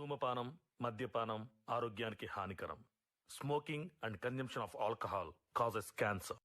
ధూమపానం, మద్యపానం ఆరోగ్యానికి హానికరం. Smoking and consumption of alcohol causes cancer.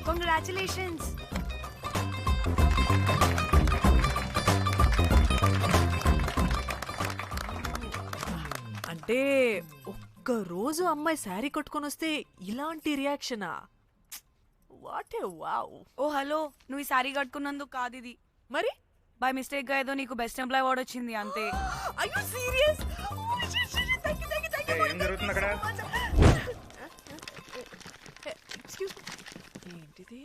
Congratulations. అంటే ఒక్క రోజు అమ్మాయి శారీ కట్టుకొని వస్తే ఇలాంటి రియాక్షనా? What a wow. Oh hello, నువ్వు ఈ సారీ కట్టుకున్నందుకు కాదు ఇది. మరి బై మిస్టేక్ గా ఏదో నీకు బెస్ట్ ఎంప్లాయ్ అవార్డ్ వచ్చింది అంతే. Are you serious? ఏం జరుగుతుంది అక్కడ? Excuse me. ఏంటిది?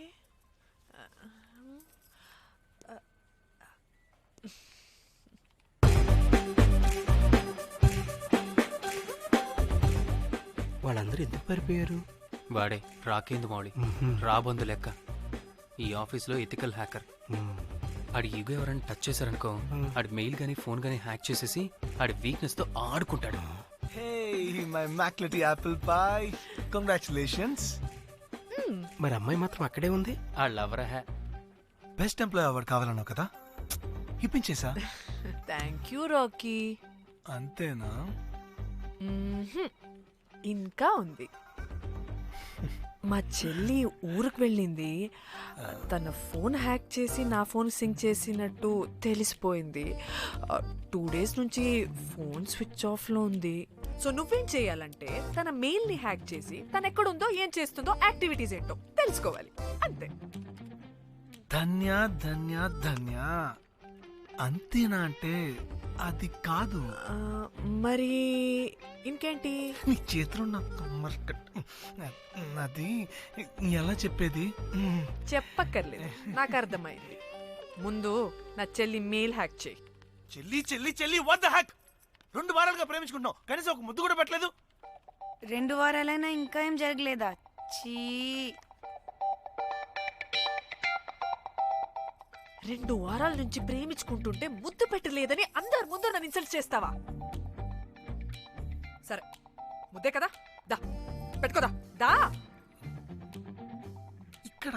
వాళ్ళందరూ ఎందుకు పారిపోయారు? వాడే రాకేందు మౌళి, రాబందు లెక్క. ఈ ఆఫీస్లో ఎథికల్ హ్యాకర్. ఆడి ఈగో ఎవరైనా టచ్ చేశారనుకో, ఆడి మెయిల్ గానీ ఫోన్ గానీ హ్యాక్ చేసేసి ఆడి వీక్నెస్ తో ఆడుకుంటాడు. మై మ్యాక్లెటీ యాపిల్ పై, కంగ్రాచులేషన్స్. మరి అమ్మాయి మాత్రం అక్కడే ఉంది. ఆ లవర్ హ్యా బెస్ట్ ఎంప్లాయ్ అవార్డు కావాలన్నావు కదా, ఇప్పించేసా. Thank you Rocky. అంతేనా? ఇంకా ఉంది. మా చెల్లి ఊరికి వెళ్ళింది. తన ఫోన్ హ్యాక్ చేసి నా ఫోన్ సింక్ చేసినట్టు తెలిసిపోయింది. 2 days నుంచి ఫోన్ స్విచ్ ఆఫ్లో ఉంది. సో నువ్వేం చేయాలంటే తన మెయిల్ని హ్యాక్ చేసి తను ఎక్కడుందో ఏం చేస్తుందో యాక్టివిటీస్ ఏంటో తెలుసుకోవాలి, అంతే. ధన్య ధన్య ధన్య. అంతేనా అంటే అది కాదు. మరి ఇంకేంటి? నీ చేతిలో నా అది ఎలా చెప్పేది? చెప్పక్కర్లేదు, నాకు అర్థమైంది. ముందు నా చెల్లి మెయిల్ హ్యాక్ చేయి. చెల్లి చెల్లి చెల్లి, వాట్ ద హ్యాక్? 2 వారాలుగా ప్రేమించుకుంటున్నావు, కనీసం ఒక ముద్దు కూడా పెట్టలేదు. 2 వారాలైనా ఇంకా ఏం జరగలేదా? చీ. 2 వారాల నుంచి ప్రేమించుకుంటుంటే ముద్దు పెట్టలేదని అందరు ముందు నన్ను ఇన్సల్ట్ చేస్తావా? సరే, ముద్దే కదా, దా పెట్టుకోదా. దా. ఇక్కడ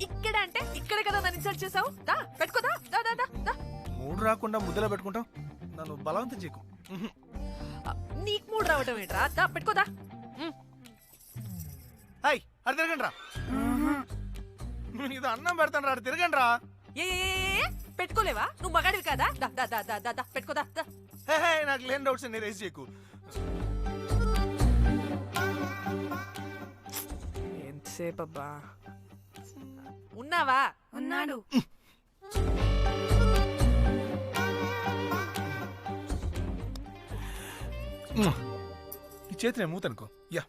ఇక్కడ అంటే ఇక్కడే కదా నన్ను ఇన్సల్ట్ చేసావు. దా పెట్టుకోదా. దా దా దా దా. మూడు రాకుండా ముద్దలో పెట్టుకుంటావు, నన్ను బలవంతం చేయకు. నీకు మూడు రావటం ఏంట్రా? దా పెట్టుకోదా. హాయ్, అది తిరగండి రా. ఇది అన్నం పెడతాను రా, తిరగండి రా. ఏ పెట్టుకోలేవా? నువ్వు మగాడివి కదా. దా దా దా దా దా పెట్టుకోదా. నాకు లేని డౌట్స్ అన్ని రేస్ చేయకు. ఎంతసేపు అబ్బా? ఉన్నావా? ఉన్నాడు. ఈ చేతి నేను మూతనుకో. Yeah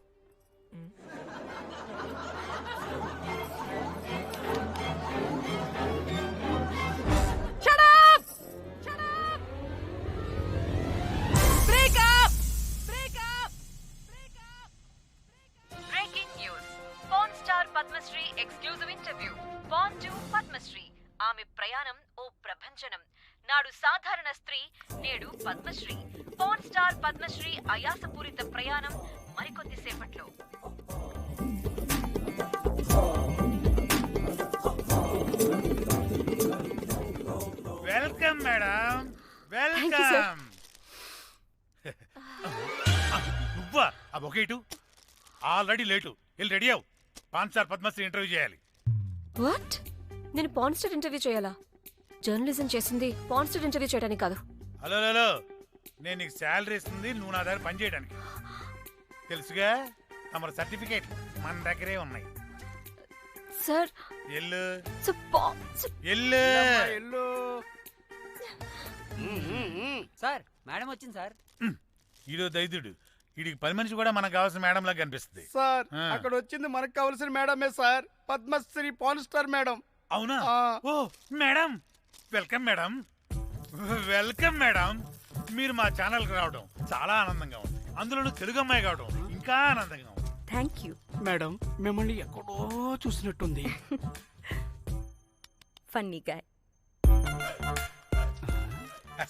Breaking news. Porn star Padmasree exclusive interview. Porn to Padmasree. ఆమె ప్రయాణం ఓ ప్రభంజనం. నాడు సాధారణ స్త్రీ, నేడు పద్మశ్రీ. పోర్న్ స్టార్ పద్మశ్రీ అయాసపూరిత ప్రయాణం మరికొద్ది సేపట్లో. Welcome madam, welcome. నువ్వా? ఆ బొకేటు ఆల్రెడీ లేటు. వెళ్ళి రెడీ అవు. పాన్ స్టార్ పద్మశ్రీ ఇంటర్వ్యూ చేయాలి. వాట్? నేను పాన్ స్టార్ ఇంటర్వ్యూ చేయాలా? జర్నలిజం చేసింది పాన్ స్టార్ ఇంటర్వ్యూ చేయడానికి కాదు. హలో హలో, నేను నీకు శాలరీ ఇస్తుంది నువ్వు నా దగ్గర పని చేయడానికి. తెలుసుగా, తమ సర్టిఫికేట్ మన దగ్గరే ఉన్నాయి. సార్ ఎల్లు ఎల్లు. సార్ మేడం వచ్చింది సార్. ఈడో దైదుడు. వీడికి పని మనిషి కూడా మనకు కావాల్సిన మేడం లాగా కనిపిస్తుంది. సార్ ఆ. అక్కడ వచ్చింది మనకు కావాల్సిన మేడమే sir, Padmashri pan star madam. అవునా? ఆ. Oh madam, welcome madam, welcome madam. మీరు మా ఛానల్కి రావడం చాలా ఆనందంగా ఉంది. అందులోనూ తెలుగు అమ్మాయి కావడం ఇంకా ఆనందంగా ఉంది. Thank you. మేడం మిమ్మల్ని ఎక్కడో చూసినట్టుంది. Funny guy.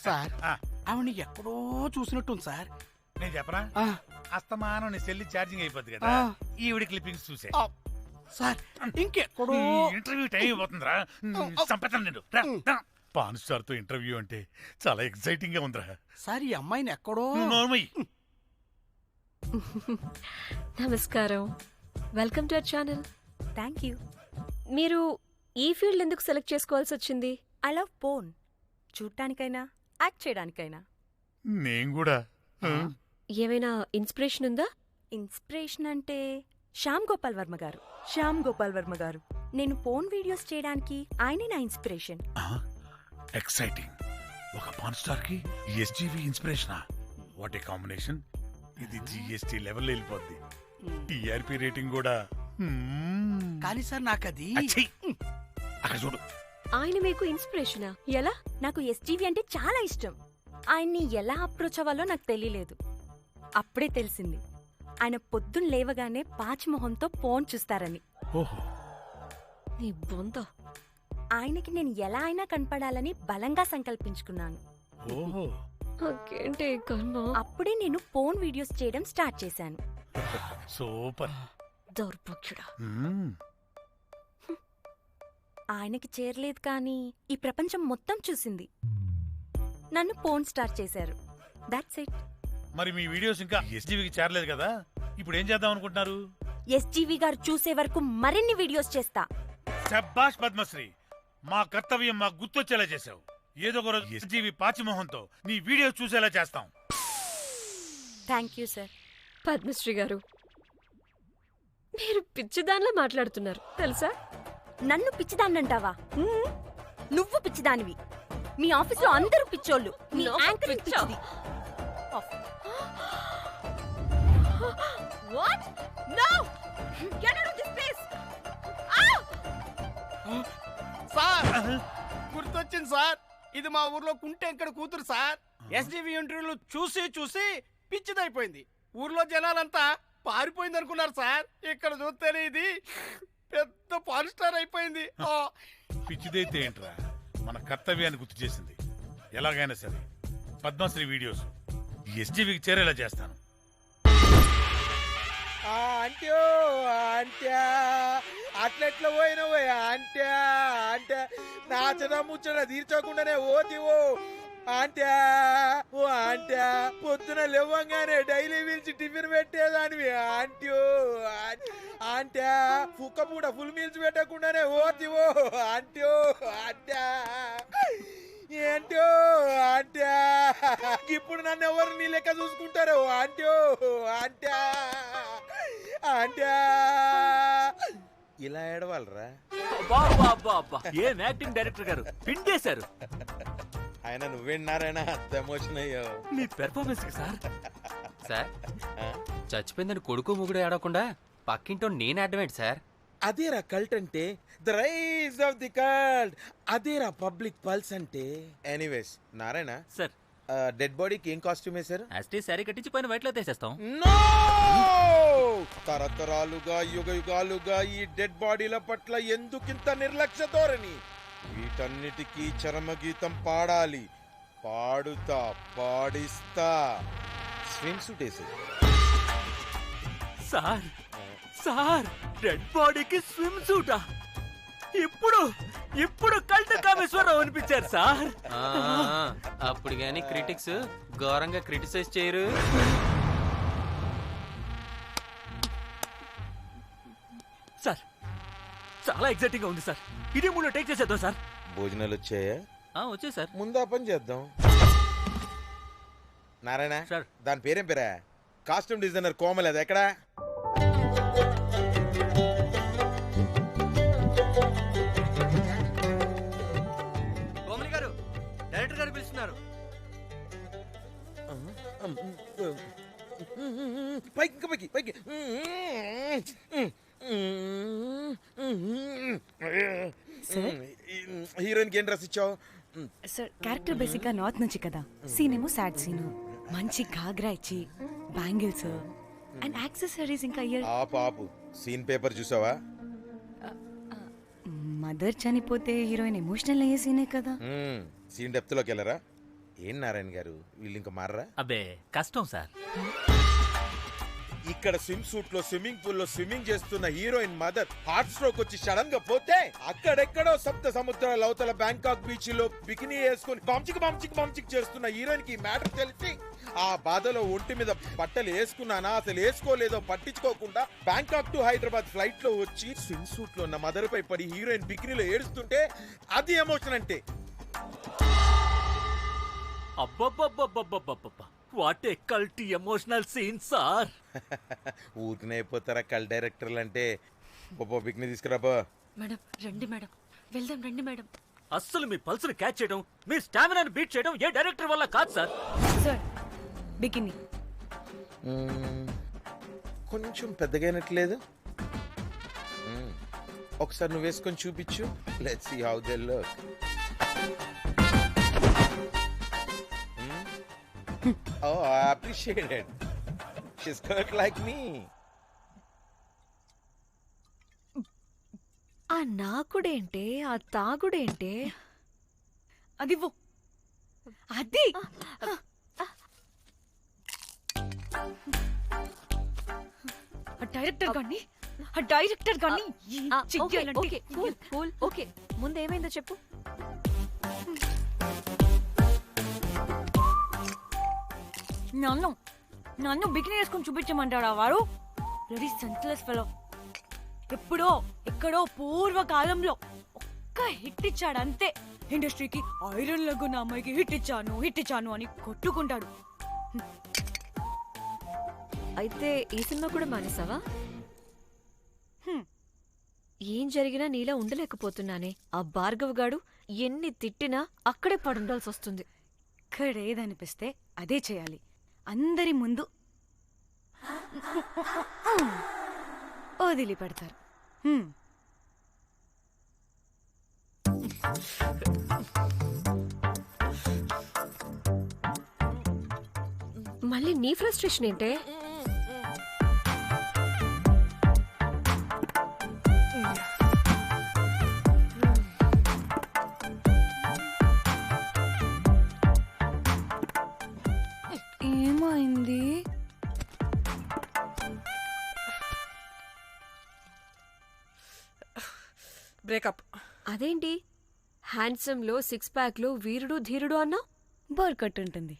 సార్ ఆ, ఆవిడ ఎక్కడో చూసినట్టుంది సార్. నేను చెప్పరా, ఆ, అస్తమానం నీ సెల్లి ఛార్జింగ్ అయిపోద్ది కదా, ఆ. ఈవిడ క్లిప్పింగ్స్ చూసే. ఆ, సార్ ఇంకెక్కడో. ఇంటర్వ్యూ టైం అయిపోతుందిరా. సంపేతం నేను పాన్ స్టార్ తో ఇంటర్వ్యూ అంటే చాలా ఎక్సైటింగ్ గా ఉందిరా. సార్ ఈ అమ్మాయిని ఎక్కడో. నువ్వు నోర్మయ్యి. నమస్కారం, welcome to our channel. Thank you. మీరు ఈ ఫీల్డ్ ఎందుకు సెలెక్ట్ చేసుకోవాల్సి వచ్చింది? I love porn. చూడటానికైనా యాక్ట్ చేయడానికైనా. నేను కూడా. ఏమైనా ఇన్స్పిరేషన్ ఉందా? ఇన్స్పిరేషన్ అంటే శ్యామ్ గోపాల్ వర్మ గారు. నేను పోన్ వీడియోస్ చేయడానికి ఆయనే నా ఇన్స్పిరేషన్. ఎక్సైటింగ్. ఒక పాన్ స్టార్ కి ఎస్జీవి ఇన్స్పిరేషనా? What a combination. ఇది జిఎస్టీ లెవెల్ వెళ్ళిపోద్ది. టీఆర్పీ రేటింగ్ కూడా. కానీ సార్ నాకది. అచ్చీ! అక్కడ చూడు. ఆయన మీకు ఇన్స్పిరేషనా? ఎలా? నాకు ఎస్జీవి అంటే చాలా ఇష్టం. ఆయన్ని ఎలా అప్రోచ్ అవ్వాలో నాకు తెలియలేదు. అప్పుడే తెలిసింది ఆయన పొద్దున్న లేవగానే పాచిమొహంతో పోన్ చూస్తారని. ఓహో. నీ బొంద. ఆయనకి నేను ఎలా అయినా కనపడాలని బలంగా సంకల్పించుకున్నాను. ఓహో. నాకేంటి కన్నా? అప్పుడే నేను పోన్ వీడియోస్ చేయడం స్టార్ట్ చేశాను. సూపర్. దౌర్భాగ్యుడా. ఆయనకి చేరలేదు కానీ ఈ ప్రపంచం మొత్తం చూసింది. నన్ను పోన్ స్టార్ చేశారు. That's it. మరి మీ వీడియోస్ ఇంకా ఎస్జీవికి చేరలేదు కదా, ఇప్పుడు ఏం చేద్దాం అనుకుంటున్నారు? ఎస్జీవి గారు చూసే వరకు మరిన్ని వీడియోస్ చేస్తా. శభాష్ పద్మశ్రీ, మా కర్తవ్యం మాకు గుర్తొచ్చేలా చేసావు. ఏదో ఒక రోజు ఎస్జీవి పాచిమోహంతో నీ వీడియో చూసేలా చేస్తాం. Thank you sir. పద్మశ్రీ గారు, మీరు పిచ్చిదానిలా మాట్లాడుతున్నారు తెలుసా? నన్ను పిచ్చిదాన్నంటావా? నువ్వు పిచ్చిదానివి. మీ ఆఫీసులో అందరూ పిచ్చోళ్ళు. మీ యాంకరింగ్ పిచ్చిది. What? No! Get out of this place! Sir గుర్తొచ్చింది సార్, ఇది మా ఊర్లో కుంటెంకడ కూతురు సార్. ఎస్జీవి ఇంటర్వ్యూలు చూసి చూసి పిచ్చిదైపోయింది. ఊర్లో జనాలంతా పారిపోయింది అనుకున్నారు సార్. ఇక్కడ చూస్తేనే ఇది పెద్ద పాన్ స్టార్ అయిపోయింది. పిచ్చిదైతే ఏంట్రా, మన కర్తవ్యాన్ని గుర్తు చేసింది. ఎలాగైనా సరే పద్మశ్రీ వీడియోస్ ఎస్జీవికి చేరేలా చేస్తాను. అంట్యో అంట్యా అట్లెట్లా పోయినవో అంట్యా అంటే నాచన ముచ్చట తీర్చకుండానే ఓతివో అంట్యా. ఓ అంట్యా పొద్దున లేవంగానే డైలీ పిలిచి టిఫిన్ పెట్టేదానివి అంట్యో అంట్యా. కుక్క పూట ఫుల్ మీల్స్ పెట్టకుండానే ఓతివో అంట్యో అంట్యా. ఏంటో అంట్యా అప్పుడు నన్ను ఎవరు నీ లెక్క చూసుకుంటారు? ఆంటీ ఆంటా ఆంటా ఇలా ఏడవాలరా? ఏం యాక్టింగ్ డైరెక్టర్ గారు పిండేశారు. ఆయన నువ్వేనారాయణ అంత ఎమోషన్ అయ్యావు. మీ పెర్ఫార్మెన్స్ సార్. సార్ చచ్చిపోయిందని కొడుకు ముగుడు ఆడకుండా పక్కింటో నేను అడ్డమేంటి సార్? అదేరా కల్ట్ అంటే, the rise of the cult. అదేరా పబ్లిక్ పల్స్ అంటే. ఎనీవేస్ నారాయణ సార్, డెడ్ బాడీకి ఏం కాస్ట్యూమ్ వేశారు? యాస్టీ శారీ కట్టించి పైన వైట్లో తీసేస్తాం. తరతరాలుగా యుగ యుగాలుగా ఈ డెడ్ బాడీల పట్ల ఎందుకింత నిర్లక్ష్య ధోరణి? వీటన్నిటికీ చరమగీతం పాడాలి. పాడుతా, పాడిస్తా. స్విమ్ సూట్ వేసి. సార్ సార్, డెడ్ బాడీకి స్విమ్ సూటా? ఇప్పుడు కల్ట్ కామేశ్వరరావు అనిపించారు సార్. అప్పుడు గాని క్రిటిక్స్ ఘోరంగా క్రిటిసైజ్ చేయరు. సార్ చాలా ఎగ్జైటింగ్ గా ఉంది సార్. ఇదే మూడు టేక్ చేసేద్దాం సార్. భోజనాలు వచ్చాయా? వచ్చాయి సార్. ముందు ఆ పని చేద్దాం. నారాయణ సార్, దాని పేరేం పేరా? Costume designer Komal. అది ఎక్కడా? కోమలి గారు, డైరెక్టర్ గారు పిలుస్తున్నారు. పైకి ఇంకా పైకి పైకి. హీరోయిన్ కి ఏం డ్రెస్ ఇచ్చావు? సార్ క్యారెక్టర్ బేసిక్ గా నార్త్ నుంచి కదా, సీన్ ఏమో సాడ్ సీన్. మంచి ఘాగ్రా ఇచ్చి బ్యాంగిల్స్ అండ్ యాక్సెసరీస్ ఇంకా ఇయర్. ఆపు సీన్ పేపర్ చూసావా? మదర్ చనిపోతే హీరోయిన్ ఎమోషనల్ అయ్యే సీనే కదా. సీన్ డెప్త్ లోకి వెళ్ళరా? ఏం నారాయణ గారు వీళ్ళు ఇంకా మారరా? అబ్బే కష్టం సార్. ఇక్కడ స్విమ్ సూట్ లో స్విమ్మింగ్ పూల్ లో స్విమ్మింగ్ చేస్తున్న హీరోయిన్ మదర్ హార్ట్ స్ట్రోక్ వచ్చి సడన్ గా పోతే, అక్కడెక్కడో సప్త సముద్రాల అవతల బ్యాంకాక్ బీచ్ లో బికినీ వేసుకుని బంచిక్ చేస్తున్న హీరోయిన్ కి మ్యాటర్ తెలిసి ఆ బాధలో ఒంటి మీద బట్టలు వేసుకున్నానా అసలు వేసుకోలేదో పట్టించుకోకుండా బ్యాంకాక్ టు హైదరాబాద్ ఫ్లైట్ లో వచ్చి స్విమ్ సూట్ లో ఉన్న మదర్ పై పడి హీరోయిన్ బికినీలో ఏడుస్తుంటే అది ఎమోషన్ అంటే. అబ్బబ్బబ్బబ్బబ్బబ్బబ్బ, what a cult emotional scene sir. ఊరికనే అయిపోతారా కల్ డైరెక్టర్లు అంటే? బికినీ తీసుకురాబో. మేడం రండి మేడం, వెళ్దాం రండి మేడం. అస్సలు మీ పల్స్ని క్యాచ్ చేయడం, మీ స్టామినాని బీట్ చేయడం ఏ డైరెక్టర్ వల్ల కాదు సార్. సార్ బికినీ కొంచెం పెద్దగైనట్లేదు. ఒకసారి నువ్వు వేసుకొని చూపించు. Let's see how they look. Oh, I appreciate it. She's cut like me. ఆ నాకుడేంటే, ఆ తాగుడేంటే? అదివ్వు. అది డైరెక్టర్ గాని ఓకే, ముందు ఏమైందో చెప్పు. నన్ను బికినీ వేసుకొని చూపించమంటాడా వాడు? Very senseless fellow. ఎప్పుడో ఎక్కడో పూర్వకాలంలో ఒక్క హిట్ ఇచ్చాడు అంతే. ఇండస్ట్రీకి ఐరన్ లెగ్ ఉన్న అమ్మాయికి హిట్ ఇచ్చాను అని కొట్టుకుంటాడు. అయితే ఈ సినిమా కూడా మానేసావా? ఏం జరిగినా నీలా ఉండలేకపోతున్నానే. ఆ భార్గవ్ గాడు ఎన్ని తిట్టినా అక్కడే పడుండాల్సి వస్తుంది. ఇక్కడేదనిపిస్తే అదే చేయాలి. అందరి ముందు వదిలిపెడతారు. మళ్ళీ నీ ఫ్రస్ట్రేషన్ ఏంటే? ఏమైంది? బ్రేకప్. అదేంటి హ్యాండ్సమ్ లో 6 ప్యాక్ లో వీరుడు ధీరుడు అన్నా? బోర్ కొట్టుంటుంది.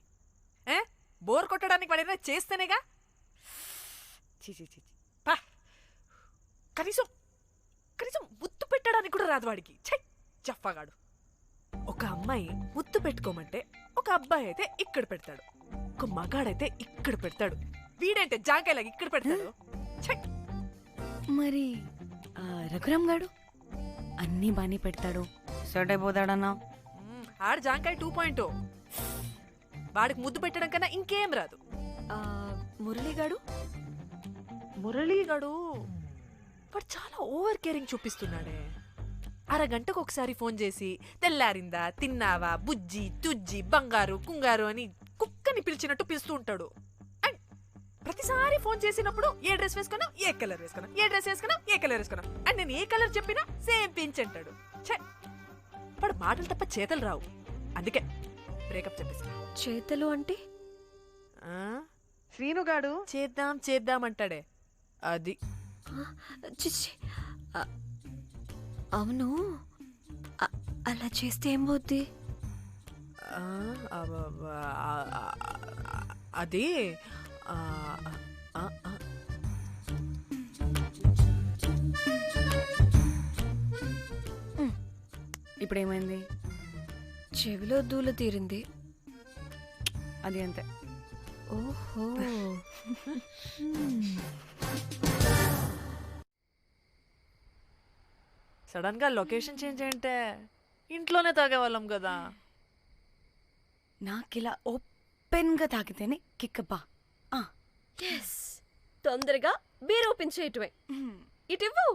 బోర్ కొట్టడానికి వాడైనా చేస్తేనేగా. కనీసం ముత్తు పెట్టడానికి కూడా రాదు వాడికి. చెప్పగాడు. ఒక అమ్మాయి ముత్తు పెట్టుకోమంటే ఒక అబ్బాయి అయితే ఇక్కడ పెడతాడు. ఒక్క మగాడైతే ఇక్కడ పెడతాడు, వీడంటే జాంకాయలాగా ఇక్కడ పెడతాడు. ఛై! మరి రఘురామ్ గాడు అన్నీ బానే పెడతాడు, సెట్ అయిపోతాడన్నా. ఆడ జాంకాయ 2.0, వాడికి ముద్దు పెట్టడం కన్నా ఇంకేం రాదు. మురళీగాడు మురళీగాడు వాడు చాలా ఓవర్ కేరింగ్ చూపిస్తున్నాడే. అరగంటకు ఒకసారి ఫోన్ చేసి తెల్లారిందా, తిన్నావా, బుజ్జి తుజ్జి, బంగారు కుంగారు అని కుక్కని పిలిచినట్టు పిలుస్తూ ఉంటాడు. అండ్ ప్రతిసారి ఫోన్ చేసినప్పుడు ఏ డ్రెస్ వేసుకున్నా, ఏ కలర్ వేసుకున్నా, ఏ డ్రెస్ వేసుకున్నా, ఏ కలర్ వేసుకున్నా, అండ్ నేను ఏ కలర్ చెప్పినా సేమ్ పించ్ అంటాడు. ఛే! వాడు మాటలు తప్ప చేతలు రావు, అందుకే బ్రేకప్ చెప్పేసి. చేతలు అంటే శ్రీనుగాడు చేద్దాం చేద్దాం అంటాడే అది. చిచ్చి, అవును అలా చేస్తే ఏమవుద్ది? అది ఇప్పుడేమైంది? చెవిలో దూల తీరింది. అది అంతే. ఓహో. సడన్ గా లొకేషన్ చేంజ్ అంటే ఇంట్లోనే తాగేవాళ్ళం కదా. నాకిలా ఓపెన్ గా తాగితేనే కిక్కబ్బా. తొందరగా బీర్ ఓపెన్ చేయటమే. ఇటివ్వు.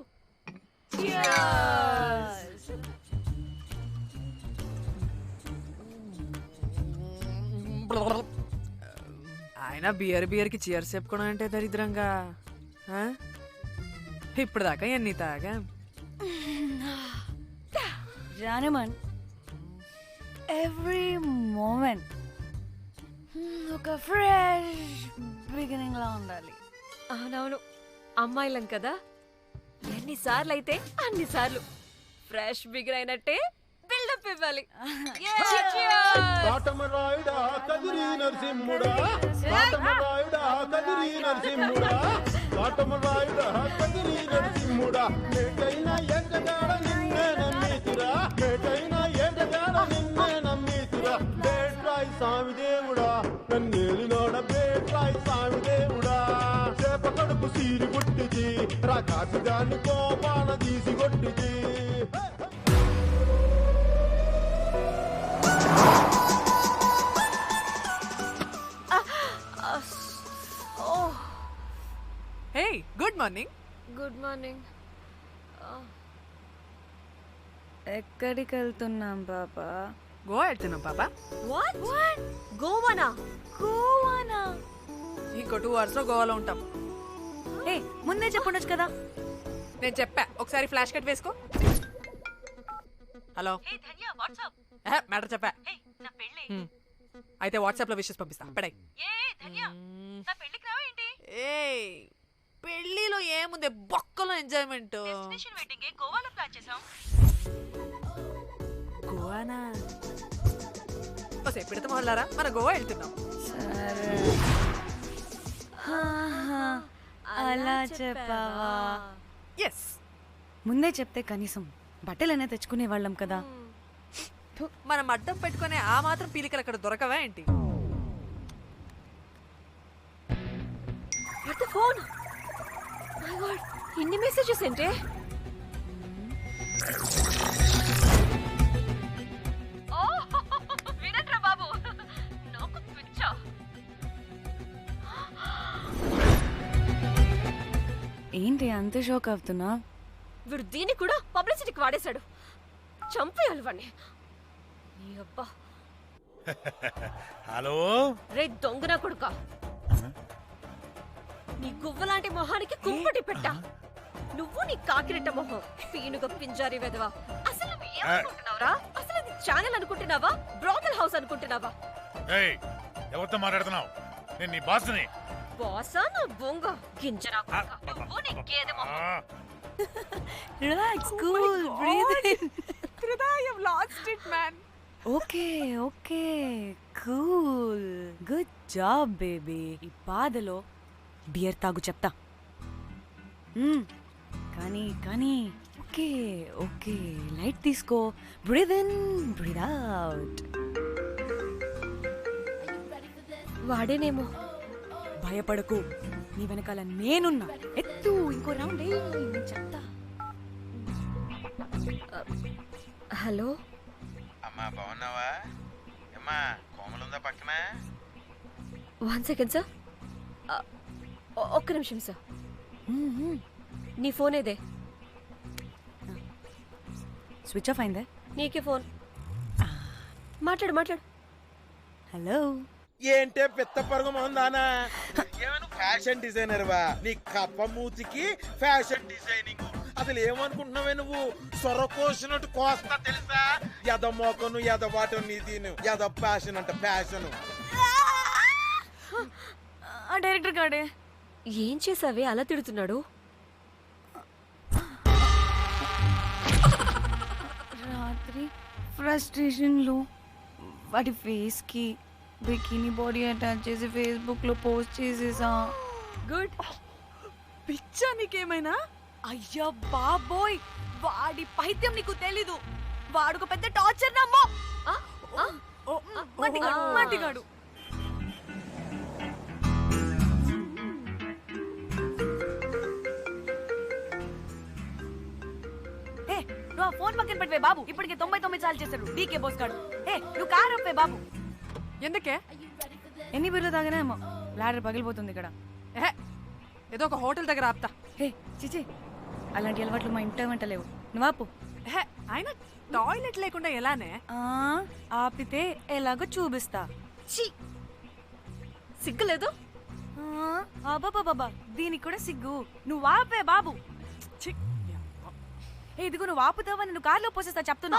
ఆయన బియర్ కి చీర్స్ చెప్పుకోవడం అంటే దరిద్రంగా. ఇప్పుడు దాకా ఎన్ని తాగా. జానమన్, ఎవ్రీ మూమెంట్ ఒక ఫ్రెష్ బిగినింగ్ లా ఉండాలి. అవునవును, అమ్మాయిలం కదా, ఎన్నిసార్లు అయితే అన్నిసార్లు ఫ్రెష్ బిగిన్ అయినట్టే బిల్డప్ ఇవ్వాలి. కాటమరాయుడా కదిరి నరసింహుడా, కాటమరాయుడా కదిరి నరసింహుడా, కాటమరాయుడా కదిరి నరసింహుడా, మేటైనా ఎక్కడాడ నిన్నే నమ్మితురా, మేటైనా ఎక్కడాడ నిన్నే నమ్మితురా, బేట్రాయి స్వామి దేవుడా కన్నేలినోడ, బేట్రాయి స్వామి దేవుడా, చేప కడుపు సీరి కొట్టిది, రాకాసి దాన్ని కోపాన తీసి కొట్టిది. హే, గుడ్ మార్నింగ్. Good morning. ఎక్కడికి వెళ్తున్నాం పాపా? గోవా వెళ్తున్నాం పాపా. వాట్? గోవానా? గోవానా? ఇంకో 2 hours లో గోవాలో ఉంటాం. ఏ, ముందే చెప్పుండొచ్చు కదా. నేను చెప్పా, ఒకసారి ఫ్లాష్ కట్ వేసుకో. హలో, మ్యాటర్ చెప్పా. అయితే వాట్సాప్ లో విషెస్ పంపిస్తా. పడాయి. పెళ్లిలో ఏముంది, బొక్కలో ఎంజాయ్మెంట్. గోవానా? పెడతాం వల్లారా, మన గోవా వెళ్తున్నాం. అలా చెప్పావా? ఎస్, ముందే చెప్తే కనీసం బట్టలనే తెచ్చుకునే వాళ్ళం కదా. మనం అడ్డం పెట్టుకునే ఆ మాత్రం పీలికలు అక్కడ దొరకవా ఏంటి? ఫోన్. మై గాడ్, ఇన్ని మెసేజెస్ ఏంటి? వినట్రా బాబు, నాకు పిచ్చా. ఏంటి అంత షోక్ అవుతున్నా? వీడు దీన్ని కూడా పబ్లిసిటీకి వాడేశాడు. చంపేయాలి వాడిని. అబ్బా. హలో రే దొంగన కొడుకా, నీ గువ్వలాంటి మొహానికి కుంపటి పెట్టా. నువ్వు నీ కాకిరెట్ట మొహం, పీనుగ పింజారి వెదవా. అసలు నువ్వు ఏమనుకుంటున్నావురా? అసలు అది ఛానల్ అనుకుంటున్నావా, బ్రోకల్ హౌస్ అనుకుంటున్నావా? ఏయ్, ఎవరితో మాట్లాడుతున్నావు? నేను నీ బాస్ని. బాసా నా బొంగ గింజరా కొడుకా. నువ్వు నీ గేదె మొహం. Relax, cool, breathe in. I have lost it, man. Okay okay, cool, good job baby. ఈ బాధలో బియర్ తాగు చెప్తా. కానీ కానీ ఓకే ఓకే, లైట్ తీసుకో. Breathe in, breathe out. వాడేనేమో. భయపడకు, నీ వెనకాల నేనున్నా. ఎత్తు, ఇంకో రౌండ్ చెప్తా. హలో అమ్మా, బాగున్నావా? అమ్మా, కోమలుందా పక్కన? 1 సెకండ్ సార్. ఒక్క నిమిషం సార్. నీ ఫోన్ ఏదే? స్విచ్ ఆఫ్ అయిందే. నీకే ఫోన్. మాట్లాడు. హలో. ఏంటే పెద్ద పరుగు మొహందానా? ఏమను ఫ్యాషన్ డిజైనర్ వా? నీ కప్ప మూతికి ఫ్యాషన్ డిజైనింగ్. అసలు ఏమనుకుంటున్నావే నువ్వు? సొరకోసినట్టు కోస్తా తెలుసా? ఎద మోకను ఎద వాటను నీదిను ఎద ఫ్యాషన్ అంట ఫ్యాషన్. ఆ డైరెక్టర్ గాడే ఏం చేసావే అలా తిడుతున్నాడు? రాత్రి ఫ్రస్ట్రేషన్ లో వాడి ఫేస్ కి బికినీ బాడీ అటాచ్ చేసి ఫేస్బుక్ లో పోస్ట్ చేసేసా. గుడ్. పిచ్చా నీకేమైనా? అయ్యా బాబోయ్, వాడి పైత్యం నీకు తెలీదు. వాడు పెద్ద టార్చర్ నమ్మో. మట్టిగాడు. నువ్వు ఆ ఫోన్ పక్కన పెట్టవే బాబు. ఇప్పటికే 99 సార్లు చేశాడు డీకే బోస్ గాడు. నువ్వు కారు అప్పే బాబు. ఎందుకే? ఎన్ని బిర్లు తాగినాయేమో లాడర్ పగిలిపోతుంది ఇక్కడ. ఏదో ఒక హోటల్ దగ్గర ఆపుతా. చిచి, అలాంటి అలవాట్లు మా ఇంట వెంట లేవు. నువ్వు ఆపు. ఆయన టాయిలెట్ లేకుండా ఎలానే? ఆపితే ఎలాగో చూపిస్తా. సిగ్గులేదు? బాబా, దీనికి కూడా సిగ్గు. నువ్వు ఆపే బాబు. ఇదిగో నువ్వు ఆపుతావా నేను కార్లో పోసేస్తా చెప్తున్నా.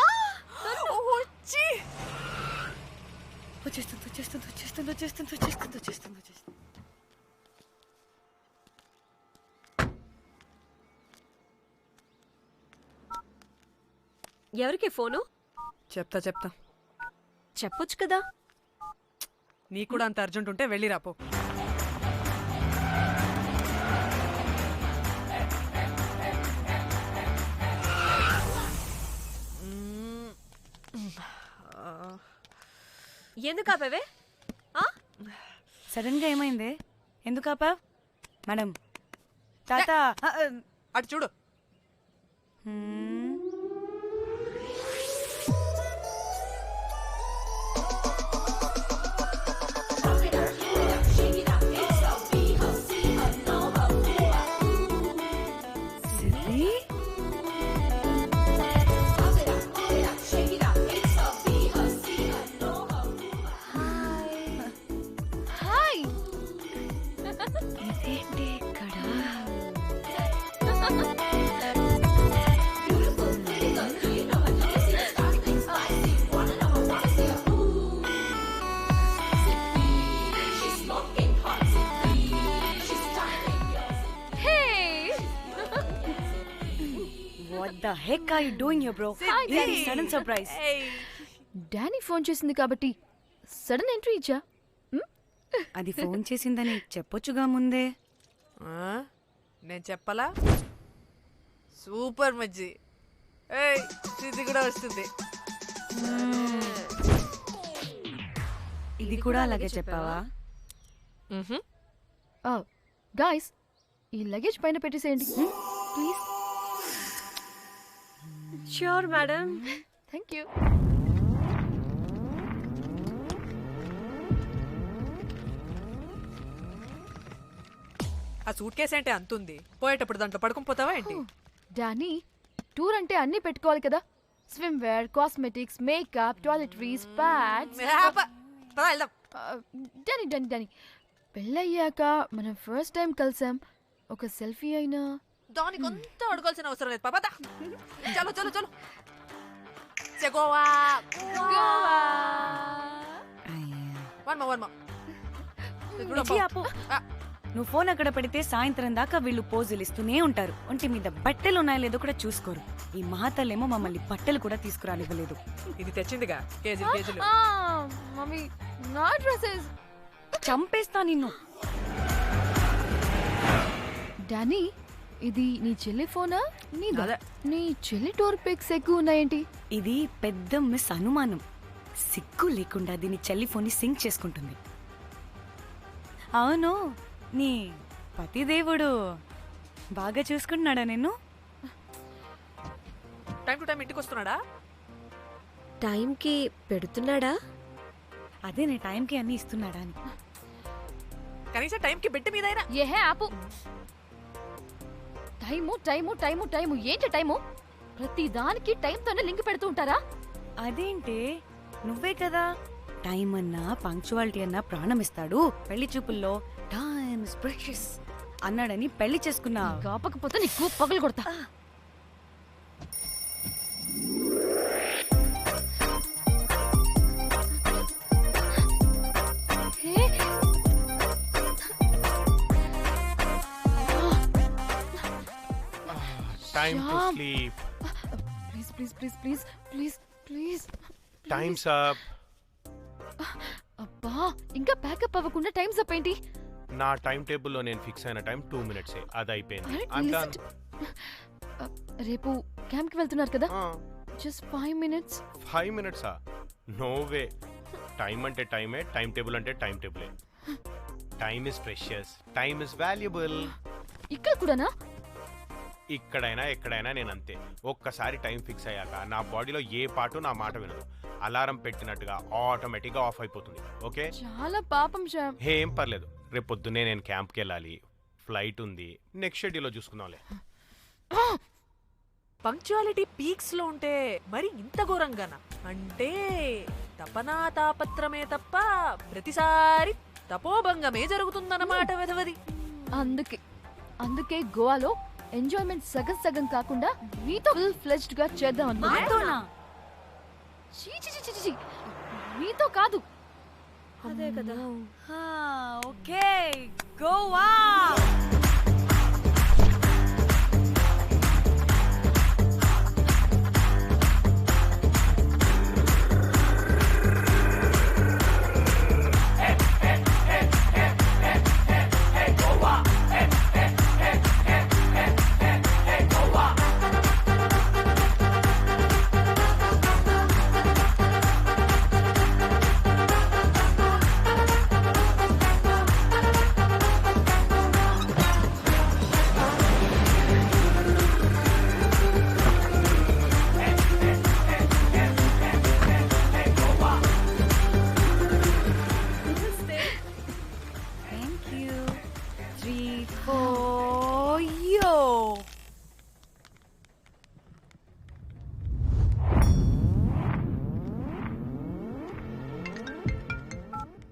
ఎవరికి ఫోను? చెప్తా చెప్పొచ్చు కదా. నీ కూడా అంత అర్జెంట్ ఉంటే వెళ్ళి రాపో. ఎందుకు ఆపేవే? సడన్ గా ఏమైంది? ఎందుకు ఆపావ్? మేడం, తాత అటు చూడు. What the heck are you doing here, bro? This is sudden surprise. Danny phone చేసింది కాబట్టి సడన్ ఎంట్రీ ఇచ్చా. అది ఫోన్ చేసిందని చెప్పొచ్చుగా ముందే. నేను చెప్పలా? సూపర్ మజ్జి. ఇది కూడా వస్తుంది. ఇది కూడా అలాగే చెప్పావా? గాయ్స్, ఈ లగేజ్ పైన పెట్టేసేయండి please. Sure madam. Thank you. ఆ సూట్ కేసు అంటే అంతుంది. పోయేటప్పుడు దాంట్లో పడుకుని పోతావా ఏంటి? డానీ, టూర్ అంటే అన్నీ పెట్టుకోవాలి కదా. Swimwear, cosmetics, makeup, toiletries, pads. Danny Danny Danny, పెళ్ళయ్యాక మనం ఫస్ట్ టైం కలిసాం. ఒక సెల్ఫీ అయినా దానికి అంత అడగాల్సిన అవసరం లేదు పాపా. చలో చలో చలో. గోవా నువ్వు ఫోన్ అక్కడ పెడితే సాయంత్రం దాకా వీళ్ళు పోజులు ఇస్తూనే ఉంటారు. ఒంటి మీద బట్టలు ఉన్నాయో లేదో కూడా చూసుకోరు. ఈ మహాతల్లేమో మమ్మల్ని బట్టలు కూడా తీసుకురానివ్వలేదు. ఇది తెచ్చిందిగా కేజీ కేజీలు. మమ్మీ, నా డ్రెస్సెస్. చంపేస్తా నిన్ను. డానీ, ఇది నీ చెల్లి ఫోనా? నీ చెల్లి టూర్ పిక్స్ ఎక్కువ ఉన్నాయేంటి? ఇది పెద్ద మిస్ అనుమానం. సిగ్గు లేకుండా దీని చెల్లి ఫోన్ సింక్ చేసుకుంటుంది. అవును, నీ పతిదేవుడు బాగా చూసుకుంటున్నాడా నిన్ను? టైం టు టైం ఇంటికి వస్తున్నాడా? టైంకి పెడుతున్నాడా? అదే నీ టైంకి అన్ని ఇస్తున్నాడా అని. కనీసం టైంకి బిడ్డ మీదైనా. ఏహే ఆపు. టైము టైము టైము టైము ఏంటి టైము? ప్రతి దానికి టైంతోనే లింక్ పెడుతూ ఉంటారా? అదేంటి, నువ్వే కదా టైం అన్నా పంక్చువాలిటీ అన్నా ప్రాణం ఇస్తాడు, పెళ్లి చూపుల్లో టైం ఇస్ ప్రెషియస్ అన్నాడని పెళ్లి చేసుకున్నా. కాపకపోతే నీకు పగలు కొడతా. Time to sleep. Please, please, please, please, please, please. Time's up. అబ్బా, ఇంకా ప్యాకప్ అవ్వకుండా టైమ్స్ అప్ ఏంటి? నా టైం టేబుల్లో నేను ఫిక్స్ అయిన టైం 2 minutes. అది అయిపోయింది. Alright, I'm listen done. రేపు క్యాంప్ కి వెళ్తున్నారు కదా? Just 5 minutes. 5 minutes? No way. Time అంటే టైమే, టైం టేబుల్ అంటే టైం టేబులే. Time is precious, time is valuable. ఇక్కడ కూడానా? ఇక్కడైనా ఎక్కడైనా నేను అంతే. ఒక్కసారి టైం ఫిక్స్ అయ్యాక నా బాడీలో ఏ పాటు నా మాట వినదు. అలారం పెట్టినట్టుగా ఆటోమేటిక్గా ఆఫ్ అయిపోతుంది. ఓకే, చాలా పాపం శ్యామ్. ఏం పర్లేదు, రేపు పొద్దున్నే నేను క్యాంప్కి వెళ్ళాలి, ఫ్లైట్ ఉంది. నెక్స్ట్ షెడ్యూల్లో చూసుకుందాంలే. పంక్చువాలిటీ పీక్స్ లో ఉంటే మరి ఇంత ఘోరంగానా? అంటే తపనా తాపత్రమే తప్ప ప్రతిసారి తపోభంగమే జరుగుతుందన్నమాట వెధవది. అందుకే గోవాలో ఎంజాయ్మెంట్ సగం సగం కాకుండా మీతో ఫుల్ ఫ్లెజ్డ్ గా చేద్దాం అనుకున్నా. మీతో కాదు. అదే కదా. ఓకే, గోవా.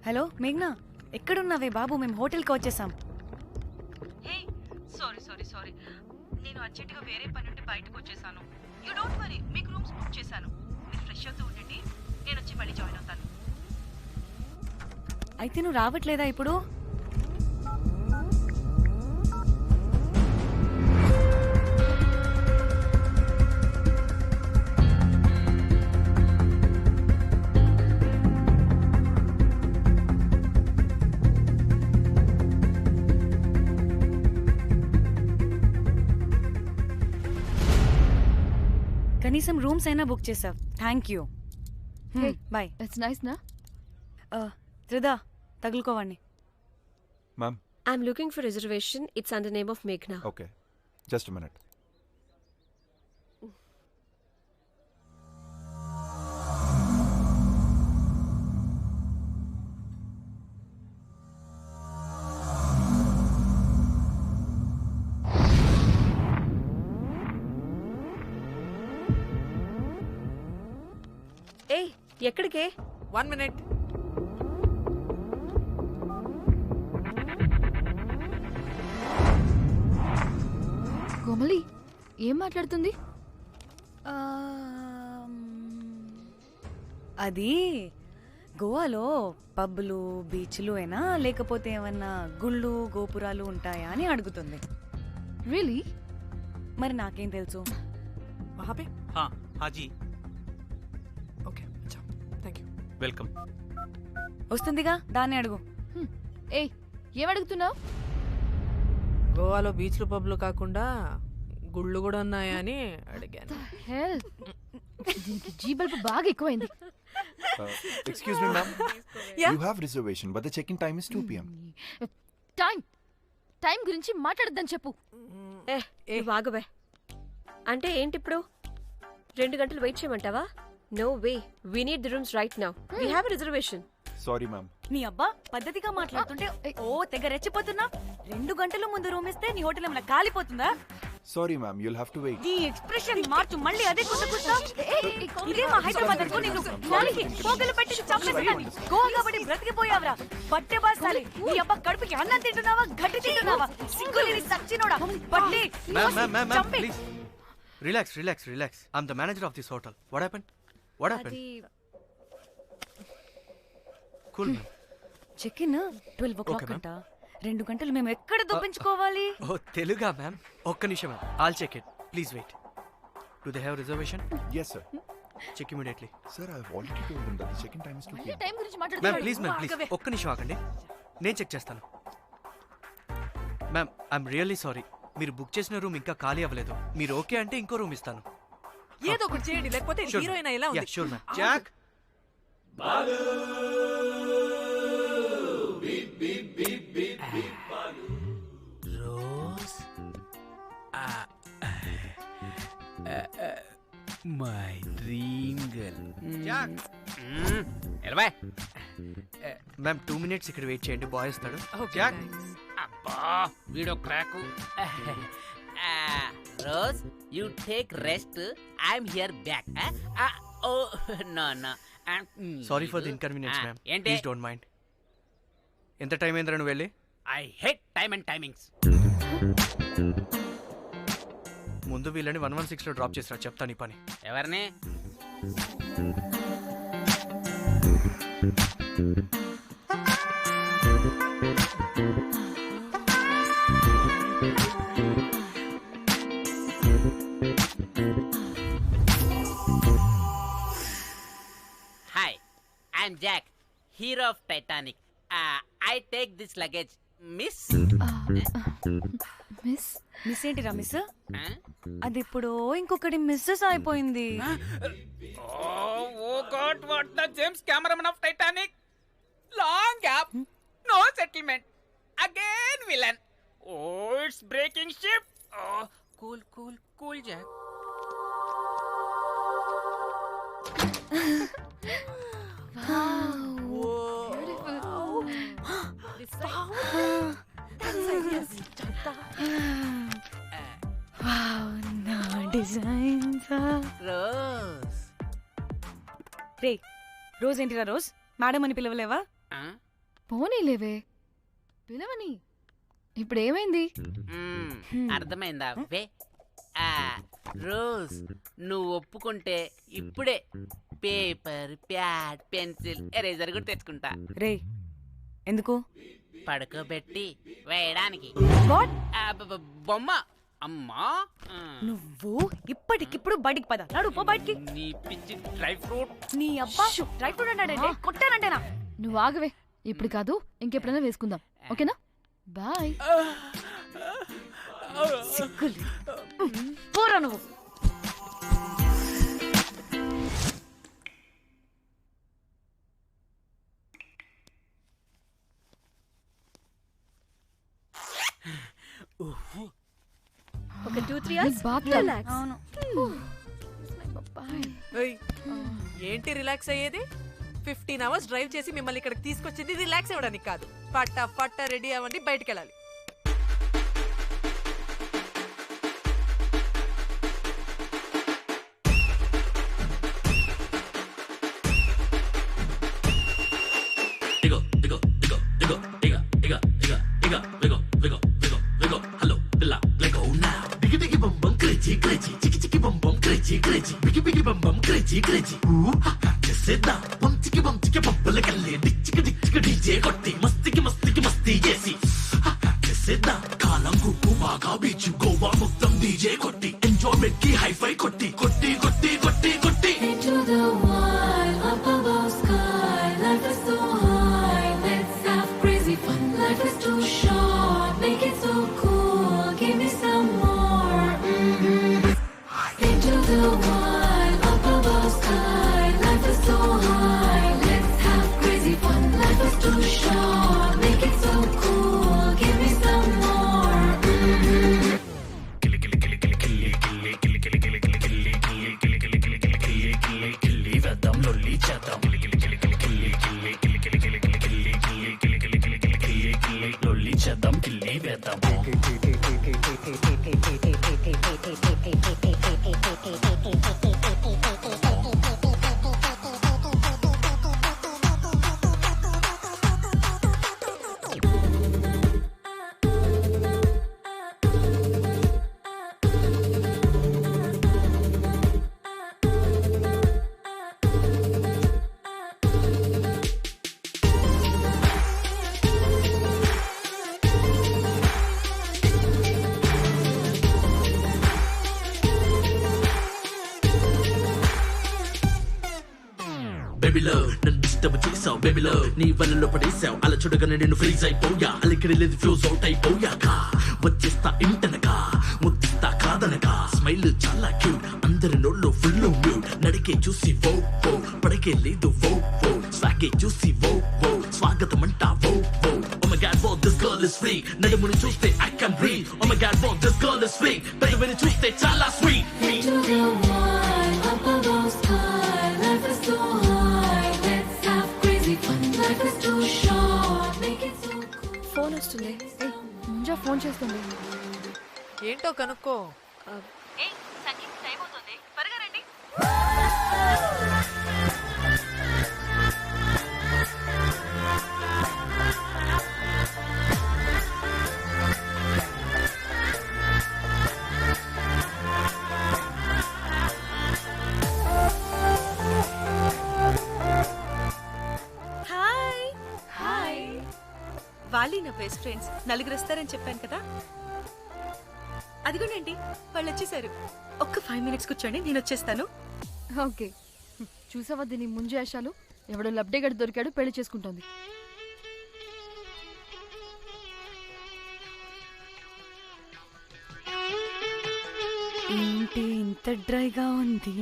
హలో మేఘ్నా, ఎక్కడున్నావే బాబు? మేము హోటల్కి వచ్చేసాం. సారీ నేను అర్జెంటుగా వేరే పని నుండి బయటకు వచ్చేసాను. యూ డోంట్ వరీ, మీకు రూమ్స్ బుక్ చేశాను. మీరు ఫ్రెష్ అవుతూ ఉండండి, నేను వచ్చి మళ్ళీ జాయిన్ అవుతాను. అయితే నువ్వు రావట్లేదా ఇప్పుడు? కనీసం రూమ్స్ అయినా బుక్ చేసావు, thank you. Bye. It's nice నా? త్రిదా, తగులుకోవండి. Ma'am. I'm looking for reservation. It's under name of Meghna. Okay. Just a minute. Hey, ఎక్కడికే? 1 minute. కోమలి ఏం మాట్లాడుతుంది? అది గోవాలో పబ్బులు బీచ్లు అయినా లేకపోతే ఏమన్నా గుళ్ళు గోపురాలు ఉంటాయా అని అడుగుతుంది. రియలీ? మరి నాకేం తెలుసు? మహాపే హాజీ. Okay, thank you. వెల్కమ్. వస్తుందిగా, దాన్ని అడుగు. ఏయ్, ఏం అడుగుతున్నావు? గోవాలో బీచ్లు పబ్లు కాకుండా గుళ్ళు కూడా ఉన్నాయా అని అడిగాను. దీనికి జీ బల్బ్ బాగా ఎక్కువైంది. Excuse me, ma'am. Yeah? You have reservation, but the check-in time is 2 p.m. Time గురించి మాట్లాడద్దని చెప్పు. వాగవే. అంటే ఏంటి ఇప్పుడు 2 గంటలు వెయిట్ చేయమంటావా? No way, we need the rooms right now. We have a reservation. Sorry, ma'am. నీ అబ్బా పద్ధతిగా మాట్లాడుతుంటే తెగ రెచ్చిపోతున్నా. 2 గంటల ముందు రూమ్ ఇస్తే నీ హోటల్ ఏమైనా కాలిపోతుందా? Sorry, ma'am. You'll have to wait. నీ ఎక్స్ప్రెషన్ మార్చు, మళ్ళీ అదే కుట్టుకుతా. ఇదే మా హైదరాబాద్ అనుకో. నేను నాలికి పోగలు పెట్టి చంపేస్తాను. గోవా కాబట్టి బ్రతికిపోయావరా బట్టే బాసాలి. నీ అబ్బా కడుపుకి అన్నం తింటున్నావా, గడ్డి తింటున్నావా? సిగ్గులేని సచ్చినోడా బట్టే. Ma'am, please. Relax. I'm the manager of this hotel. What happened? Cool, ma'am. Check in 12 o'clock అంట. 2 గంటలు మేము ఎక్కడ దొప్పించుకోవాలి? ఓ తెలుగా మ్యామ్? ఒక్క నిమిషం ma'am. I'll check it. Please wait. Do they have reservation? Yes, sir. Check immediately. Sir, I've already told them that the check-in time is 2 p.m. Time గురించి ma'am మాట్లాడుతున్నాడు. Please ఒక్క నిమిషం ఆగండి. నేను చెక్ చేస్తాను. Ma'am I'm really sorry. మీరు book చేసిన room ఇంకా ఖాళీ అవ్వలేదు. మీరు ఓకే అంటే ఇంకో రూమ్ ఇస్తాను. ఏదో ఒకటి చేయండి, లేకపోతే హీరోయిన్ ఎలా ఉంది? Sure ma'am. Jack Rose my dream girl. Jack ఎలవా మ్యామ్ 2 minutes ఇక్కడ వెయిట్ చేయండి, బాయ్ వస్తాడు. జాక్ అబ్బా వీడో crack. Rose you take rest, I am here back. Oh no sorry for the inconvenience ma'am. ఏంటి? Please don't mind. ఎంత time అయిందిరా నువ్వు వెళ్ళి? I hate time and timings. ముందు వీళ్ళని 116లో డ్రాప్ చేసినా చెప్తాను ఈ పని. ఎవరిని? Hi, I'm Jack, hero of Titanic. I take this luggage. Miss miss ఏంటిరా మిస్? అది ఇప్పుడు ఇంకొకటి మిస్సెస్ అయిపోయింది. Oh God, what the James cameraman of Titanic. Long gap, no settlement, again villain. Oh it's breaking ship. Cool Jack. Rose రే, Rose ఏంటిరా Rose? Madam అని పిలవలేవా? పోనీలేవే, పిలవని. ఇప్పుడు ఏమైంది? అర్థమైందా? వే రోజ్, నువ్వు ఒప్పుకుంటే ఇప్పుడే పేపర్, ప్యాడ్, పెన్సిల్, ఎరేజర్ కూడా తెచ్చుకుంటా. రే ఎందుకు? పడుకోబెట్టి వేయడానికి. బొమ్మ. అమ్మా నువ్వు ఇప్పటికిప్పుడు బయటికి పద. నడు పో బయటికి. నీ పిచ్చి డ్రై ఫ్రూట్. నీ అబ్బా డ్రై ఫ్రూట్ అన్నాడంటే కొట్టానంటేనా? నువ్వు ఆగవే, ఇప్పుడు కాదు ఇంకెప్పుడైనా వేసుకుందాం, ఓకేనా? బాయ్. సిగ్గులు పోరా నువ్వు. ఒక 2-3 hours రిలాక్స్. ఏంటి రిలాక్స్ అయ్యేది? 15 hours డ్రైవ్ చేసి మిమ్మల్ని ఇక్కడికి తీసుకొచ్చింది రిలాక్స్ అవ్వడానికి కాదు. పట్ట రెడీ అవ్వండి, బయటికి వెళ్ళాలి. కాలం గుప్పు బాగా బీచ్ గోవా మొత్తం డీజే కొట్టి ఎంజాయ్మెంట్ కి హైఫై కొట్టి కొట్టి కొట్టి కొట్టి కొట్టి Into the wild, up above sky, life is so high, let's have crazy fun. Life is too short, make it so cool, give me some more. Into the wild, up above sky, life is so high, లొల్లి చేద్దాం కిలి కిలి కిలి కిలి కిలి కిలి కిలి కిలి కిలి కిలి కిలి కిలి కిలి కిలి కిలి కిలి కిలి లొల్లి చేద్దాం కిల్లి వేద్దాం బేబీలో నన్ను disturb చేసావు బేబీలో నీ వలలో పడేసావు అలా చూడగానే నేను ఫ్రీజ్ అయిపోయా అలికిడి లేదు ఫ్యూజ్ అవుట్ అయిపోయాక వచ్చేస్తా ఇంటనకా ముద్దిస్తా కాదనకా స్మైల్ చాలా క్యూట్ అందరి నోళ్ళు ఫుల్ మ్యూట్ నడికే చూసి వో వో పడకే లేదు వో వో స్వాగే చూసి వో వో స్వాగతం అంటా వో వో Oh my god, whoa, this girl is free. నడుముని చూస్తే I can breathe. Oh my god, whoa, this girl is free. పెదవిని చూస్తే చాలా sweet. Into the wild, up above sky, life is so high. Let's have crazy fun. Life is too short. Make it so cool. Phone వస్తుంది. Munjya phone చేస్తుంది. ఏంటో కనుక్కో. సంగీత time అవుతుంది, త్వరగా రండి. Hi hi వాళ్ళీ నా బెస్ట్ ఫ్రెండ్స్. నలుగురు వస్తారని చెప్పాను కదా, అదిగోనండి వాళ్ళు వచ్చేసారు. ఒక్క 5 minutes కూర్చోండి, నేను వచ్చేస్తాను. ఓకే, చూసావా దీని ముంజేషాలు? ఎవడో లబ్డేగడ్ దొరికాడు, పెళ్లి చేసుకుంటోంది. ఏంటి ఇంత డ్రైగా ఉంది?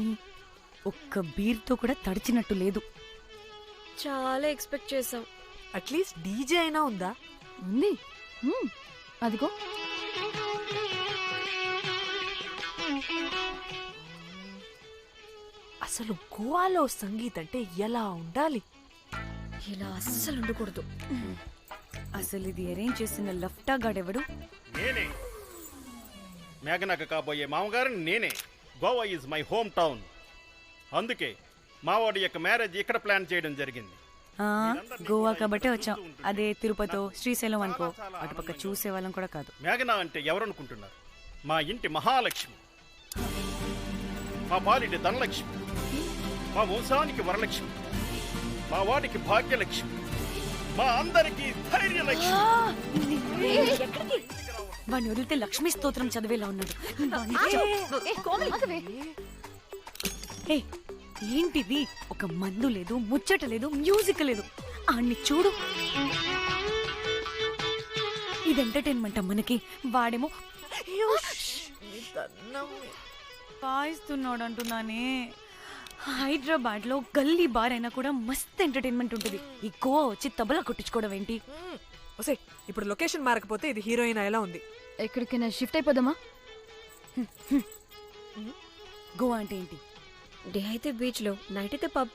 ఒక్క బీర్తో కూడా తడిచినట్టు లేదు. చాలా ఎక్స్పెక్ట్ చేసాం. అట్లీస్ట్ డీజే అయినా ఉందా? ఉంది. అదిగో అసలు గోవాలో సంగీత్ అంటే ఎలా ఉండాలి? ఇలా అస్సలు ఉండకూడదు. అసలు ఇది అరేంజ్ చేసిన లఫ్టా గాడెవడు? నేనే మేఘనకు కాబోయే మామగారిని నేనే. Goa is my home town. అందుకే మావాడి యొక్క మ్యారేజ్ ఇక్కడ ప్లాన్ చేయడం జరిగింది. గోవా కాబట్టే వచ్చాం. అదే తిరుపతి శ్రీశైలం అనుకో, అటుపక్క చూసే వాళ్ళం కూడా కాదు. మేఘన అంటే ఎవరనుకుంటున్నారు? మా ఇంటి మహాలక్ష్మి, మా పాలిటి ధనలక్ష్మి, మా వంశానికి వరలక్ష్మి, మా వాడికి భాగ్యలక్ష్మి, మా అందరికీ ధైర్యలక్ష్మి. వాడిని వదిలితే లక్ష్మీ స్తోత్రం చదివేలా ఉన్నాడు. ఏంటిది? ఒక మందు లేదు, ముచ్చట లేదు, మ్యూజిక్ లేదు. ఆడిని చూడు, ఇది ఎంటర్టైన్మెంట్ మనకి. వాడేమో పాయిస్తున్నాడు అంటున్నానే. హైదరాబాద్ లో గల్లీ బార్ అయినా కూడా మస్త్ ఎంటర్టైన్మెంట్ ఉంటుంది. ఈ గోవా వచ్చి తబలా కొట్టించుకోవడం ఏంటి? ఒసే, ఇప్పుడు లొకేషన్ మారకపోతే ఇది హీరోయిన్ ఎలా ఉంది? ఎక్కడికైనా షిఫ్ట్ అయిపోదామా? గోవా అంటే ఏంటి? డే అయితే బీచ్ లో, నైట్ అయితే పబ్.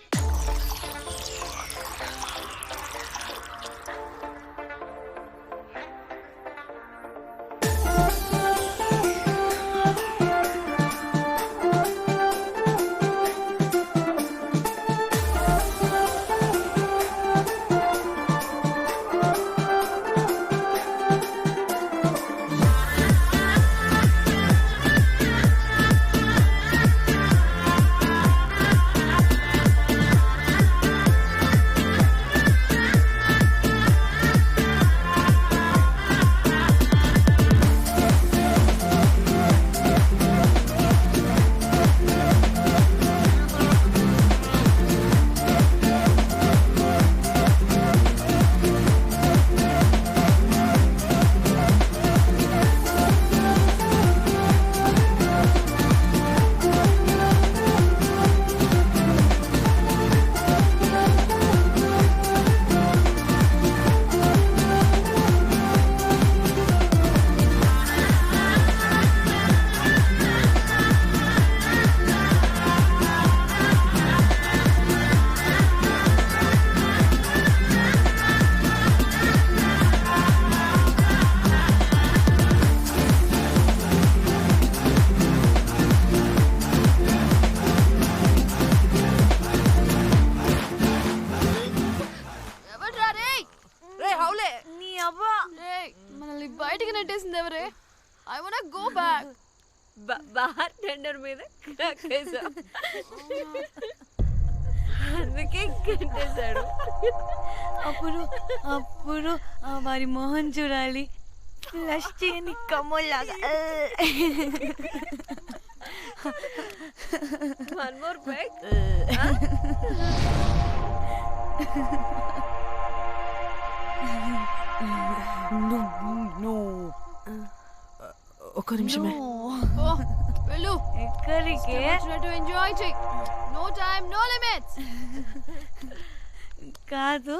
కట్టేసింది ఎవరే? I wanna go back. Bar tender మీద కట్టేసా, అందుకే కట్టేశాడు. అప్పుడు అప్పుడు వారి మొహం చూడాలి, ఫ్లష్ చేయని కమ్మలాగా. One more back. ఒక్క నిమిషమే. వెళ్ళు. ఎక్కడికే? ఎంజాయ్ చెయ్యి. No time no limits. కాదు,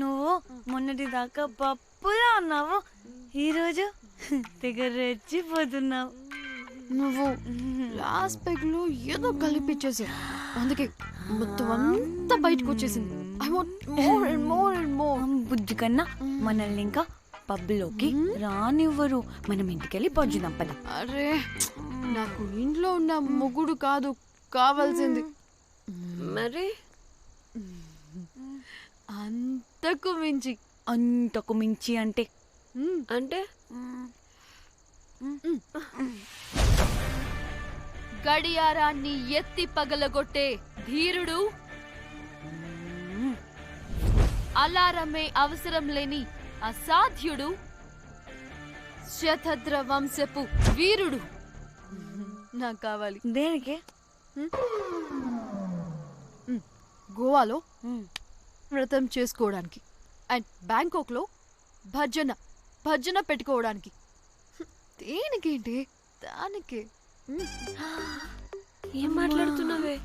నువ్వు మొన్నటి దాకా పప్పులా ఉన్నావు, ఈరోజు తెగ రెచ్చిపోతున్నావు. నువ్వు లాస్ట్ పెగ్ లో ఏదో కలిపిచ్చేసి, అందుకే మొత్తం అంతా బయటకు వచ్చేసింది. I want more and more and more. బుజ్జి కన్నా మనల్ని ఇంకా పబ్లోకి రానివ్వరు. మనం ఇంటికెళ్ళి పొంచుదాం పద. అరే, నాకు ఇంట్లో ఉన్న మొగుడు కాదు కావాల్సింది. మరి అంతకు మించి. అంతకు మించి అంటే అంటే గడియారాన్ని ఎత్తి పగలగొట్టే ధీరుడు, అలారమే అవసరం లేని అసాధ్యుడు, శతద్ర వంశపు వీరుడు నాకు కావాలి. దేనికి? గోవాలో వ్రతం చేసుకోవడానికి అండ్ బ్యాంకాక్ లో భజన పెట్టుకోవడానికి. దేనికేంటి? దానికి. ఏం మాట్లాడుతున్నావే?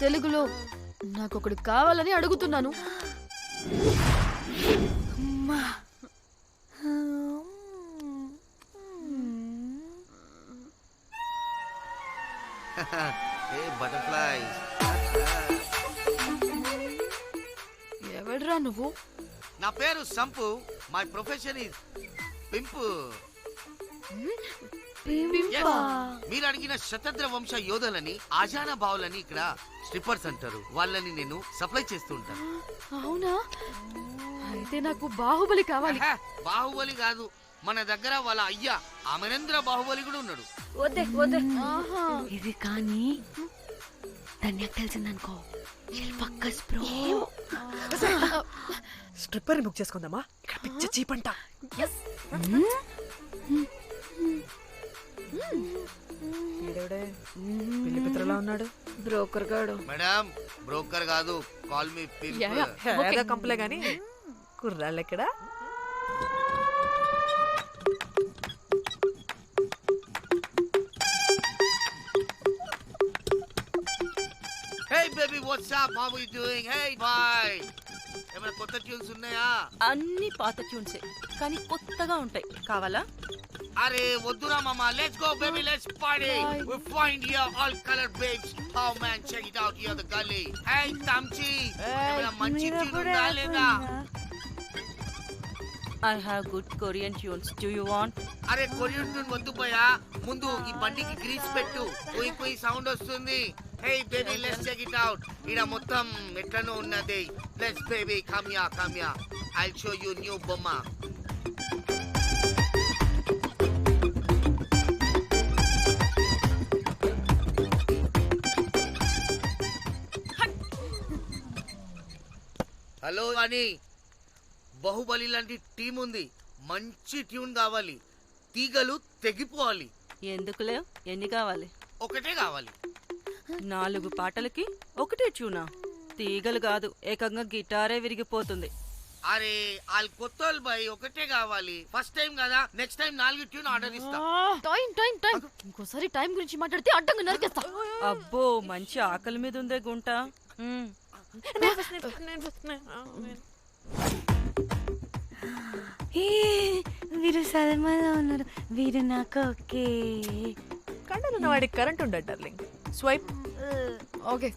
తెలుగులో నాకొకడు కావాలని అడుగుతున్నాను. ఎవడ్రా నువ్వు? నా పేరు Sampu. My profession is pimp. మీరు అడిగిన శతద్ర వంశ యోధులని, ఆజానా బావులని ఇక్కడ స్ట్రిప్పర్స్ అంటారు. వాళ్ళని నేను సప్లై చేస్తూ ఉంటాను. అవునా? అయితే నాకు బాహుబలి కావాలి. బాహుబలి కాదు, మన దగ్గర వాళ్ళ అయ్యా అమరేంద్ర బాహుబలి కూడా ఉన్నాడు. వద్దే వద్దే. ఇది కానీ ధన్యకు తెలిసిందనుకో, పక్కస్ బ్రో. స్ట్రిప్పర్ బుక్ చేసుకుందామా? ఇక్కడ పిచ్చ చీపంట. పెళ్లి పిత్రలా ఉన్నాడు. బ్రోకర్ గాడు. మేడం, బ్రోకర్ కాదు, కాల్ మీ పింప్. కంపలే గాని కుర్రాళ్ళు ఎక్కడ? Hey baby, what's up? How are you doing? Hey bye. ఏమైనా కొత్త ట్యూన్స్ ఉన్నాయా? అన్ని పాత ట్యూన్సే, కానీ కొత్తగా ఉంటాయి. కావాలా? అరే వద్దురా మామ. Let's go baby, let's party. We find here all color babes. Oh man, check it out here the gully. Hey Tamchi, ఏమైనా మంచి ట్యూన్ ఉందా లేదా? I have good Korean tunes. Do you want? అరే కొరియన్ ట్యూన్ వద్దు పోయా, ముందు ఈ బండికి గ్రీస్ పెట్టు. కుయ్ కుయ్ సౌండ్ వస్తుంది. Hey baby, let's check it out. ఇడ మొత్తం ఎట్లనో ఉన్నది. Let's baby, come here. I'll show you new బొమ్మ. హలో అని, బాహుబలి లాంటి టీం ఉంది. మంచి ట్యూన్ కావాలి. తీగలు తెగిపోవాలి. ఎందుకులే, ఎన్ని కావాలి? ఒకటే కావాలి. 4 పాటలకి ఒకటే ట్యూనా? తీగలు కాదు, ఏకంగా గిటారే విరిగిపోతుంది. అరే వాళ్ళు కొత్త వాళ్ళు బై, ఒకటే కావాలి. ఫస్ట్ టైం కదా, నెక్స్ట్ టైం 4 ట్యూన్ ఆర్డర్ ఇస్తా. టైం ఇంకోసారి టైం గురించి మాట్లాడితే అడ్డంగా నరికేస్తా. అబ్బో, మంచి ఆకలి మీద ఉందే గుంట. వీరు సల్మాలో ఉన్నారు. వీరు నాకు ఓకే. కండలున్న వాడికి కరెంట్ ఉండదు darling. Swipe. Okay.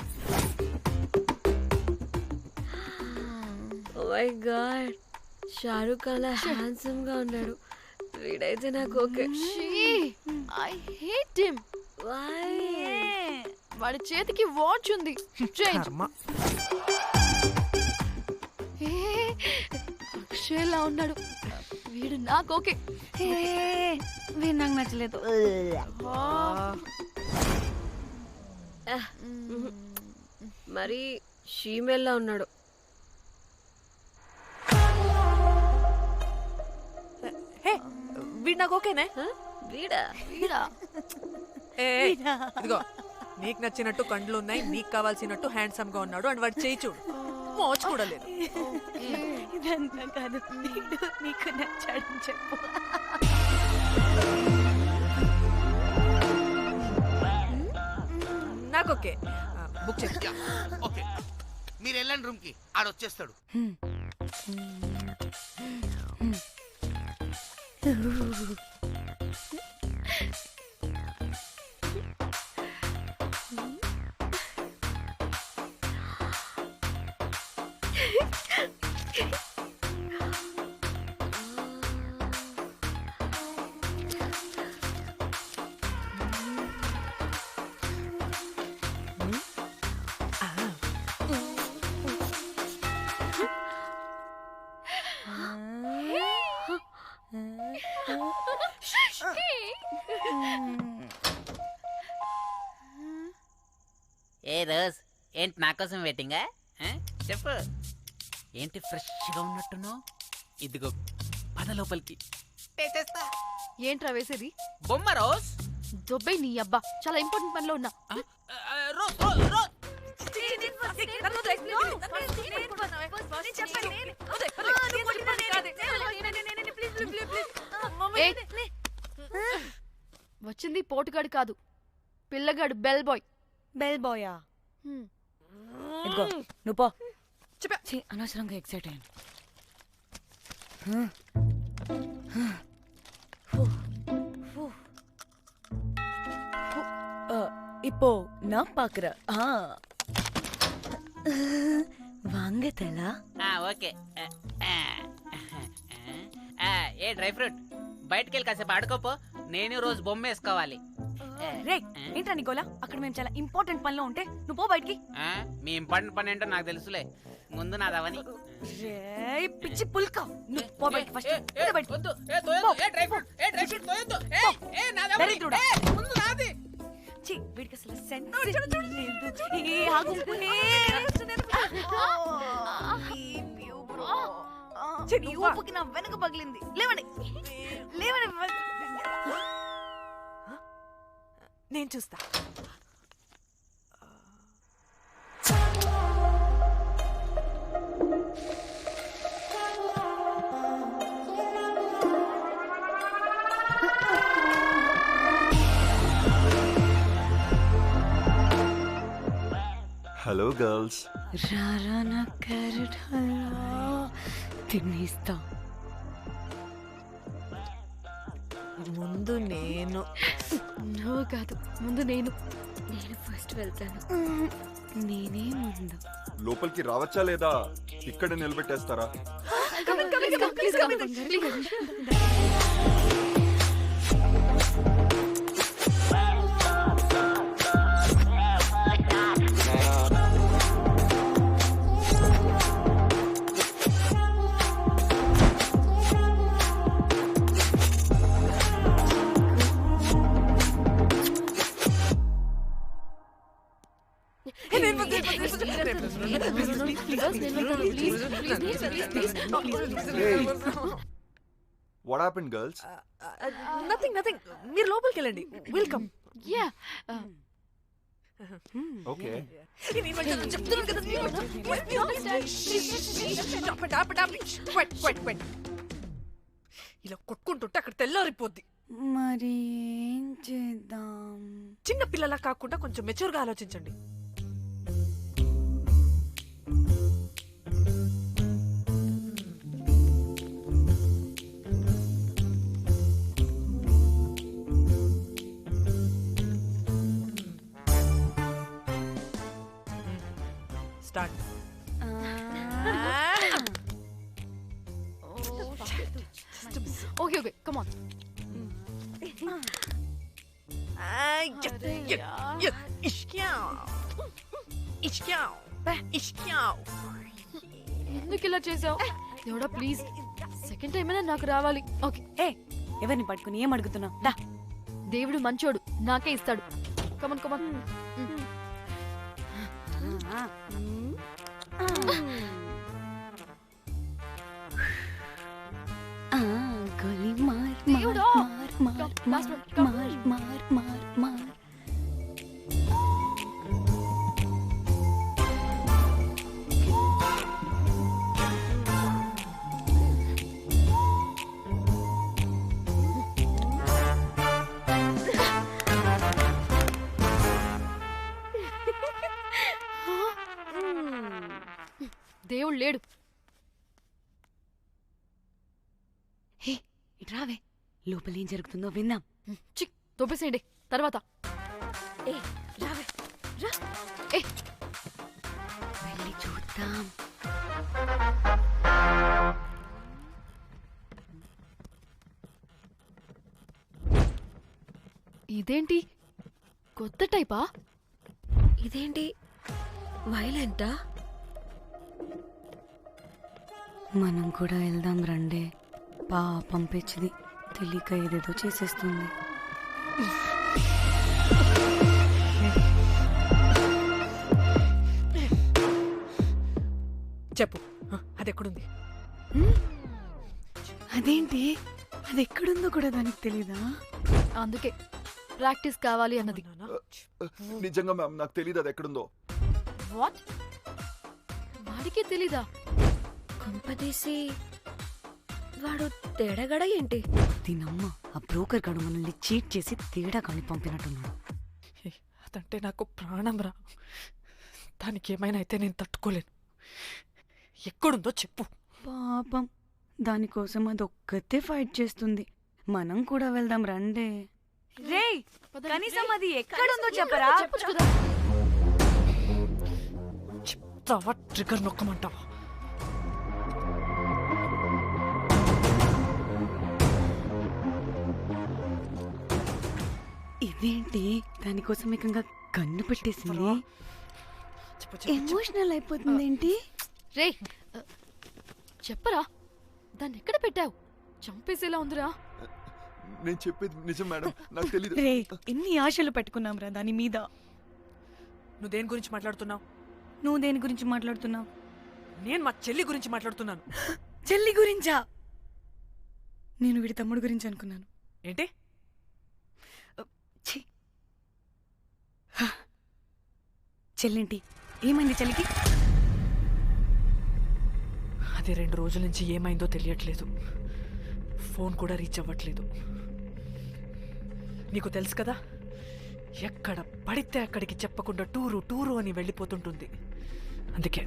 Oh my god, Shahrukh అలా హ్యాండ్సమ్ గా ఉన్నాడు. వీడైతే నాకు okay. I hate him. Why? వాడి చేతికి వాచ్ ఉంది. చేంజ్. షేర్లా ఉన్నాడు. వీడు నాకు ఓకే. వీడు నాకు నచ్చలేదు. మరి షీమేల్లా ఉన్నాడు. వీడు నాకు ఓకేనే. వీడా వీడా ఇదిగో నీకు నచ్చినట్టు కండ్లు ఉన్నాయి, నీకు కావాల్సినట్టు హ్యాండ్సమ్ గా ఉన్నాడు అండ్ వాడు చేయి చూడు మోచు కూడా లేదు. ఇదంతా కాదు, నీకు నచ్చాడని చెప్పు. నాకు ఓకే. బుక్ చేసి ఓకే, మీరు వెళ్ళండి రూమ్ కి, ఆడొచ్చేస్తాడు. ఏ రోజ్, ఏంటి నా కోసం వెయిటింగా? చెప్పు, ఏంటి ఫ్రెష్గా ఉన్నట్టున్నావు? ఇదిగో పద లోపలికి. ఏంట్రా వేసేది? బొమ్మ రోజ్. దొబ్బే నీ అబ్బా, చాలా ఇంపార్టెంట్ పనిలో ఉన్నా. వచ్చింది పోటుగాడు కాదు, పిల్లగాడు బెల్ బాయ్. బెల్ బాయా? ఇదిగో నువ్వు పో. అనవసరంగా ఎక్సైట్ అయ్యాను. இப்போ நான் பாக்குறேன். வாங்க தலா. ఓకే. ఏ డ్రై ఫ్రూట్, బయటకు వెళ్ళి కాసేపు ఆడుకోపో. నేను రోజు బొమ్మ వేసుకోవాలి. రే ఏంట్రా నికోలా, అక్కడ మేము చాలా ఇంపార్టెంట్ పనిలో ఉంటే నువ్వు పో బయటికి. మీ ఇంపార్టెంట్ పని ఏంటో నాకు తెలుసులే, ముందు నాదవని. పిచ్చి పుల్క, నువ్వు పో బయటికి ఫస్ట్. వీడికి అసలు సెన్స్ ఊపుకి నా వెనక పగిలింది. లేవండి లేవండి. నేను చూస్తా. Hello girls. రారా నా క్యారెట్ హల్వా తినేస్తా. ముందు నేను. నువ్వు కాదు, ముందు నేను. నేను ఫస్ట్ వెళ్తాను. నేనే ముందు. లోపలికి రావచ్చా లేదా ఇక్కడ నిలబెట్టేస్తారా? What happened, girls? Nothing. మీరు లోపలికి వెళ్ళండి. వెల్కమ్. యా. Okay. ఇలా కొట్టుకుంటుంటే అక్కడ తెల్లారిపోద్ది. మరి ఏం చేద్దాం? చిన్న పిల్లలా కాకుండా కొంచెం మెచ్యూర్గా ఆలోచించండి. స్టార్ట్. Okay, come on. ఎందుకు ఇలా చేసావు? దేవుడా ప్లీజ్ సెకండ్ టైం అయినా నాకు రావాలి. ఓకే. ఎవరిని పట్టుకుని ఏం అడుగుతున్నావు? దా. దేవుడు మంచోడు, నాకే ఇస్తాడు. Come on come on. గోలీ మార్ దేవుడా! మార్ మార్ మార్ మార్ మార్ మార్. దేవుడు లేడు. హే ఇట్రావే, లోపల ఏం జరుగుతుందో విందాం. చిక్ తోపేసేయండి తర్వాత. ఏ రావే రా. ఏ వెళ్ళి చూద్దాం. ఇదేంటి కొత్త టైపా? ఇదేంటి వైలెంటా? మనం కూడా వెళ్దాం రండే. పాపం పిచ్చిది, తెలియక ఏదేదో చేసేస్తుంది. చెప్పు, అది ఎక్కడుంది? అదేంటి, అది ఎక్కడుందో కూడా దానికి తెలీదా? అందుకే ప్రాక్టీస్ కావాలి అన్నది. నిజంగా మ్యామ్ నాకు తెలియదు అది ఎక్కడుందో. వాట్? వాడికి తెలీదా? కొంపదీసి వాడు తేడాగడ ఏంటి? దీనమ్మ, ఆ బ్రోకర్ గడు మనల్ని చీట్ చేసి తేడా కాని పంపినట్టున్నాడు. అదంటే నాకు ప్రాణం రా. దానికి ఏమైనా అయితే నేను తట్టుకోలేను. ఎక్కడుందో చెప్పు. పాపం, దానికోసం అది ఒక్కతే ఫైట్ చేస్తుంది. మనం కూడా వెళ్దాం రండే. రేయ్, కనీసం అది ఎక్కడుందో చెప్పరా? చెప్తావా? ట్రిగర్ నొక్కమంటావా? ఇదేంటి, దానికోసం ఏకంగా కన్ను పెట్టేసింది. ఎమోషనల్ అయిపోతుంది ఏంటి? రే చెప్పరా, దాన్ని ఎక్కడ పెట్టావు? చంపేసేలా ఉందిరా. నేను చెప్పేది నిజం మేడం, నాకు తెలియదు. రే, ఎన్ని ఆశలు పెట్టుకున్నాం రా దాని మీద. నువ్వు దేని గురించి మాట్లాడుతున్నావు? నువ్వు దేని గురించి మాట్లాడుతున్నావు? నేను మా చెల్లి గురించి మాట్లాడుతున్నాను. చెల్లి గురించా? నేను వీడి తమ్ముడు గురించి అనుకున్నాను. ఏంటి? చెల్లింటి ఏమైంది? చెల్లికి అది 2 రోజుల నుంచి ఏమైందో తెలియట్లేదు. ఫోన్ కూడా రీచ్ అవ్వట్లేదు. నీకు తెలుసు కదా, ఎక్కడ పడితే అక్కడికి చెప్పకుండా టూరు అని వెళ్ళిపోతుంటుంది. అందుకే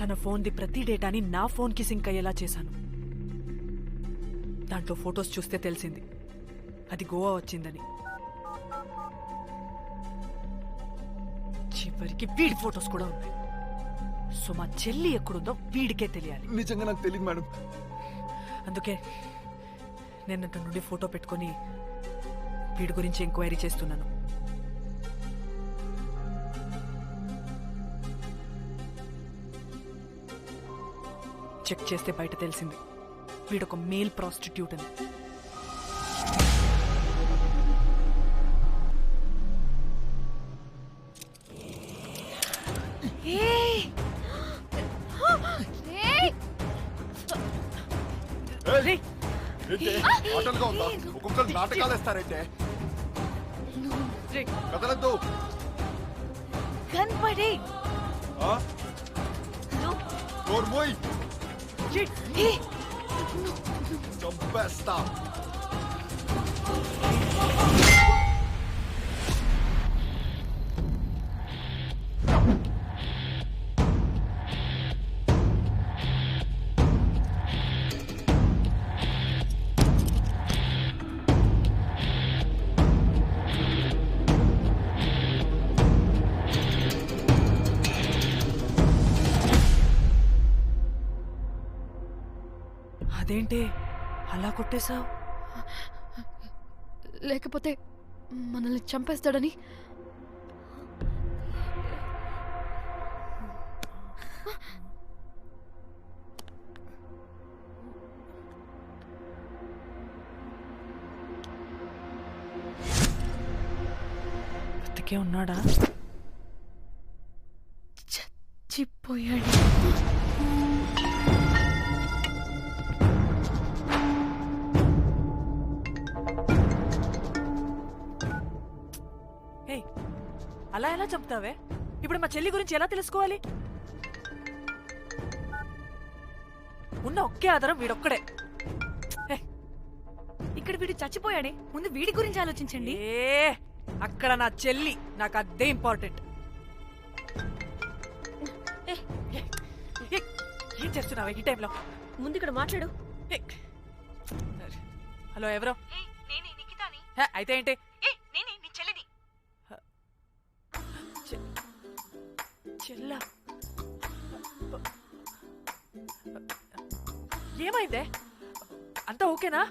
తన ఫోన్ది ప్రతి డేటాని నా ఫోన్కి సింక్ అయ్యేలా చేశాను. దాంట్లో ఫొటోస్ చూస్తే తెలిసింది అది గోవా వచ్చిందని. చివరికి వీడి ఫొటోస్ కూడా ఉన్నాయి. సో మా చెల్లి ఎక్కడుందో వీడికే తెలియాలి. నిజంగా నాకు తెలియదు మేడం. అందుకే నేను అతని నుండి ఫోటో పెట్టుకొని వీడి గురించి ఎంక్వైరీ చేస్తున్నాను. చెక్ చేస్తే బయట తెలిసింది వీడొక మేల్ ప్రాస్టిట్యూట్ అని. ఆటలుగా ఉందా? ఒక్కొక్కరు నాటకాలు వేస్తారంటే కదలద్దు. కనపడే చంపేస్తా. అదేంటి అలా కొట్టేశావు? లేకపోతే మనల్ని చంపేస్తాడని. బతికే ఉన్నాడా? చచ్చిపోయాడు. హే, అలా ఎలా చెప్తావే? ఇప్పుడు మా చెల్లి గురించి ఎలా తెలుసుకోవాలి? ఉన్న ఒకే ఆధారం వీడొక్కడే. ఇక్కడ వీడు చచ్చిపోయాడే, ముందు వీడి గురించి ఆలోచించండి. అక్కడ నా చెల్లి, నాకు అదే ఇంపార్టెంట్. ఏం చేస్తున్నావు ఈ టైంలో? ముందు ఇక్కడ మాట్లాడు. హలో, ఎవరో? నేనే నిఖితాని. అయితే ఏంటి? నేనే నీ చెల్లిని. చెల్లా, ఏమైందే? అంతా ఓకేనా?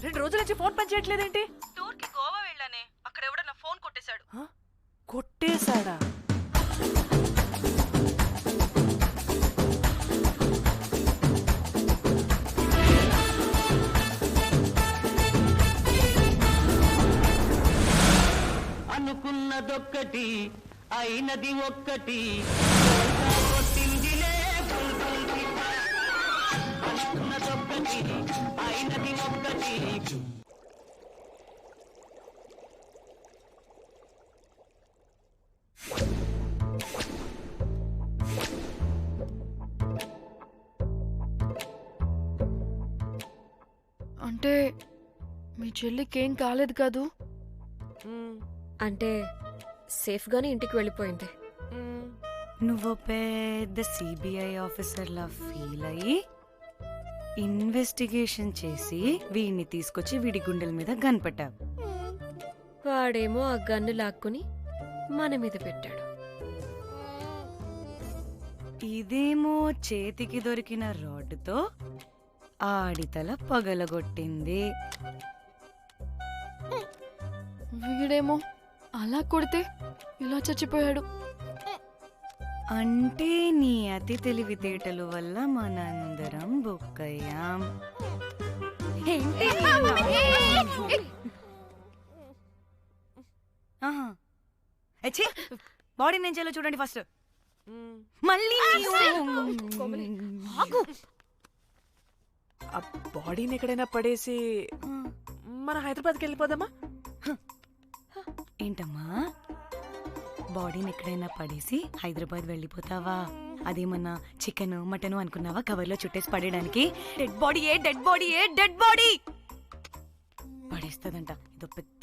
2 రోజుల నుంచి ఫోన్ పని చేయట్లేదేంటి? టూర్ కి గోవా వెళ్ళానే, అక్కడ ఎవడో నా ఫోన్ కొట్టేశాడు. కొట్టేశాడా? అనుకున్నదొక్కటి అయినది ఒక్కటి. అనుకున్నదొక్కటి అయినది ఒక్కటి. అంటే మీ చెల్లికి ఏం కాలేదు కాదు? అంటే సేఫ్ గానే ఇంటికి వెళ్ళిపోయింది. నువ్వు పెద్ద సిబిఐ ఆఫీసర్లా ఫీల్ అయ్యి ఇన్వెస్టిగేషన్ చేసి వీడిని తీసుకొచ్చి వీడి గుండెల మీద గన్ పెట్టావు. వాడేమో ఆ గన్ను లాక్కుని మన మీద పెట్టాడు. ఇదేమో చేతికి దొరికిన రాడ్డుతో ఆడితల పగలగొట్టింది. వీడేమో అలా కొడితే ఇలా చచ్చిపోయాడు. అంటే నీ అతి తెలివితేటలు వల్ల మనందరం బొక్కయ్యాం. బాడీ నేను చేయాలో చూడండి ఫస్ట్. మళ్ళీ ఆ బాడీని ఎక్కడైనా పడేసి మన హైదరాబాద్కి వెళ్ళిపోదామా? ఏంటమ్మా, బాడీని ఎక్కడైనా పడేసి హైదరాబాద్ వెళ్ళిపోతావా? అదేమన్నా చికెన్ మటన్ అనుకున్నావా కవర్లో చుట్టేసి పడేయడానికి? డెడ్ బాడీ ఏ డెడ్ బాడీ ఏ డెడ్ బాడీ పడేస్తుందంట. ఇదో పెద్ద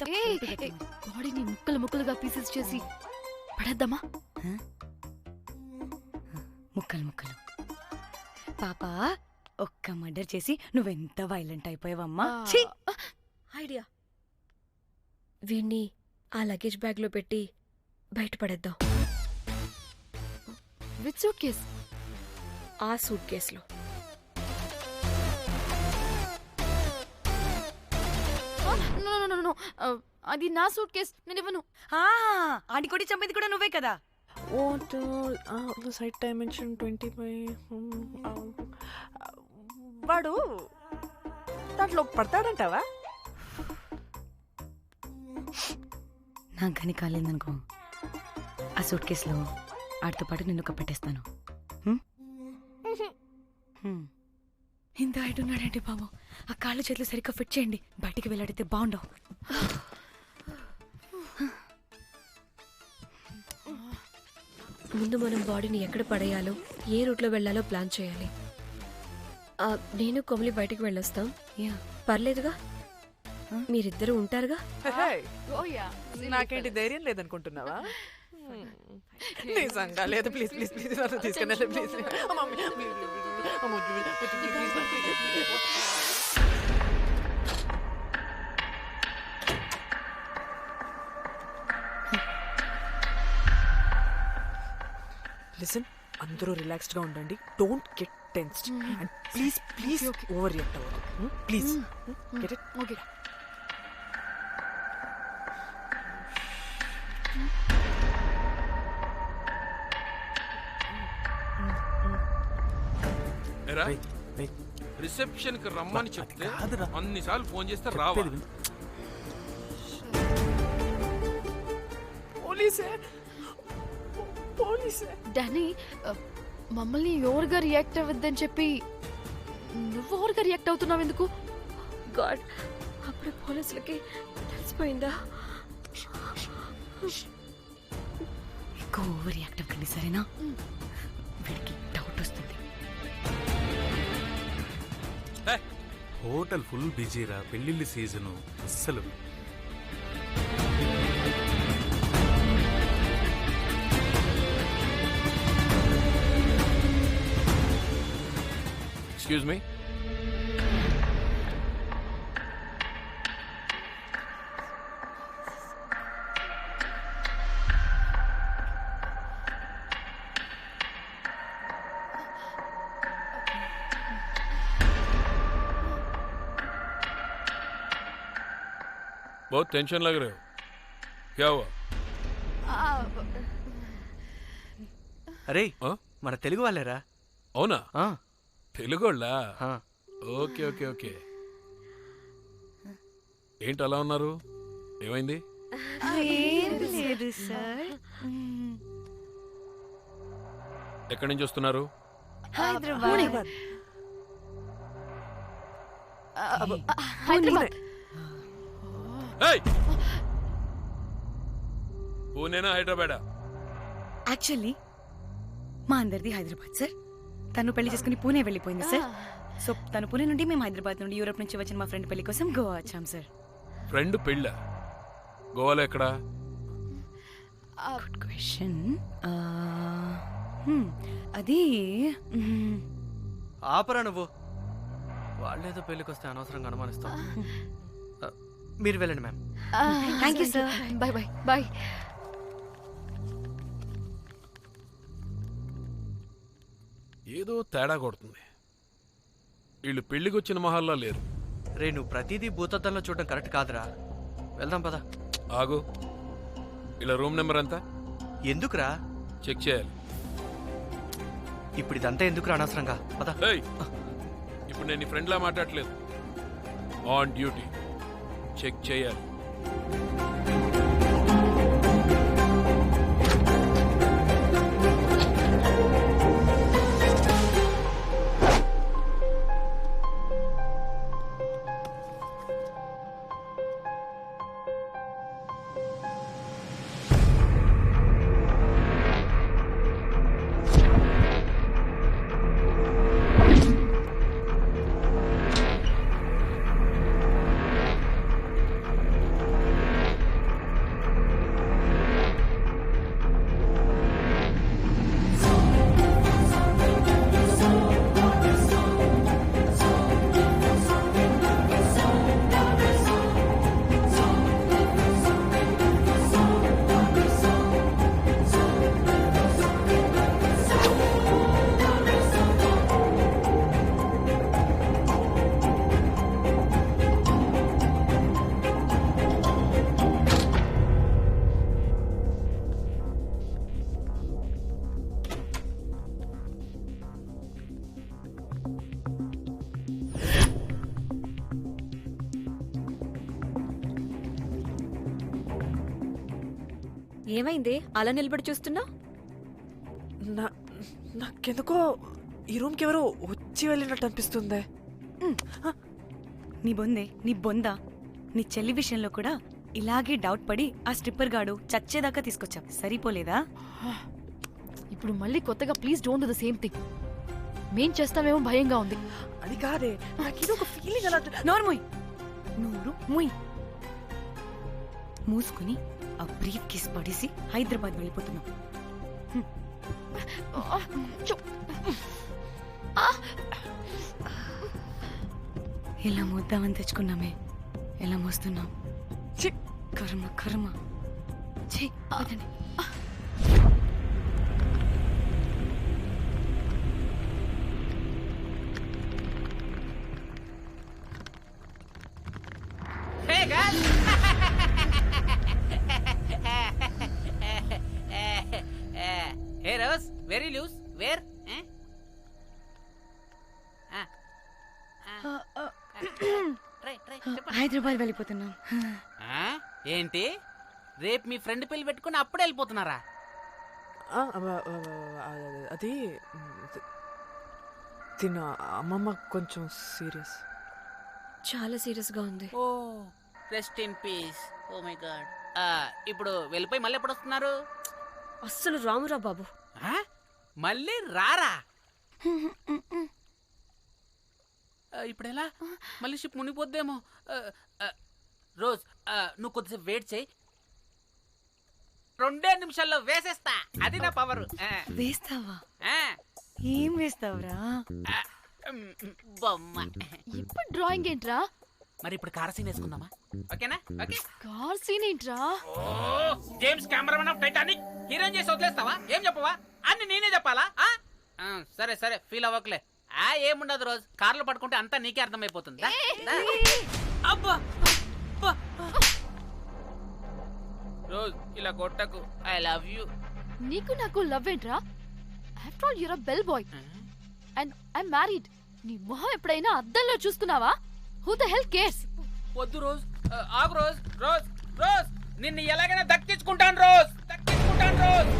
బాడీని ముక్కలు ముక్కలుగా పీసెస్ చేసి పడేద్దామా? ముక్కలు ముక్కలు. పాప, ఒక్క మర్డర్ చేసి నువ్వెంత వైలెంట్ అయిపోయావమ్మా. ఐడియా, వీణ్ణి ఆ లగేజ్ బ్యాగ్ లో పెట్టి బయట పడేద్దాం. With suitcase? ఆ సూట్ కేసులో. అది నా సూట్ కేస్, నేను ఇవ్వను. ఆడి కొట్టి చంపేది కూడా నువ్వే కదా. Site dimension 25. వాడు దాంట్లో పడతాడంటావా? నాకు గని కాలేదనుకో, ఆ సూట్ కేసులో ఆడితో పాటు నిన్ను కప్పెట్టేస్తాను. ఇంత హైట్ ఉన్నాడంటే బాబు, ఆ కాళ్ళు చేతులు సరిగ్గా ఫిట్ చేయండి. బయటికి వెళ్ళాడితే బాగుండవు. ముందు మనం బాడీని ఎక్కడ పడేయాలో, ఏ రూట్లో వెళ్ళాలో ప్లాన్ చేయాలి. నేను కొమలి బయటికి వెళ్ళొస్తాం. పర్లేదుగా? మీరిద్దరూ ఉంటారుగా? నాకేంటి ధైర్యం లేదనుకుంటున్నావా? నిజంగా లేదు. ప్లీజ్ ప్లీజ్ ప్లీజ్ తీసుకెళ్ళండి ప్లీజ్. లిసన్, అందరూ రిలాక్స్డ్ గా ఉండండి. Don't get tensed and please please overreact అవ్వదు. Please get it? Okay. Reception కి రమ్మని చెప్తే అన్నిసార్లు ఫోన్ చేస్తే రావాలి. పోలీసే. డానీ మమ్మల్ని ఓవర్గా రియాక్ట్ అవ్వద్దని చెప్పి నువ్వు ఓవర్గా రియాక్ట్ అవుతున్నావు ఎందుకు? గాడ్, అప్పుడే పోలీసులకి తెలిసిపోయిందా? ఎక్కువ ఓవర్ రియాక్ట్ అవ్వండి సరేనా? వీడికి డౌట్ వస్తుంది. హోటల్ ఫుల్ బిజీరా, పెళ్లిళ్ళ సీజను అస్సలు. Excuse me. बहुत टेंशन लग रहे हो, क्या हुआ? అరే మన తెలుగు వాళ్ళేరా. అవునా? తెలుగోళ్ళా? Okay okay okay. ఏంటి అలా ఉన్నారు? ఏమైంది? లేదు సార్. ఎక్కడి నుంచి వస్తున్నారు? హైదరాబాద్. పూణేనా హైదరాబాదా? యాక్చువల్లీ మా అందరిది హైదరాబాద్ సార్. తను పెళ్లి చేసుకుని పూణే వెళ్ళిపోయింది సార్. సో తను పూణే నుండి మేము హైదరాబాద్ నుండి యూరోప్ నుంచి వచ్చిన మా ఫ్రెండ్ పెళ్లి కోసం గోవా వచ్చాం సార్. ఫ్రెండ్ పెళ్ళ? గోవాలో ఎక్కడా? Good question. అది ఆపరా నువ్వు. వాళ్ళేదో పెళ్ళికి వస్తే అనవసరంగా అనుమానిస్తాం. మీరు వెళ్ళండి ma'am. Thank you sir. Bye bye bye. ఏదో తేడా కొడుతుంది. వీళ్ళు పెళ్లికి వచ్చిన మహల్లా లేరు. రే నువ్వు ప్రతిదీ భూతద్దంలో చూడడం కరెక్ట్ కాదురా. వెళ్దాం పద. ఆగు. ఇలా రూమ్ నెంబర్ ఎంత? ఎందుకురా? చెక్ చేయాలి. ఇప్పుడు ఇదంతా ఎందుకురా అనవసరంగా? పద. ఇప్పుడు నేను నీ ఫ్రెండ్లా మాట్లాడలేదు. ఆన్ డ్యూటీ చెక్ చేయాలి. ఏమైంది అలా నిలబడి చూస్తున్నా? నాకెందుకో ఈ రూమ్కి ఎవరో వచ్చి వెళ్ళినట్టు అనిపిస్తుంది. నీ బొందే, నీ బొందా, నీ చెల్లి విషయంలో కూడా ఇలాగే డౌట్ పడి ఆ స్ట్రిప్పర్ గాడు చచ్చేదాకా తీసుకొచ్చాం. సరిపోలేదా? ఇప్పుడు మళ్ళీ కొత్తగా please don't do the same thing. మేం చేస్తామేమో భయంగా ఉంది. అది కాదే, నాకేదో ఒక ఫీలింగ్ అలా. నోర్మోయ్, నోరు ముయ్. మూసుకుని ఆ బ్రీఫ్ కేస్ పడేసి హైదరాబాద్ వెళ్ళిపోతున్నాం. ఇలా మోద్దామని తెచ్చుకున్నామే, ఎలా మోస్తున్నాం. కర్మ కర్మ. Hey guys! Hey Rose, very loose. Where? Hyderabad వెళ్ళిపోతున్నాం. ఏంటి రేపు మీ ఫ్రెండ్ పెళ్లి పెట్టుకుని అప్పుడే వెళ్ళిపోతున్నారా? అది తిన అమ్మమ్మ కొంచెం సీరియస్. చాలా సీరియస్ గా ఉంది. Oh rest in peace. Oh my God. ఇప్పుడు వెళ్ళిపోయి మళ్ళీ ఎప్పుడు వస్తున్నారు? అస్సలు రామురా బాబు. మళ్ళీ రారా? ఇప్పుడు ఎలా? మళ్ళీ షిప్ మునిగిపోద్దేమో. రోజ్ నువ్వు కొద్దిసేపు వెయిట్ చేయి, 2 నిమిషాల్లో వేసేస్తా. అది నా పవర్. వేస్తావా? ఏం వేస్తావురా? బొమ్మ. ఇప్పుడు డ్రాయింగ్ ఏంట్రా? మరి ఇప్పుడు కార్ సీన్ వేసుకుందామా? ఓకేనా? ఓకే. కార్ సీన్ ఏంట్రా? James cameraman of Titanic heroine చేసి వదిలేస్తావా? ఏం చెప్పవా? అన్ని నేనే చెప్పాలా? సరే సరే, ఫీల్ అవ్వకలే. ఏముండదు రోజ్, కార్లో పడుకుంటే అంతా నీకే అర్థమైపోతుంది. అబ్బా రోజ్ ఇలా కొట్టకు. I love you. నీకు నాకు లవ్ ఏంట్రా? After all your a bell boy and I married. నీ మొహం ఎప్పుడైనా అద్దంలో చూసుకున్నావా? Who the hell cares? వద్దు రోజ్, ఆగు రోజ్. రోజ్ రోజ్ నిన్ను ఎలాగైనా దక్కించుకుంటాను రోజ్, దక్కించుకుంటాను రోజ్.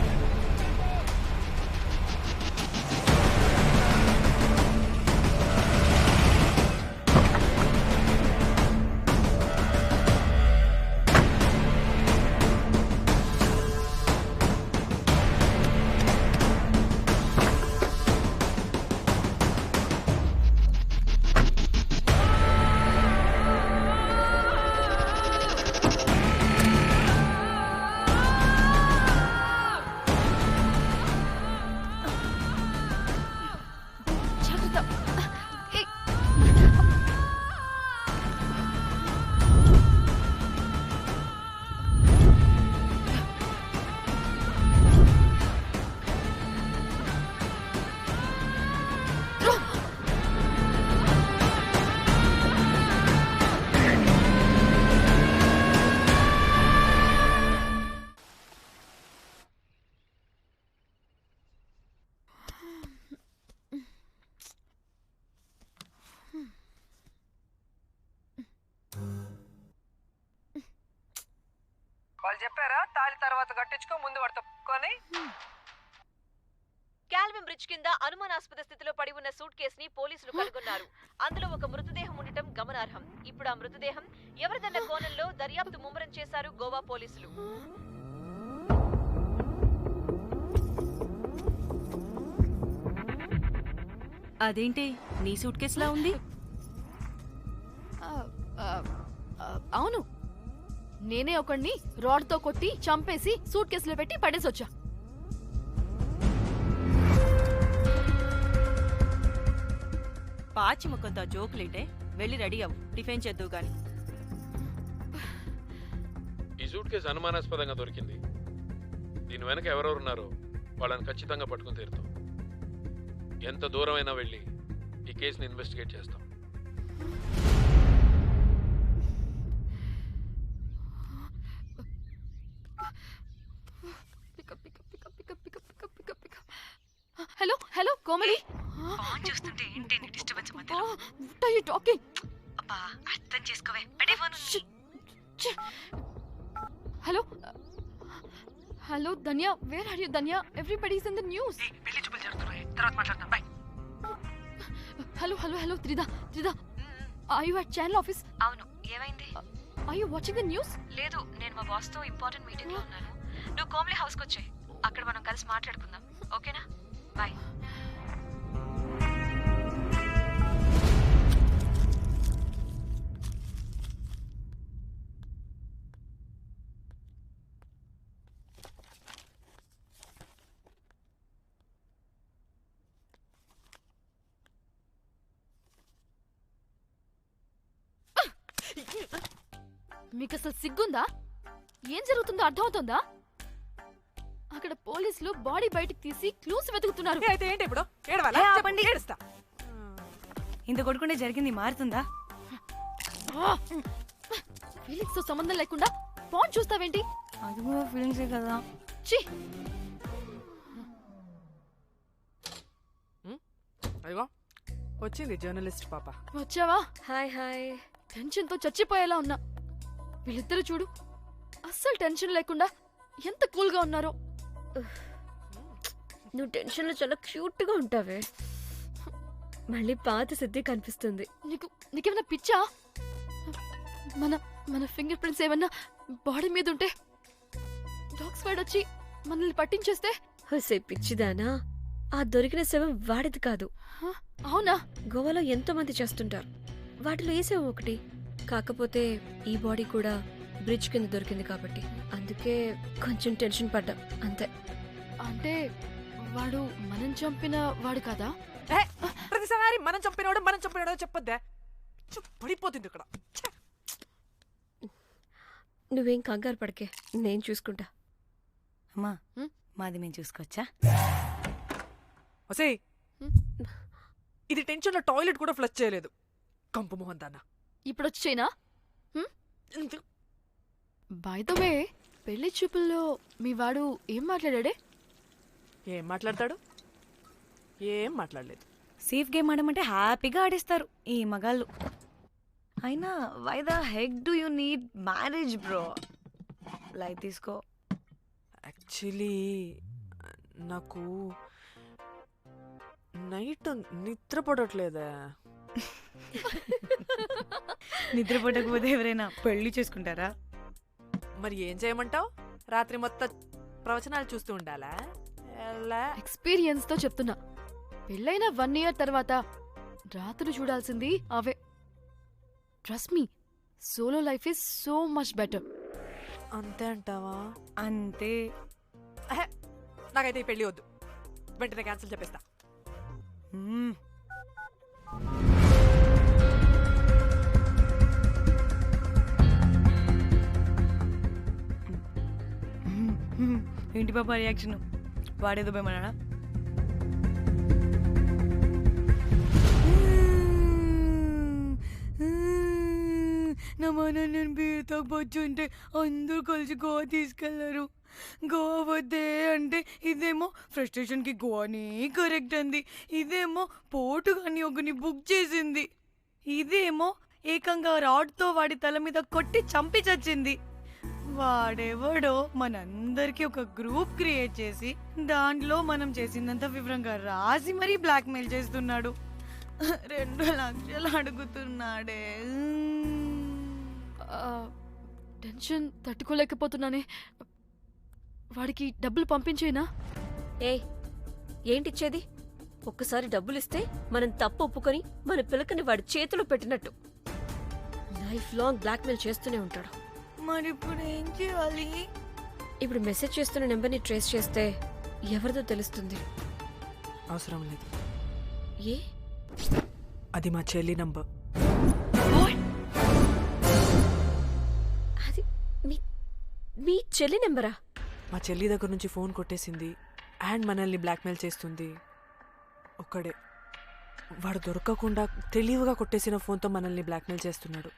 వాళ్ళు చెప్పారా తాళి తర్వాత కట్టించుకో, ముందు పడుకొని. క్యాల్విన్ బ్రిడ్జ్ కింద అనుమానాస్పద స్థితిలో పడి ఉన్న సూట్ కేసుని పోలీసులు కనుగొన్నారు. అందులో ఒక మృతదేహం ఉండటం గమనార్హం. ఇప్పుడు ఆ మృతదేహం ఎవరిదన్న కోణంలో దర్యాప్తు ముమ్మరం చేశారు గోవా పోలీసులు. అదేంటి నీ సూట్ కేసులా ఉంది? అవును, నేనే ఒకడిని రాడ్తో కొట్టి చంపేసి సూట్ కేసులో పెట్టి పడేసొచ్చా. పాచి ముఖంతో జోకులేంటే వెళ్ళి రెడీ అవ్వు, టిఫిన్ చేద్దువు గాని. ఈ సూట్ కేసు అనుమానాస్పదంగా దొరికింది. దీని వెనక ఎవరెవరున్నారో వాళ్ళని ఖచ్చితంగా పట్టుకుని తీరుతాం. ఎంత దూరమైనా వెళ్ళి ఈ కేసుని ఇన్వెస్టిగేట్ చేస్తాం. Hello hello Komali. ఫోన్ చూస్తుంటే ఏంటి నీ డిస్టర్బెన్స్ మధ్యలో? What are you talking? అబ్బా అర్థం చేసుకోవే, పెడే phone. Hello hello Dhanya, where are you Dhanya? Everybody is in the news. పెళ్లి చూపులు జరుగుతున్నాయి, తర్వాత మాట్లాడతాం. Bye. Hello hello hello Trida Trida, are you at channel office? అవును, ఏమైంది? Are you watching the news? లేదు, నేను మా బాస్ తో ఇంపార్టెంట్ మీటింగ్ లో ఉన్నాను. నువ్వు కోమ్లీ హౌస్ కి వచ్చేయ్, అక్కడ మనం కలిసి మాట్లాడుకుందాం. ఓకేనా? బాయ్. మీకు అసలు సిగ్గుందా? ఏం జరుగుతుందో అర్థమవుతుందా? అక్కడ పోలీసులు బాడీ బయటికి తీసి క్లూస్ వెతుకుతున్నారు. అయితే ఏంటి ఇప్పుడు? ఏడవాలా? చెప్పండి, ఏడుస్తా. ఇంత కొడుకుంటే జరిగింది మారుతుందా? ఫీలింగ్స్ తో సంబంధం లేకుండా ఫోన్ చూస్తావేంటి? అది కూడా ఫీలింగ్సే కదా. ఛీ, అయ్యో వచ్చింది జర్నలిస్ట్ పాప. వచ్చావా? Hi hi. టెన్షన్ తో చచ్చిపోయేలా ఉన్నా. వీళ్ళిద్దరు చూడు, అస్సలు టెన్షన్ లేకుండా ఎంత కూల్గా ఉన్నారో. నువ్వు టెన్షన్లో చాలా క్యూట్గా ఉంటావే. మళ్ళీ పాత సిద్ధి కనిపిస్తుంది. నీకేమైనా పిచ్చా? మన మన ఫింగర్ ప్రింట్స్ ఏమన్నా బాడీ మీద ఉంటే డాగ్స్ వైడ్ వచ్చి మనల్ని పట్టించేస్తే? హోసే పిచ్చిదానా, ఆ దొరికిన శవం వాడిది కాదు. అవునా? గోవాలో ఎంతో మంది చేస్తుంటారు, వాటిలో ఏ శవం ఒకటి. కాకపోతే ఈ బాడీ కూడా బ్రిడ్జ్ కింద దొరికింది కాబట్టి అందుకే కొంచెం టెన్షన్ పడ్డా అంతే. అంటే వాడు మనం చంపిన వాడు కదా? ప్రతిసారి మనం చంపినాడో చెప్పొద్దే, పడిపోతుంది ఇక్కడ. నువ్వేం కంగారు పడకే, నేను చూసుకుంటా. అమ్మా మాది మేము చూసుకోవచ్చా? ఒసేయ్, ఇది టెన్షన్ లో టాయిలెట్ కూడా ఫ్లష్ చేయలేదు. కంపు మొహం దాన్న. ఇప్పుడు వచ్చేనా? బై ద వే, పెళ్లి చూపుల్లో మీ వాడు ఏం మాట్లాడాడే? ఏం మాట్లాడతాడు? ఏం మాట్లాడలేదు. సేఫ్ గేమ్ ఆడమంటే హ్యాపీగా ఆడిస్తారు ఈ మగాళ్ళు. అయినా why the heck do you need marriage bro? Light తీసుకో. యాక్చువల్లీ నాకు నైట్ నిద్ర పడట్లేదా? నిద్రపోటకపోతే ఎవరైనా పెళ్లి చేసుకుంటారా? మరి ఏం చేయమంటావు? రాత్రి మొత్తం ప్రవచనాలు చూస్తూ ఉండాలా? ఎక్స్పీరియన్స్ తో చెప్తున్నా, పెళ్ళైన 1 year తర్వాత రాత్రులు చూడాల్సింది అవే. Trust me, solo life is so much better. అంతే అంటావా? అంతే. నాకైతే ఈ పెళ్లి వద్దు, వెంటనే క్యాన్సిల్ చెప్పేస్తా. ఏంటి పాప రియాక్షన్? వాడేదో భయమన్నాడా? నా మన నేను బీర్ తాగొచ్చుంటే అందరూ కలిసి గోవా తీసుకెళ్లారు. గోవా వద్దే అంటే ఇదేమో ఫ్రస్ట్రేషన్కి గోవాని కరెక్ట్ అంది, ఇదేమో పోటుగాని ఒకని బుక్ చేసింది, ఇదేమో ఏకంగా రాడ్తో వాడి తల మీద కొట్టి చంపి చచ్చింది. వాడెవడో మనందరికీ ఒక గ్రూప్ క్రియేట్ చేసి దాంట్లో మనం చేసిందంతా వివరంగా రాసి మరీ బ్లాక్మెయిల్ చేస్తున్నాడు. 2 లక్షలు అడుగుతున్నాడే. టెన్షన్ తట్టుకోలేకపోతున్నానే. వాడికి డబ్బులు పంపించేనా? ఏంటిచ్చేది? ఒక్కసారి డబ్బులిస్తే మనం తప్పు ఒప్పుకొని మన పిల్లకని వాడి చేతిలో పెట్టినట్టు లైఫ్ లాంగ్ బ్లాక్మెయిల్ చేస్తూనే ఉంటాడు. మరి ఇప్పుడు ఏం చేయాలి? ఇప్పుడు మెసేజ్ చేస్తున్న నెంబర్ని ట్రేస్ చేస్తే ఎవరిదో తెలుస్తుంది. అవసరం లేదు. ఏ? అది మా చెల్లి నంబర్. అది మీ చెల్లి నెంబరా? మా చెల్లి దగ్గర నుంచి ఫోన్ కొట్టేసింది అండ్ మనల్ని బ్లాక్మెయిల్ చేస్తుంది. ఒక్కడే, వాడు దొరకకుండా తెలివిగా కొట్టేసిన ఫోన్తో మనల్ని బ్లాక్మెయిల్ చేస్తున్నాడు.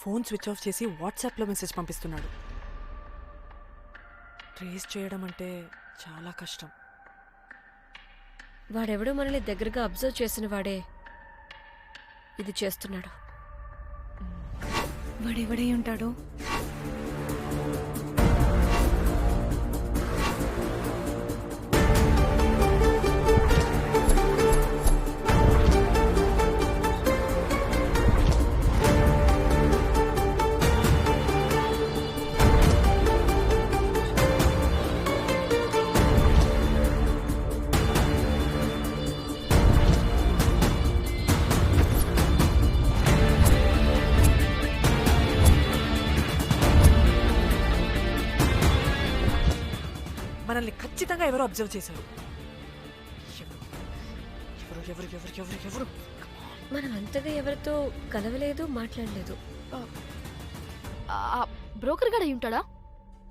ఫోన్ స్విచ్ ఆఫ్ చేసి వాట్సాప్లో మెసేజ్ పంపిస్తున్నాడు. ట్రేస్ చేయడం అంటే చాలా కష్టం. వాడెవడో మనల్ని దగ్గరగా అబ్జర్వ్ చేసిన వాడే ఇది చేస్తున్నాడు. వాడెవడై ఉంటాడు? మనల్ని ఖచ్చితంగా ఎవరో అబ్జర్వ్ చేశారు. ఎవరు? మనం అంతగా ఎవరితో కలవలేదు, మాట్లాడలేదు. బ్రోకర్ గడ ఉంటాడా?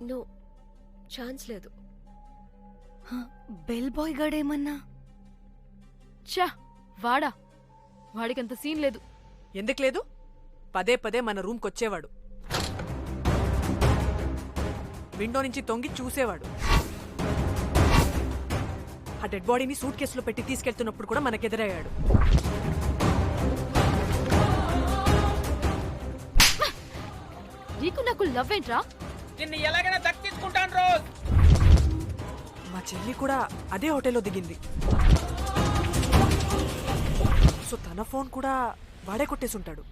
నో, ఛాన్స్ లేదు. బెల్ బాయ్ గడేమన్నా? చా, వాడా? వాడికంత సీన్ లేదు. ఎందుకు లేదు? పదే పదే మన రూమ్కి వచ్చేవాడు, విండో నుంచి తొంగి చూసేవాడు. ఆ డెడ్ బాడీని సూట్ కేసులో పెట్టి తీసుకెళ్తున్నప్పుడు కూడా మనకెదురయ్యాడు. నీకు నాకు లవ్ ఏంట్రా? నిన్ను ఎలాగైనా దక్కించుకుంటాను రోజ్. మా చెల్లి కూడా అదే హోటల్లో దిగింది. సో తన ఫోన్ కూడా వాడే కొట్టేసి ఉంటాడు.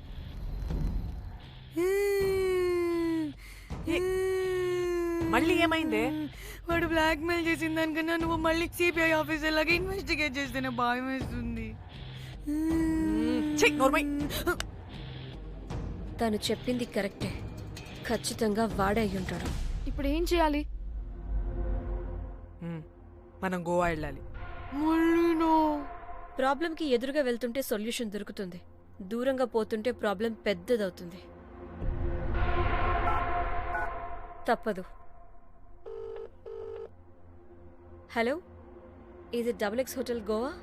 మళ్ళీ ఏమైందే? వాడు బ్లాక్ మెయిల్ చేసిన దానికన్నా నువ్వు మళ్ళీ సిబిఐ ఆఫీసర్ లాగా ఇన్వెస్టిగేట్ చేస్తేనే భయం వేస్తుంది. తను చెప్పింది కరెక్టే. ఖచ్చితంగా వాడే అయి ఉంటాడు. ఇప్పుడు ఏం చేయాలి? మనం గోవా వెళ్ళాలి. ప్రాబ్లంకి ఎదురుగా వెళ్తుంటే సొల్యూషన్ దొరుకుతుంది. దూరంగా పోతుంటే ప్రాబ్లం పెద్దదవుతుంది. తప్పదు. హలో, ఇది XX హోటల్ గోవా?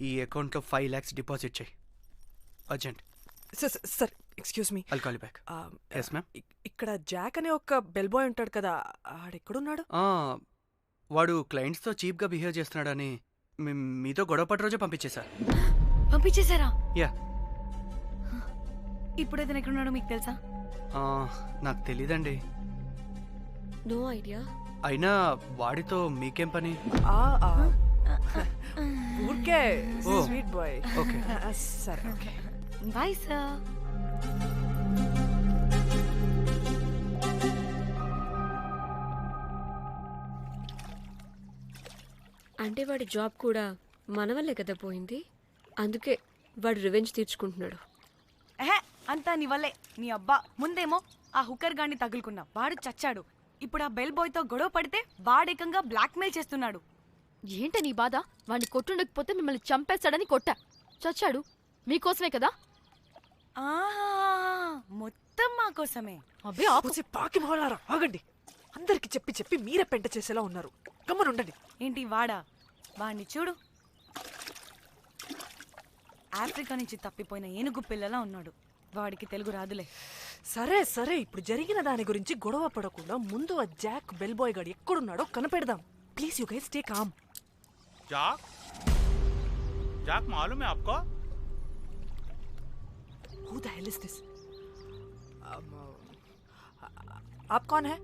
ఈ అకౌంట్లో 5 lakhs డిపాజిట్ చేయి. Urgent. Sir excuse me. I'll call you back. Yes, ma'am. ఇక్కడ జాక్ అనే ఒక బెల్ బాయ్ ఉంటాడు కదా, ఆడెక్కడున్నాడు? వాడు క్లయింట్స్తో చీప్గా బిహేవ్ చేస్తున్నాడని మీతో గొడవ పడి రోజే పంపించేశారు. పంపించేశారా? యా. ఇప్పుడు అతను ఎక్కడున్నాడో మీకు తెలుసా? నాకు తెలీదండి. No idea. అయినా వాడితో మీకేం పని? ఊరికే Oh. Sweet boy. ఓకే. సరే, ఓకే. Bye sir. అంటే వాడి జాబ్ కూడా మన వల్లే కదా పోయింది. అందుకే వాడు రివెంజ్ తీర్చుకుంటున్నాడు. అంతా నీ వల్లే. నీ అబ్బా ముందేమో ఆ హుకర్ గాన్ని తగులుకున్నా, వాడు చచ్చాడు. ఇప్పుడు ఆ బెల్ బాయ్ తో గొడవ పడితే వాడేకంగా బ్లాక్ మెయిల్ చేస్తున్నాడు. ఏంట నీ బాధ? వాడిని కొట్టుండకపోతే మిమ్మల్ని చంపేస్తాడని కొట్టా. చచ్చాడు. మీకోసమే కదా? మొత్తం మా కోసమే. అబ్బే ఆపోసి పాకి మొహలారా, ఆగండి. అందరికి చెప్పి చెప్పి మీరే పెంట చేసేలా ఉన్నారు. గమ్మని ఉండండి. ఏంటి వాడా? వాడిని చూడు, ఆఫ్రికా నుంచి తప్పిపోయిన ఏనుగు పిల్లలా ఉన్నాడు. వాడికి తెలుగు రాదులే. సరే సరే, ఇప్పుడు జరిగిన దాని గురించి గొడవ పడకుండా ముందు ఆ జాక్ బెల్ బాయ్ గాడు ఎక్కడున్నాడో కనిపెడదాం. Please you guys stay calm. जाक जाक मालूम है आपको? Who the hell is this? आप कौन है?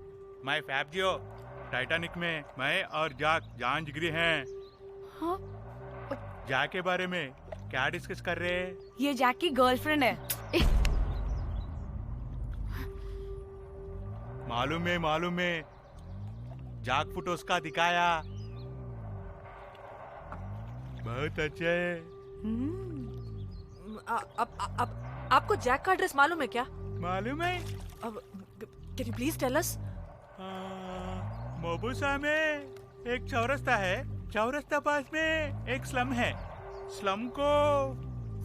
मैं फैब्जियो। टाइटैनिक में मैं और जाक जान जिगरी हैं। हाँ? जाक के बारे में क्या डिस्कस कर रहे हैं? ये जैक की गर्लफ्रेंड है। मालूम है जाक फोटोस का दिखाया, बहुत अच्छे है। आपको जैक का एड्रेस मालूम है क्या? मालूम है। Can you please tell us? मोबुसा में एक चौरस्ता है, चौरस्ता पास में एक स्लम है, स्लम को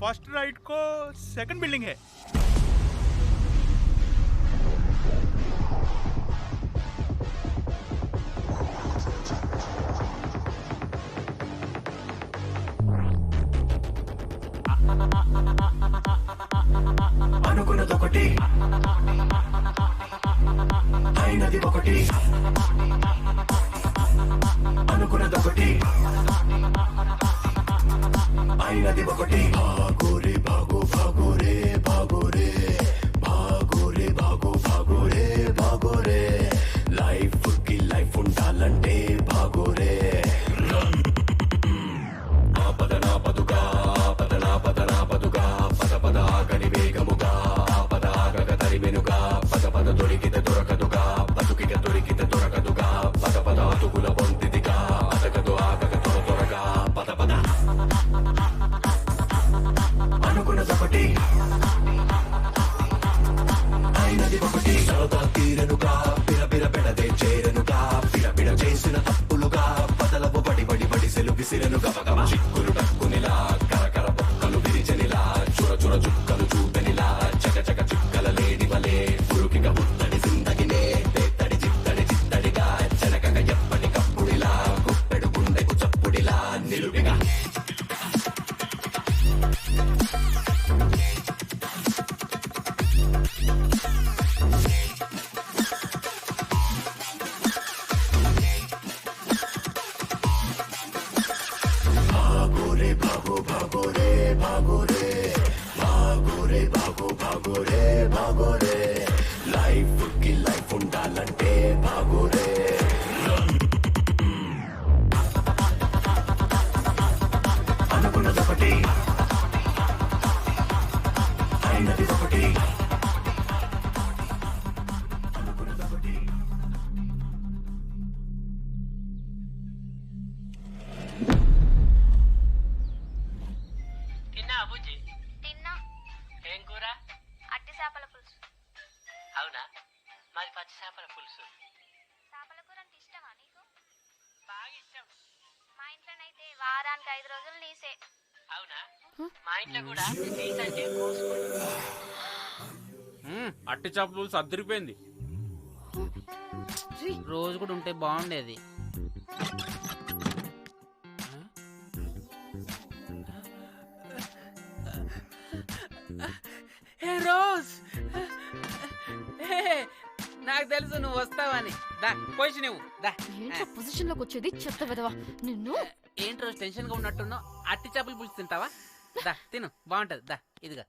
फर्स्ट राइट को सेकंड बिल्डिंग है। అనుకున్నదొకటి అయినది ఒకటి, అనుకున్నదొకటి అయినది ఒకటి. భాగోరే భాగో భాగోరే భాగోరే భాగోరే భాగో భాగోరే భాగోరే, లైఫ్ కి లైఫ్ ఉండాలంటే భాగోరే. ఆపద నా పదుగా ఆపద నా పద నా పదుగా పద పద ఆగని వేగముగా పద ఆగగ తరిమెనుగా పద పద దొరికితే దొరకదుగా బతుకిక దొరికితే దొరకదుగా పద పద అతుగుల పొందిదిగా అతగదు ఆగగ త్వర త్వరగా పద పద. అనుకున్నదొకటి అయినది ఒకటి, సరదా తీరనుగా పిరపిర పెడదే చేరనుగా పిరపిడ చేసిన తప్పులుగా పదలవు బడి బడి బడి సెలు విసిరను గబగబ. చిక్కులు టక్కునిలా కరకర పొక్కలు విరిచనిలా చుర చుర చుక్కలు చూపెనిలా చక చక చుక్కల లేడి వలే పురుకిక పుత్తడి సిందగినే తేత్తడి చిత్తడి చిత్తడిగా చెనకక ఎప్పటికప్పుడిలా గుప్పెడు గుండెకు చప్పుడిలా నిలువిగా. भागो रे भागो रे भागो भागो रे भागो रे लाइफ की लाइफ ఉండాలంటే भागो रे అనుకున్నదొకటి అయినది ఒకటి తిన్నా బుజ్జి? తిన్నా. ఏం కూర? అట్టి చేపల పులుసు. అవునా, మాది పచ్చి చేపల పులుసు. చేపల కూర అంటే ఇష్టమా నీకు? బాగా ఇష్టం. మా ఇంట్లోనైతే వారానికి 5 రోజులు నీసే. అవునా, మా ఇంట్లో కూడా నీసంటే కోసుకుంటాం. అట్టి చేపల పులుసు అద్దరిపోయింది. రోజు కూడా ఉంటే బాగుండేది. హే రోజ్, నాకు తెలుసు నువ్వు వస్తావని. దా పొజిషన్ నువ్వు దా. ఏంట్రా పొజిషన్ లోకి వచ్చేది చెత్త విధవా నిన్ను. ఏంటి రోజు టెన్షన్ గా ఉన్నట్టున్నావు? అట్టి చేపలు పులుసు తింటావా? దా తిను, బాగుంటది. దా ఇదిగా.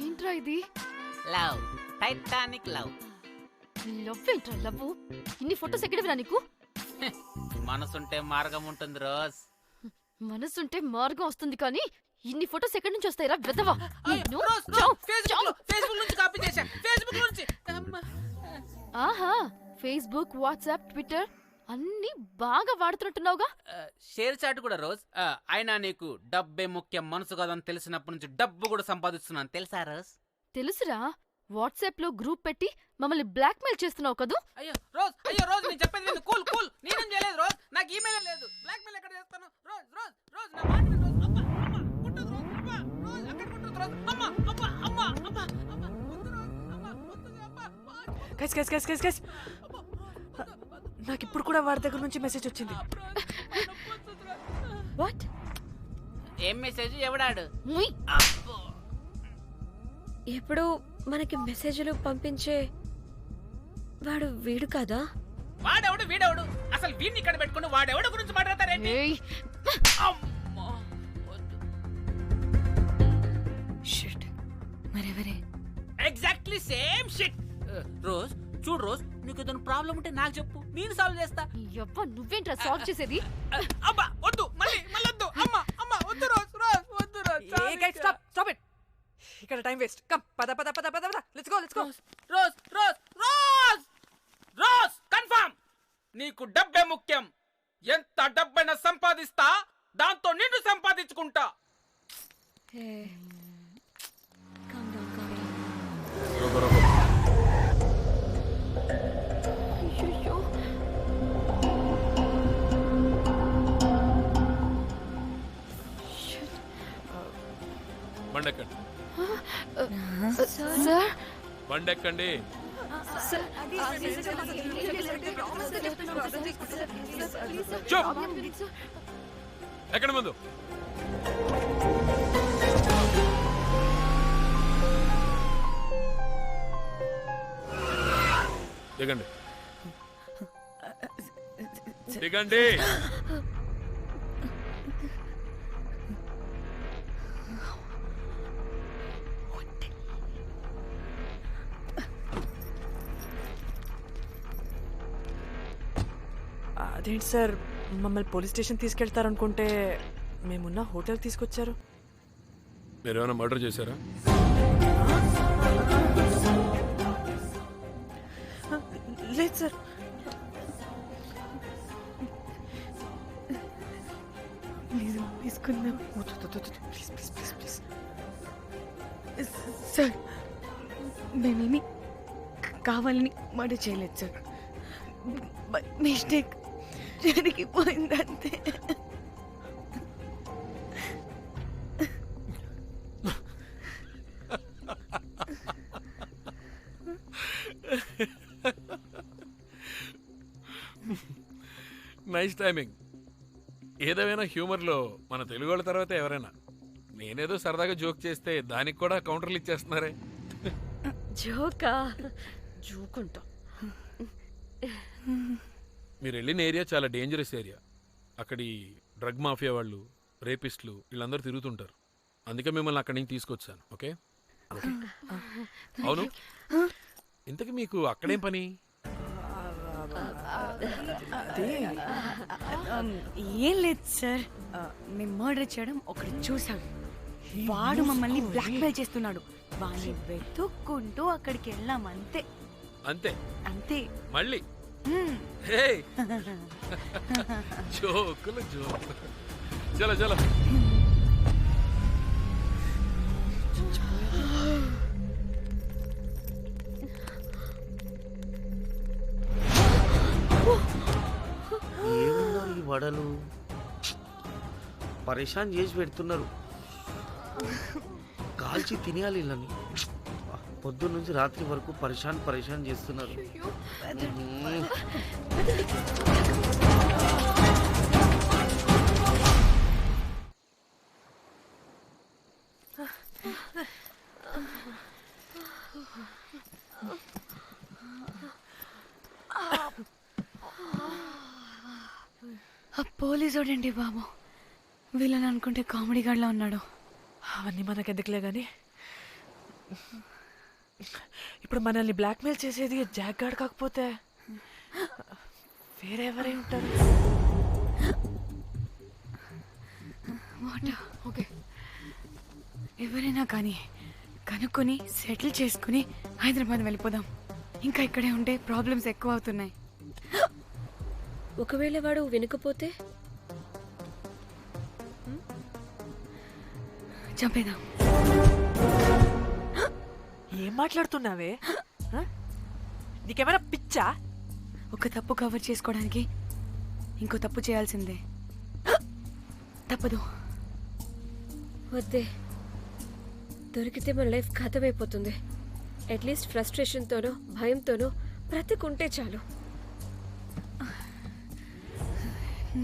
ఏంట్రా ఇది? Love, Titanic love. లవ్ ఏంట్రా లవ్? ఇన్ని ఫొటోస్ ఎక్కడివిరా నీకు? మనసుంటే మార్గం ఉంటుంది రోజ్. మనసుంటే మార్గం వస్తుంది కానీ ఇన్ని ఫొటోస్ ఎక్కడి నుంచి వస్తాయిరా విధవా? ఫేస్బుక్ నుంచి కాపీ చేశా. ఫేస్బుక్ నుంచి. ఆహా, ఫేస్బుక్, వాట్సాప్, ట్విట్టర్ అన్ని బాగా వాడుతున్నట్టున్నావుగా. షేర్ చాట్ కూడా రోజ్. అయినా నీకు డబ్బే ముఖ్యం, మనసు కాదని తెలిసినప్పటి నుంచి డబ్బు కూడా సంపాదిస్తున్నాను తెలుసా రోజ్? తెలుసురా, వాట్సాప్ లో గ్రూప్ పెట్టి మమ్మల్ని బ్లాక్ మెయిల్ చేస్తున్నావు కదూ. అయ్యో రోజ్, నేను చెప్పేది విను. కూల్ కూల్, నేనేం చేయలేదు రోజ్. నాకు ఈమెయిల్ లేదు. బ్లాక్ మెయిల్ ఎక్కడ చేస్తాను రోజ్? రోజ్ రోజ్ నా మాట విను రోజ్. అమ్మా అమ్మా కుట్టదు రోజ్. అమ్మా రోజ్ అక్కడ కుట్టదు రోజ్. అమ్మా అమ్మా అమ్మా అమ్మా అమ్మా వద్దు రోజ్. అమ్మా వద్దు అమ్మా. గైస్ నాకు ఇప్పుడు కూడా వాడి దగ్గర నుంచి మెసేజ్ వచ్చింది. వాట్? ఏం మెసేజ్? ఎవడాడు? ఎప్పుడు మనకి మెసేజ్లు పంపించే వాడు వీడు కదా? వాడెవడు వీడెవడు? అసలు వీడిని ఇక్కడ పెట్టుకుని వాడెవడు గురించి మాట్లాడతారేంటి? షిట్, మరెవరే? Exactly same shit. రోజ్ చూడు రోజ్, నీకు ఏదైనా ప్రాబ్లం ఉంటే నాకు చెప్పు, నేను సాల్వ్ చేస్తా. నువ్వేంట్రా సాల్వ్ చేసేది? అబ్బా వద్దు, మళ్ళీ వద్దు. అమ్మా అమ్మా వద్దు రోజ్. రోజ్ వద్దు రోజ్. Stop it. ఇక్కడ టైం వేస్ట్. కమ్ పద పద పద పద పద. Let's go. Rose Rose Rose rose confirm. నీకు డబ్బే ముఖ్యం. ఎంత డబ్బైనా సంపాదిస్తా, దాంతో నిన్ను సంపాదించుకుంటా. బండెక్కండి. సార్ బండెక్కండి. ఎక్కడ ముందు దిగండి. దిగండి. అదేంటి సార్, మమ్మల్ని పోలీస్ స్టేషన్ తీసుకెళ్తారనుకుంటే మేమున్న హోటల్ తీసుకొచ్చారు. మీరేమైనా మర్డర్ చేశారా? లేదు సార్. తీసుకుందాం సార్. మేమేమి కావాలని మర్డర్ చేయలేదు సార్. మిస్టేక్ జరిగిపోయిందంతే. Nice timing. ఏదేమైనా హ్యూమర్లో మన తెలుగు వాళ్ళ తర్వాత ఎవరైనా. నేనేదో సరదాగా జోక్ చేస్తే దానికి కూడా కౌంటర్లు ఇచ్చేస్తున్నారే. జోకా? జోకుంటా. మీరు వెళ్ళిన ఏరియా చాలా డేంజరస్ ఏరియా. అక్కడి డ్రగ్ మాఫియా వాళ్ళు, రేపిస్టులు వీళ్ళందరూ తిరుగుతుంటారు. అందుకే మిమ్మల్ని అక్కడి నుంచి తీసుకొచ్చాను. ఓకే? అవును, ఇంతకీ మీకు అక్కడేం పని? ఏం లేదు సార్, మేము మర్డర్ చేయడం ఒకటి చూసాడు. వాడు మమ్మల్ని బ్లాక్మెయిల్ చేస్తున్నాడు. వాడిని వెతుక్కుంటూ అక్కడికి వెళ్ళాం. అంతే అంతే అంతే. మళ్ళీ జోకులు జోకులు. చలో చలో. ఏమున్నారు ఈ వడలు? పరేషాన్ చేసి పెడుతున్నారు. కాల్చి తినేయాలి ఇళ్ళని. పొద్దున్న నుంచి రాత్రి వరకు పరేషాన్ చేస్తున్నారు. పోలీసోడండి బాబు. వీళ్ళని అనుకుంటే కామెడీ గాడ్లా ఉన్నాడు. అవన్నీ మనకెందుకులే కానీ ఇప్పుడు మనల్ని బ్లాక్మెయిల్ చేసేది జాక్ గార్డ్ కాకపోతే వేరే ఎవరై ఉంటారు? ఓకే, ఎవరైనా కానీ కనుక్కొని సెటిల్ చేసుకుని హైదరాబాద్ వెళ్ళిపోదాం. ఇంకా ఇక్కడే ఉంటే ప్రాబ్లమ్స్ ఎక్కువ అవుతున్నాయి. ఒకవేళ వాడు వినకపోతే చంపేద్దాం. ఏం మాట్లాడుతున్నావే? నీకేమైనా పిచ్చా? ఒక తప్పు కవర్ చేసుకోవడానికి ఇంకో తప్పు చేయాల్సిందే. తప్పదు. వద్దే, దొరికితే మన లైఫ్ ఖతమైపోతుంది. అట్లీస్ట్ ఫ్రస్ట్రేషన్తోనో భయంతోనో బ్రతికుంటే చాలు.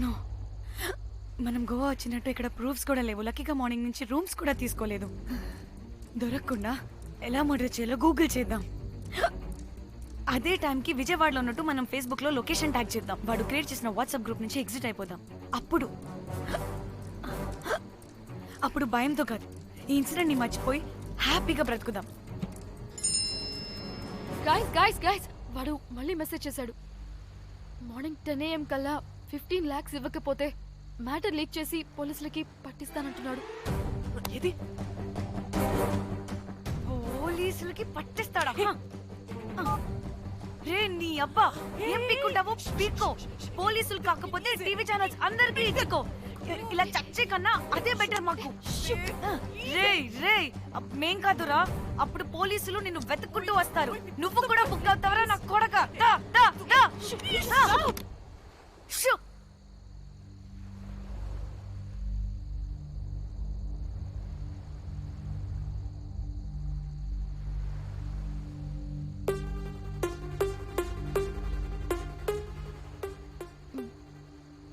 నో, మనం గోవా వచ్చినట్టు ఇక్కడ ప్రూఫ్స్ కూడా లేవు. లక్కీగా మార్నింగ్ నుంచి రూమ్స్ కూడా తీసుకోలేదు. దొరకకుండా ఎలా మర్డర్ చేయాలో గూగుల్ చేద్దాం. అదే టైంకి విజయవాడలో ఉన్నట్టు మనం ఫేస్బుక్లో లొకేషన్ ట్యాగ్ చేద్దాం. వాడు క్రియేట్ చేసిన వాట్సాప్ గ్రూప్ నుంచి ఎగ్జిట్ అయిపోదాం. అప్పుడు భయంతో కాదు, ఈ ఇన్సిడెంట్ ని మర్చిపోయి హ్యాపీగా బ్రతుకుదాం. గైస్ గైస్ గైస్, వాడు మళ్ళీ మెసేజ్ చేశాడు. మార్నింగ్ 10 AM కల్లా 15 lakhs ఇవ్వకపోతే మ్యాటర్ లీక్ చేసి పోలీసులకి పట్టిస్తానంటున్నాడు. ఇది పోలీసులకి పట్టిస్తాడా? రే నీ అబ్బా, ఏం పీక్కుంటావో పీక్కో. పోలీసులు కాకపోతే టీవీ ఛానల్స్ అందరికీ ఇచ్చుకో. ఇలా చచ్చే కన్నా అదే బెటర్ మాకు. రే రే, మేం కాదురా, అప్పుడు పోలీసులు నిన్ను వెతుక్కుంటూ వస్తారు. నువ్వు కూడా బుక్ అవుతావరా నా కొడక. దా దా దా.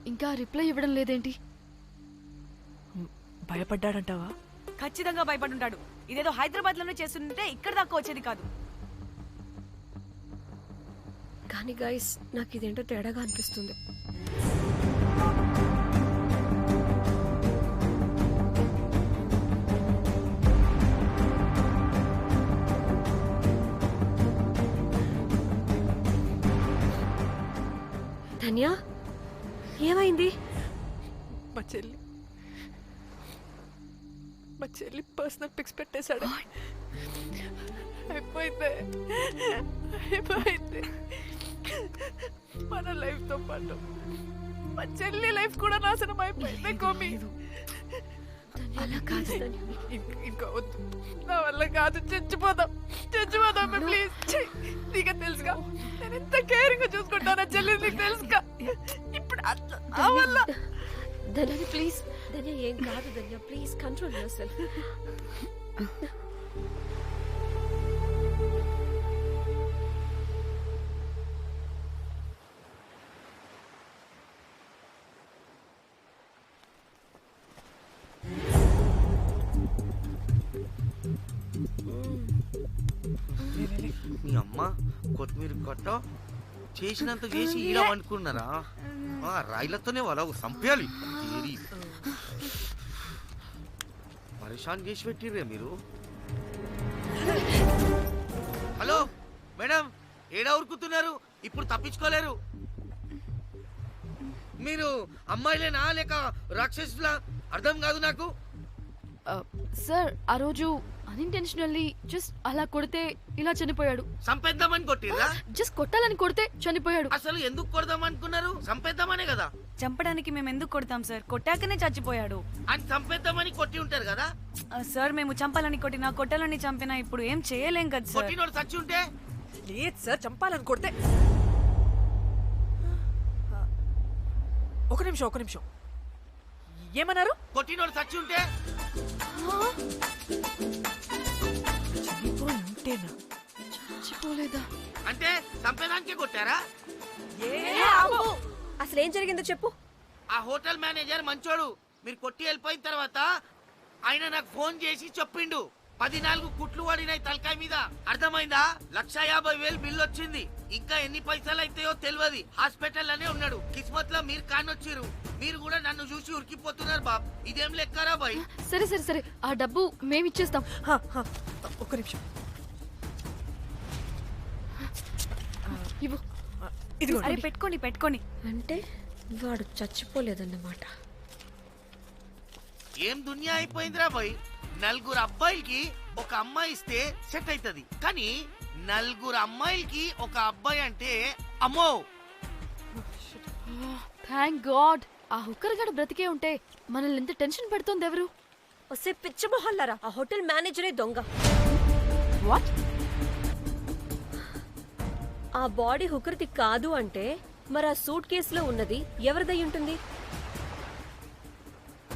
ఇంకా రిప్లై ఇవ్వడం లేదేంటి? భయపడ్డాడంటావా? ఖచ్చితంగా భయపడుంటాడు. ఇదేదో హైదరాబాద్ లోనే చేస్తుంటే ఇక్కడ దాకా వచ్చేది కాదు. కానీ గైస్, నాకు ఇదేంటో తేడాగా అనిపిస్తుంది. ధన్య, ఏమైంది? మా చెల్లి పర్సనల్ పిక్స్ పెట్టేశాడు. అయిపోయింది మన లైఫ్ తో పాటు మా చెల్లి లైఫ్ కూడా నాశనం అయిపోయింది. గోమి, అలా కాదు. ఇంకా వద్దు, నా వల్ల కాదు. చచ్చిపోదాం ప్లీజ్. నీకే తెలుసుగా నేను ఎంత కేరింగ్ చూసుకుంటానా చెల్లి, నీకు తెలుసుగా. ఇప్పుడు ఆ వల్ల ధన్య ప్లీజ్. ధన్య ఏం కాదు. ధన్య ప్లీజ్ కంట్రోల్ యువర్ సెల్ఫ్. మీ అమ్మ కొత్తిమీర కట్ట చేసినంత చేసి ఈడ అనుకున్నారా రాయిలతోనే వాళ్ళ సంపేయాలి పరేషాన్ చేసి పెట్టిర్రే మీరు. హలో మేడం, ఏడా ఉరుకుతున్నారు? ఇప్పుడు తప్పించుకోలేరు. మీరు అమ్మాయిలేనా లేక రాక్షసులా? అర్థం కాదు నాకు. సార్ ఆ రోజు అన్ఇంటెన్షనల్లీ జస్ట్ అలా కొడితే ఇలా చనిపోయాడు. సంపేద్దామని కొట్టిర్రా? జస్ట్ కొట్టాలని కొడితే చనిపోయాడు. అసలు ఎందుకు కొడదాం అనుకున్నారు? సంపేద్దామనే కదా. చంపడానికి మేము ఎందుకు కొడతాం సార్? కొట్టాకనే చచ్చిపోయాడు. అని సంపేద్దామని కొట్టి ఉంటారు కదా సార్. మేము చంపాలని కొట్టినా కొట్టాలని చంపినా ఇప్పుడు ఏం చేయలేం కదా సార్. కొట్టినోడు చచ్చి ఉంటే? లేదు సార్, చంపాలని కొడితే. ఒక నిమిషం ఏమన్నారు? కొట్టినోడు చచ్చి ఉంటే? చచ్చిపోలేదా అంటే చంపేదానికే కొట్టారా? అసలు ఏం జరిగిందో చెప్పు. ఆ హోటల్ మేనేజర్ మంచోడు. మీరు కొట్టి వెళ్ళిపోయిన తర్వాత ఆయన నాకు ఫోన్ చేసి చెప్పిండు 14 కుట్లు పడినాయి తలకాయ మీద. అర్థమైందా? 1,50,000 బిల్లు వచ్చింది. ఇంకా ఎన్ని పైసలు అయితాయో తెలియదు. హాస్పిటల్ లోనే ఉన్నాడు. కిస్మత్ లో మీరు కానొచ్చిరు. మీరు కూడా నన్ను చూసి ఉరికిపోతున్నారు బాబ్. ఇదేం లెక్కరా బాయ్? సరే ఆ డబ్బు మేమిచ్చేస్తాం. ఒక్క నిమిషం ఇవ్వు. అరే పెట్టుకోండి. అంటే వాడు చచ్చిపోలేదన్నమాట. ఏం దునియా అయిపోయిందిరా బాయ్. 4 అబ్బాయిలకి ఒక అమ్మాయి ఇస్తే సెట్ అవుతుంది, కానీ 4 అమ్మాయిలకి ఒక అబ్బాయి అంటే అమ్మో. థ్యాంక్ గాడ్ ఆ హుక్కర్ గడు బ్రతికే ఉంటే మనల్ని ఎంత టెన్షన్ పెడుతోంది ఎవరు? వస్తే పిచ్చి మొహల్లారా, ఆ హోటల్ మేనేజరే దొంగ. వాట్? ఆ బాడీ హుకర్ది కాదు అంటే మరి ఆ సూట్ కేసులో ఉన్నది ఎవరిదై ఉంటుంది?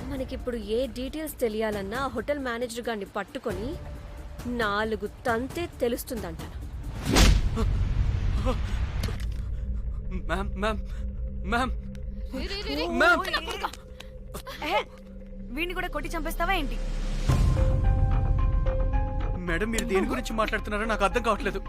మనకిప్పుడు ఏ డీటెయిల్స్ తెలియాలన్నా ఆ హోటల్ మేనేజర్ గారిని పట్టుకొని 4 తంతే తెలుస్తుందంట. వీడిని కూడా కొట్టి చంపేస్తావా ఏంటి? మేడం, మీరు దేని గురించి మాట్లాడుతున్నారో నాకు అర్థం కావట్లేదు.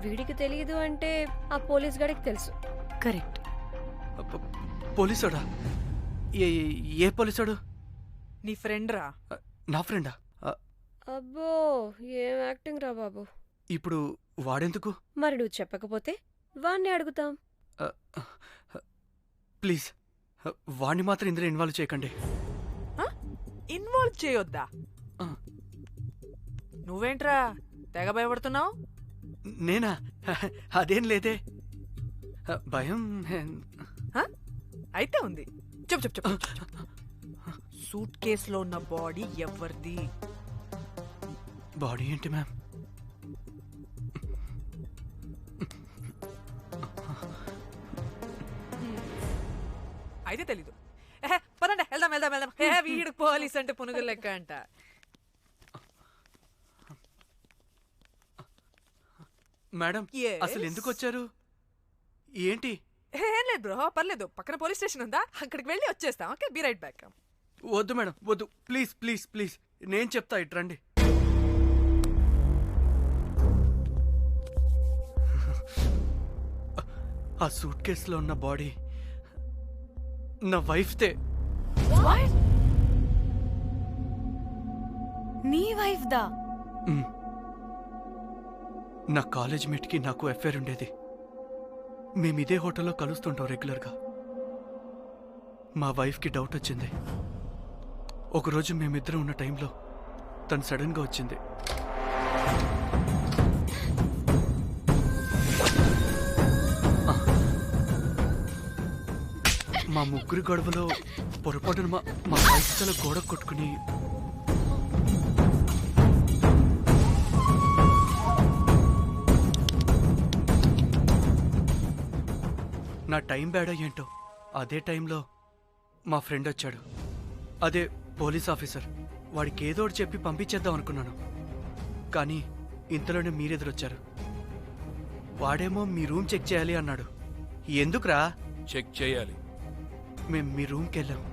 వీడికి తెలియదు అంటే ఆ పోలీస్ గాడికి తెలుసు. కరెక్ట్. పోలీసోడా? ఏ పోలీసోడు? నీ ఫ్రెండ్ రా. నా ఫ్రెండా? అబ్బో ఏం యాక్టింగ్ రా బాబు. ఇప్పుడు వాడెందుకు? మరి నువ్వు చెప్పకపోతే వాణ్ణి అడుగుతాం. ప్లీజ్ వాణ్ణి మాత్రం ఇందులో ఇన్వాల్వ్ చేయకండి. ఇన్వాల్వ్ చేయొద్దా? నువ్వేంట్రా తెగ భయపడుతున్నావు? నేనా? అదేం లేదే, భయం అయితే ఉంది. చెప్పు. సూట్ కేసులో ఉన్న బాడీ ఎవరిది? బాడీ ఏంటి మ్యామ్? అయితే తెలీదు. పదండి వెళ్దాం. వీడు పోలీస్ అంటే పునుగులు లెక్క అంట. మేడం అసలు ఎందుకు వచ్చారు? ఏంటి? ఏం లేదు బ్రో, పర్లేదు. పక్కన పోలీస్ స్టేషన్ ఉందా, అక్కడికి వెళ్ళి వచ్చేస్తాం. Okay, be right back. వద్దు మేడం, వద్దు. ప్లీజ్ నేను చెప్తా, ఇటు రండి. ఆ సూట్ కేసులో ఉన్న బాడీ నా వైఫ్దే. నీ వైఫ్ దా? నా కాలేజ్ మేట్కి నాకు అఫేర్ ఉండేది. మేము ఇదే హోటల్లో కలుస్తుంటాం రెగ్యులర్గా. మా వైఫ్కి డౌట్ వచ్చింది. ఒకరోజు మేమిద్దరం ఉన్న టైంలో తను సడన్గా వచ్చింది. మా ముగ్గురి గొడవలో పొరపాటున మా వైఫ్ తల గోడ కొట్టుకుని నా టైం బ్యాడ్ ఏంటో అదే టైంలో మా ఫ్రెండ్ వచ్చాడు. అదే పోలీస్ ఆఫీసర్. వాడికి ఏదో ఒకటి చెప్పి పంపించేద్దాం అనుకున్నాను, కానీ ఇంతలోనే మీరెదురొచ్చారు. వాడేమో మీ రూమ్ చెక్ చేయాలి అన్నాడు. ఎందుకురా? చెక్ చేయాలి. మేం మీ రూమ్కి వెళ్ళాం.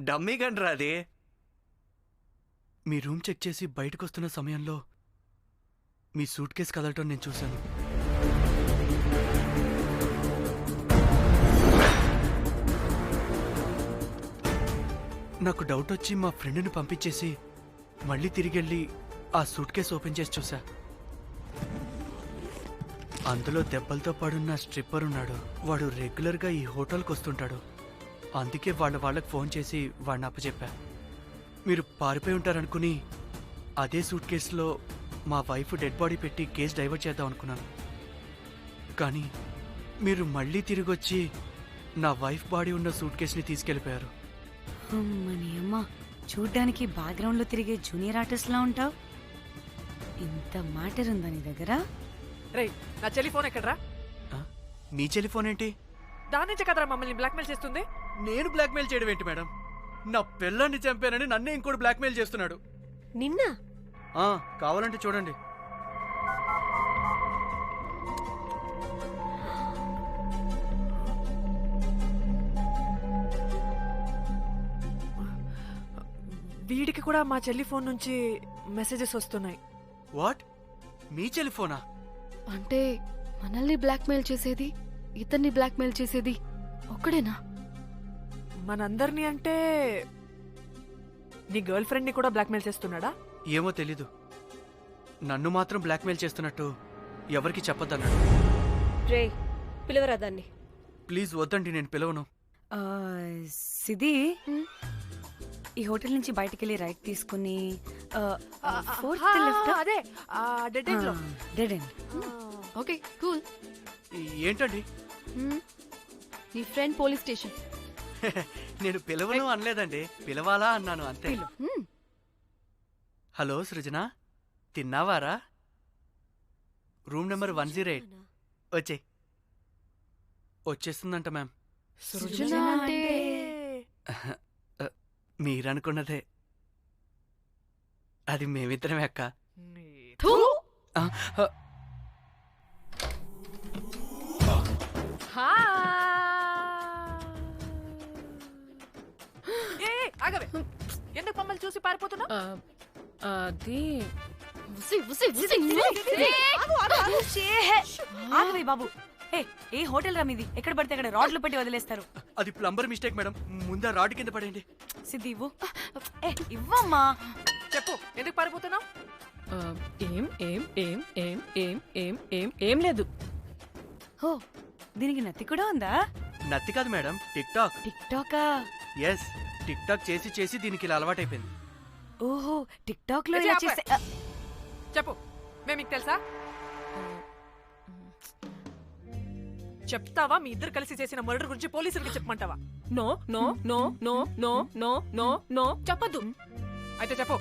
డమ్మీ గండ్రా అది. మీ రూమ్ చెక్ చేసి బయటకు వస్తున్న సమయంలో మీ సూట్ కేసు కదలటం నేను చూశాను. నాకు డౌట్ వచ్చి మా ఫ్రెండ్ని పంపించేసి మళ్ళీ తిరిగెళ్ళి ఆ సూట్ కేసు ఓపెన్ చేసి చూసా. అందులో దెబ్బలతో పడున్న స్ట్రిప్పర్ ఉన్నాడు. వాడు రెగ్యులర్గా ఈ హోటల్కి వస్తుంటాడు. అందుకే వాళ్ళకి ఫోన్ చేసి వాడిని అప్పచెప్పా. మీరు పారిపోయి ఉంటారనుకుని అదే సూట్ కేసులో మా వైఫ్ డెడ్ బాడీ పెట్టి కేసు డైవర్ట్ చేద్దాం అనుకున్నాను. కానీ మీరు మళ్ళీ తిరిగొచ్చి నా వైఫ్ బాడీ ఉన్న సూట్ కేసుని తీసుకెళ్ళిపోయారు. అమ్మని అమ్మ, చూడ్డానికి బ్యాక్గ్రౌండ్ లో తిరిగే జూనియర్ ఆర్టిస్ట్ లా ఉంటావు. ఇంత మ్యాటర్ ఉందా నీ దగ్గర? రేయ్, నా చెల్లి ఫోన్ ఎక్కడరా? మీ చెల్లి ఫోన్ ఏంటి? దాని నుంచే కదరా మమ్మల్ని బ్లాక్మెయిల్ చేస్తుంది. నేను బ్లాక్మెయిల్ చేయడం ఏంటి మేడం? నా పిల్లాన్ని చంపానని నన్నే ఇంకోటి బ్లాక్మెయిల్ చేస్తున్నాడు. నిన్న కావాలంటే చూడండి. వీడికి కూడా మా చెల్లి ఫోన్ నుంచి మెసేజెస్ వస్తున్నాయి. వాట్? మీ చెల్లి ఫోనా? అంటే మనల్ని బ్లాక్మెయిల్ చేసేది, ఇతన్ని బ్లాక్మెయిల్ చేసేది ఒక్కడేనా? మనందరినీ అంటే నీ గర్ల్ ఫ్రెండ్ ని కూడా బ్లాక్మెయిల్ చేస్తున్నాడా? ఏమో తెలీదు. నన్ను మాత్రం బ్లాక్మెయిల్ చేస్తున్నట్టు ఎవరికి చెప్పొద్దన్నాడు. రే, పిలవరా దాన్ని. ప్లీజ్ వద్దండి, నేను పిలవను. సిది, ఈ హోటల్ నుంచి బయటికి వెళ్ళి రైట్ తీసుకుని అదే డెడ్ ఎండ్ లో. Dead end. Okay, cool. ఏంటండి? నీ ఫ్రెండ్ పోలీస్ స్టేషన్. నేను పిలవను అనలేదండి, పిలవాలా అన్నాను అంతే. హలో సృజన, తిన్నావారా? Room number 108. వచ్చే. వచ్చేస్తుందంట మ్యామ్. సృజన అంటే మీరనుకున్నదే. అది మేమిద్దరమే అక్క. ఆగవే, ఎందుకు మమ్మల్ని చూసి పారిపోతున్నా? అది ఆగవే బాబు. ఏ హోటల్ రా మీది? ఎక్కడ పడితే అక్కడ రాడ్లు పెట్టి వదిలేస్తారు. అది ప్లంబర్ మిస్టేక్ మేడం. ముందా రాడ్ కింద పడేయండి. సిద్ధి ఇవ్వు. ఇవ్వమ్మా. చెప్పు, ఎందుకు పారిపోతున్నావు? ఏం లేదు. ఓ, దీనికి నత్తి కూడా ఉందా? నత్తి కాదు మేడం, టిక్ టాక్. టిక్ టాకా? ఎస్, టిక్ టాక్ చేసి చేసి దీనికి ఇలా అలవాటైపోయింది. ఓహో, టిక్ టాక్ లో ఇలా చేసే. చెప్పు, మేము మీకు తెలుసా? చెప్తావా? మీ ఇద్దరు కలిసి చేసిన మర్డర్ గురించి పోలీసులకి చెప్పమంటావా? No no no no no no no no చెప్పద్దు. అయితే చెప్పు.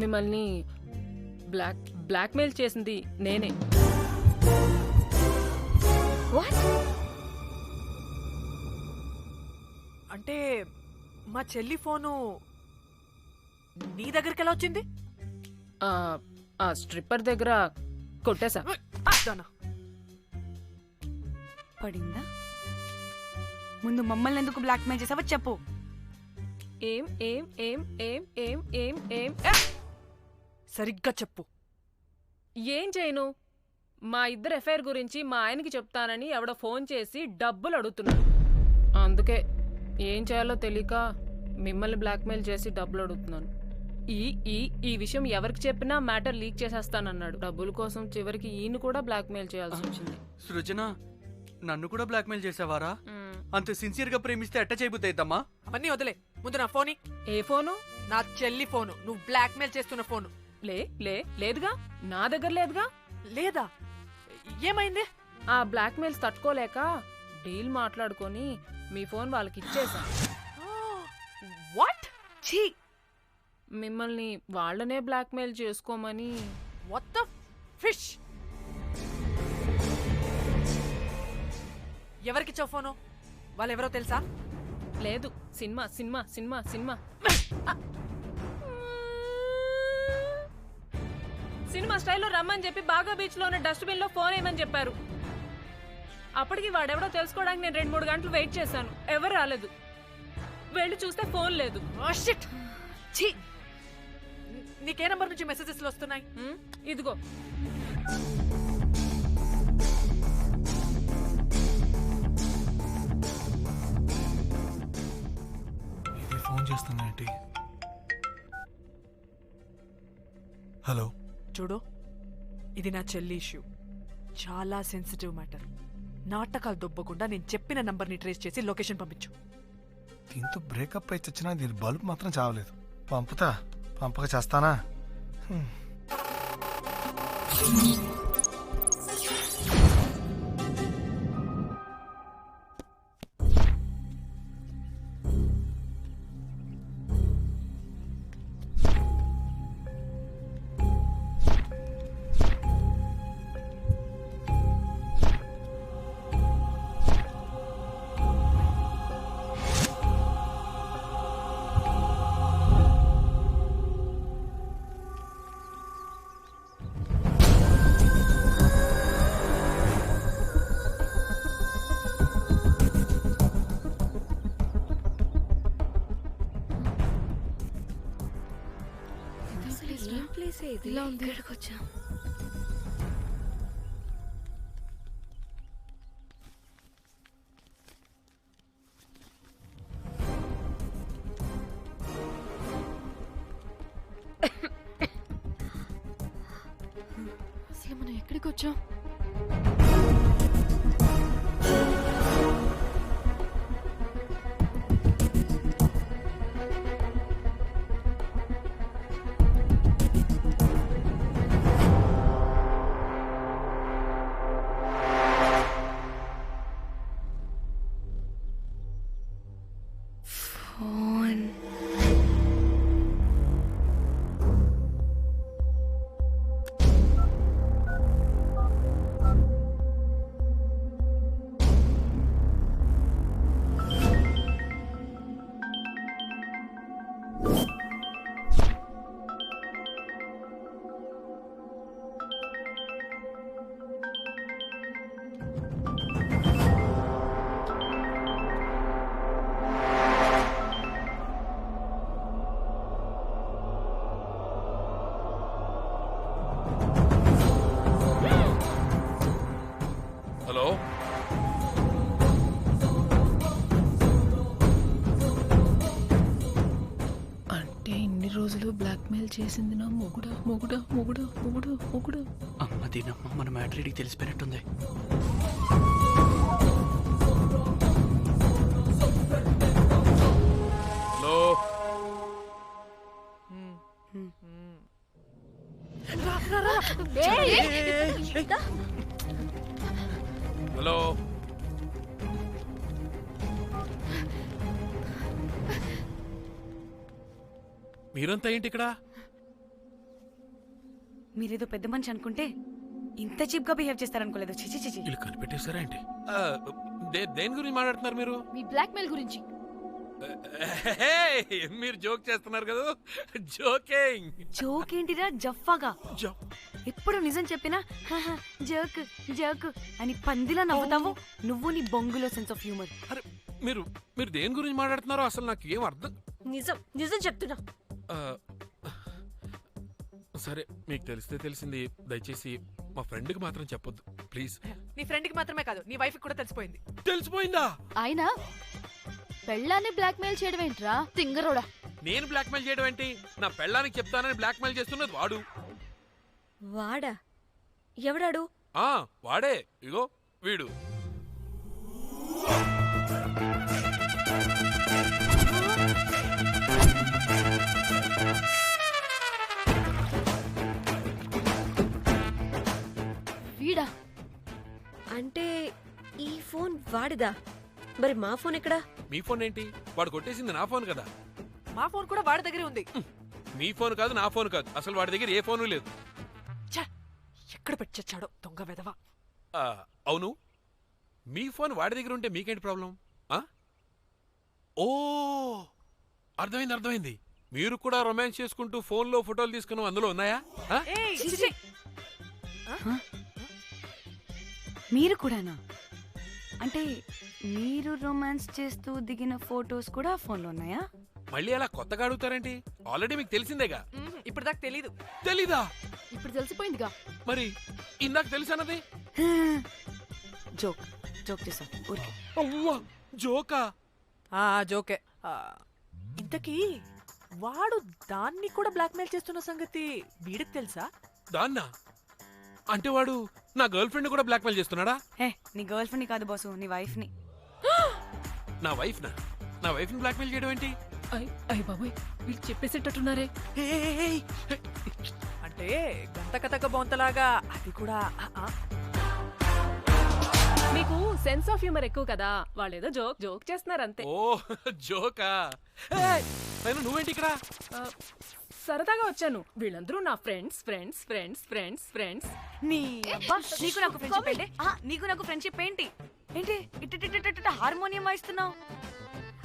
మిమ్మల్ని బ్లాక్మెయిల్ చేసింది నేనే. అంటే మా చెల్లి ఫోను నీ దగ్గరికి ఎలా వచ్చింది? ఆ స్ట్రిప్పర్ దగ్గర కొట్టేశా. పడిందా? ముందు మమ్మల్ని ఎందుకు బ్లాక్మెయిల్ చేసావో చెప్పు. ఏం ఏం ఏం ఏం ఏం ఏం ఏం సరిగ్గా చెప్పు. ఏం చేయను? మా ఇద్దరు ఎఫ్ఐఆర్ గురించి మా ఆయనకి చెప్తానని ఎవడో ఫోన్ చేసి డబ్బులు అడుగుతున్నాడు. అందుకే ఏం చేయాలో తెలియక మిమ్మల్ని బ్లాక్మెయిల్ చేసి డబ్బులు అడుగుతున్నాను. ఈ విషయం ఎవరికి చెప్పినా మ్యాటర్ లీక్ చేసేస్తానన్నాడు. డబ్బుల కోసం చివరికి ఈయన కూడా బ్లాక్మెయిల్ చేయాల్సి వచ్చింది. సృజన, నన్ను కూడా బ్లాక్మెయిల్ చేసావారా? అంత సిన్సియర్ గా ప్రేమిస్తే ఎట్ట చేయబుద్దమ్మా? అవన్నీ వదిలే, ముందు నా ఫోన్. ఏ ఫోను? నా చెల్లి ఫోను. నువ్వు బ్లాక్మెయిల్ చేస్తున్న ఫోను. లేదుగా, నా దగ్గర లేదుగా. లేదా? ఏమైంది? ఆ బ్లాక్మెయిల్స్ తట్టుకోలేక డీల్ మాట్లాడుకొని మీ ఫోన్ వాళ్ళకి ఇచ్చేసా. ఛీ మిమ్మల్ని వాళ్ళనే బ్లాక్మెయిల్ చేసుకోమని. What the fish? ఎవరికిచ్చావు ఫోను? వాళ్ళెవరో తెలుసా? లేదు, cinema cinema cinema cinema cinema స్టైల్లో రమ్మని చెప్పి బాగా బీచ్లో ఉన్న డస్ట్బిన్లో ఫోన్ వేయమని చెప్పారు. అప్పటికి వాడెవడో తెలుసుకోవడానికి నేను 2-3 గంటలు వెయిట్ చేశాను. ఎవరు రాలేదు. వెళ్ళి చూస్తే ఫోన్ లేదు. ఛీ! నీకే నంబర్ నుంచి మెసేజెస్లు వస్తున్నాయి? ఇదిగో. ఇది ఫోన్ చేస్తున్నాయేంటి? హలో. చూడు, ఇది నా చెల్లి ఇష్యూ. చాలా సెన్సిటివ్ మ్యాటర్. నాటకాలు దొబ్బకుండా నేను చెప్పిన నంబర్ని ట్రేస్ చేసి లొకేషన్ పంపించు. దీంతో బ్రేకప్ అయితే వచ్చినా దీని బల్బ్ మాత్రం చావలేదు. పంపక చేస్తానా? అసలు మనం ఎక్కడికి వచ్చాం? బ్లాక్మెయిల్ చేసింది నా మొగుడా మొగుడా మొగుడా మొగుడు మొగుడు. అమ్మ దీనమ్మ, మన మ్యాటరీకి తెలిసిపోయినట్టుంది. హలో. మీరంతా ఏంటి ఇక్కడ? మీరేదో పెద్ద మనిషి అనుకుంటే ఇంత చీప్ గా బిహేవ్ చేస్తారనుకోలేదు. చిచి చిచి. వీళ్ళు కనిపెట్టేశారా ఏంటి? దేని గురించి మాట్లాడుతున్నారు మీరు? మీ బ్లాక్మెయిల్ గురించి. మీరు జోక్ చేస్తున్నారు కదా? జోకింగ్. జోక్ ఏంటిరా జఫ్ఫాగా? ఎప్పుడు నిజం చెప్పినా జోక్ జోక్ అని పందిలా నవ్వుతావు. నువ్వు నీ బొంగులో సెన్స్ ఆఫ్ హ్యూమర్. మీరు మీరు దేని గురించి మాట్లాడుతున్నారో అసలు నాకు ఏం అర్థం. నిజం నిజం చెప్తున్నా. సరే, మీకు తెలిస్తే తెలిసింది. దయచేసి మా ఫ్రెండ్కి మాత్రం చెప్పొద్దు ప్లీజ్. నీ ఫ్రెండ్కి మాత్రమే కాదు, నీ వైఫ్కి కూడా తెలిసిపోయింది. తెలిసిపోయిందా? ఆయన పెళ్ళాన్ని బ్లాక్మెయిల్ చేయడం ఏంట్రా తింగరోడా? నేను బ్లాక్మెయిల్ చేయడం ఏంటి? నా పెళ్ళానికి చెప్తానని బ్లాక్మెయిల్ చేస్తున్నది వాడు. వాడా? ఎవడాడు? వాడే. ఇగో వీడు. వీడా? అంటే ఈ ఫోన్ వాడిదా? మరి మా ఫోన్ ఎక్కడా? మీ ఫోన్ ఏంటి? వాడు కొట్టేసింది నా ఫోన్ కదా. మా ఫోన్ కూడా వాడి దగ్గరే ఉంది. మీ ఫోన్ కాదు, నా ఫోన్ కాదు, అసలు వాడి దగ్గర ఏ ఫోను లేదు. ఎక్కడ పెట్టొచ్చాడో దొంగ వెధవ. అవును, మీ ఫోన్ వాడి దగ్గర ఉంటే మీకేంటి ప్రాబ్లం? ఓ అర్థమైంది. మీరు కూడా రొమాన్స్ చేసుకుంటూ ఫోన్లో ఫోటోలు తీసుకున్నాం, అందులో ఉన్నాయా? మీరు కూడానా? అంటే మీరు రొమాన్స్ చేస్తూ దిగిన ఫోటోస్ కూడా ఫోన్లో ఉన్నాయా? మళ్ళీ అలా కొత్తగా అడుగుతారేంటి? ఆల్రెడీ మీకు తెలిసిందేగా. ఇప్పుడు దాకా తెలీదా? ఇప్పుడు తెలిసిపోయిందిగా. మరి ఇందాక తెలిసన్నది జోక్ చేసా ఊరికే. అవ్వా జోకా? జోకే. ఇంతకీ వాడు దాన్ని కూడా బ్లాక్మెయిల్ చేస్తున్న సంగతి వీడికి తెలుసా? దాన్నా? అంటే వాడు నా గర్ల్ ఫ్రెండ్ కూడా బ్లాక్మెయిల్ చేస్తున్నాడా? నీ గర్ల్ ఫ్రెండ్ కాదు బాసు, నీ వైఫ్ ని. నా వైఫ్ ని బ్లాక్మెయిల్ చేయడం ఏంటి? అయ్య బాబోయ్, వీళ్ళు చెప్పేసేటట్టున్నారే. అంటే గంత కథక బొంతలాగా అది కూడా. మీకు సెన్స్ ఆఫ్ హ్యూమర్ ఎక్కువ కదా, వాళ్ళేదో జోక్ చేస్తున్నారు అంతే. ఓ జోకా? నువ్వేంటి ఇక్కడ? సరదాగా వచ్చాను. వీళ్ళందరూ నా ఫ్రెండ్స్. నీకు నాకు ఫ్రెండ్షిప్ ఏంటి? నీకు నాకు ఫ్రెండ్షిప్ ఏంటి? ఇట్ట హార్మోనియం వాయిస్తున్నావు.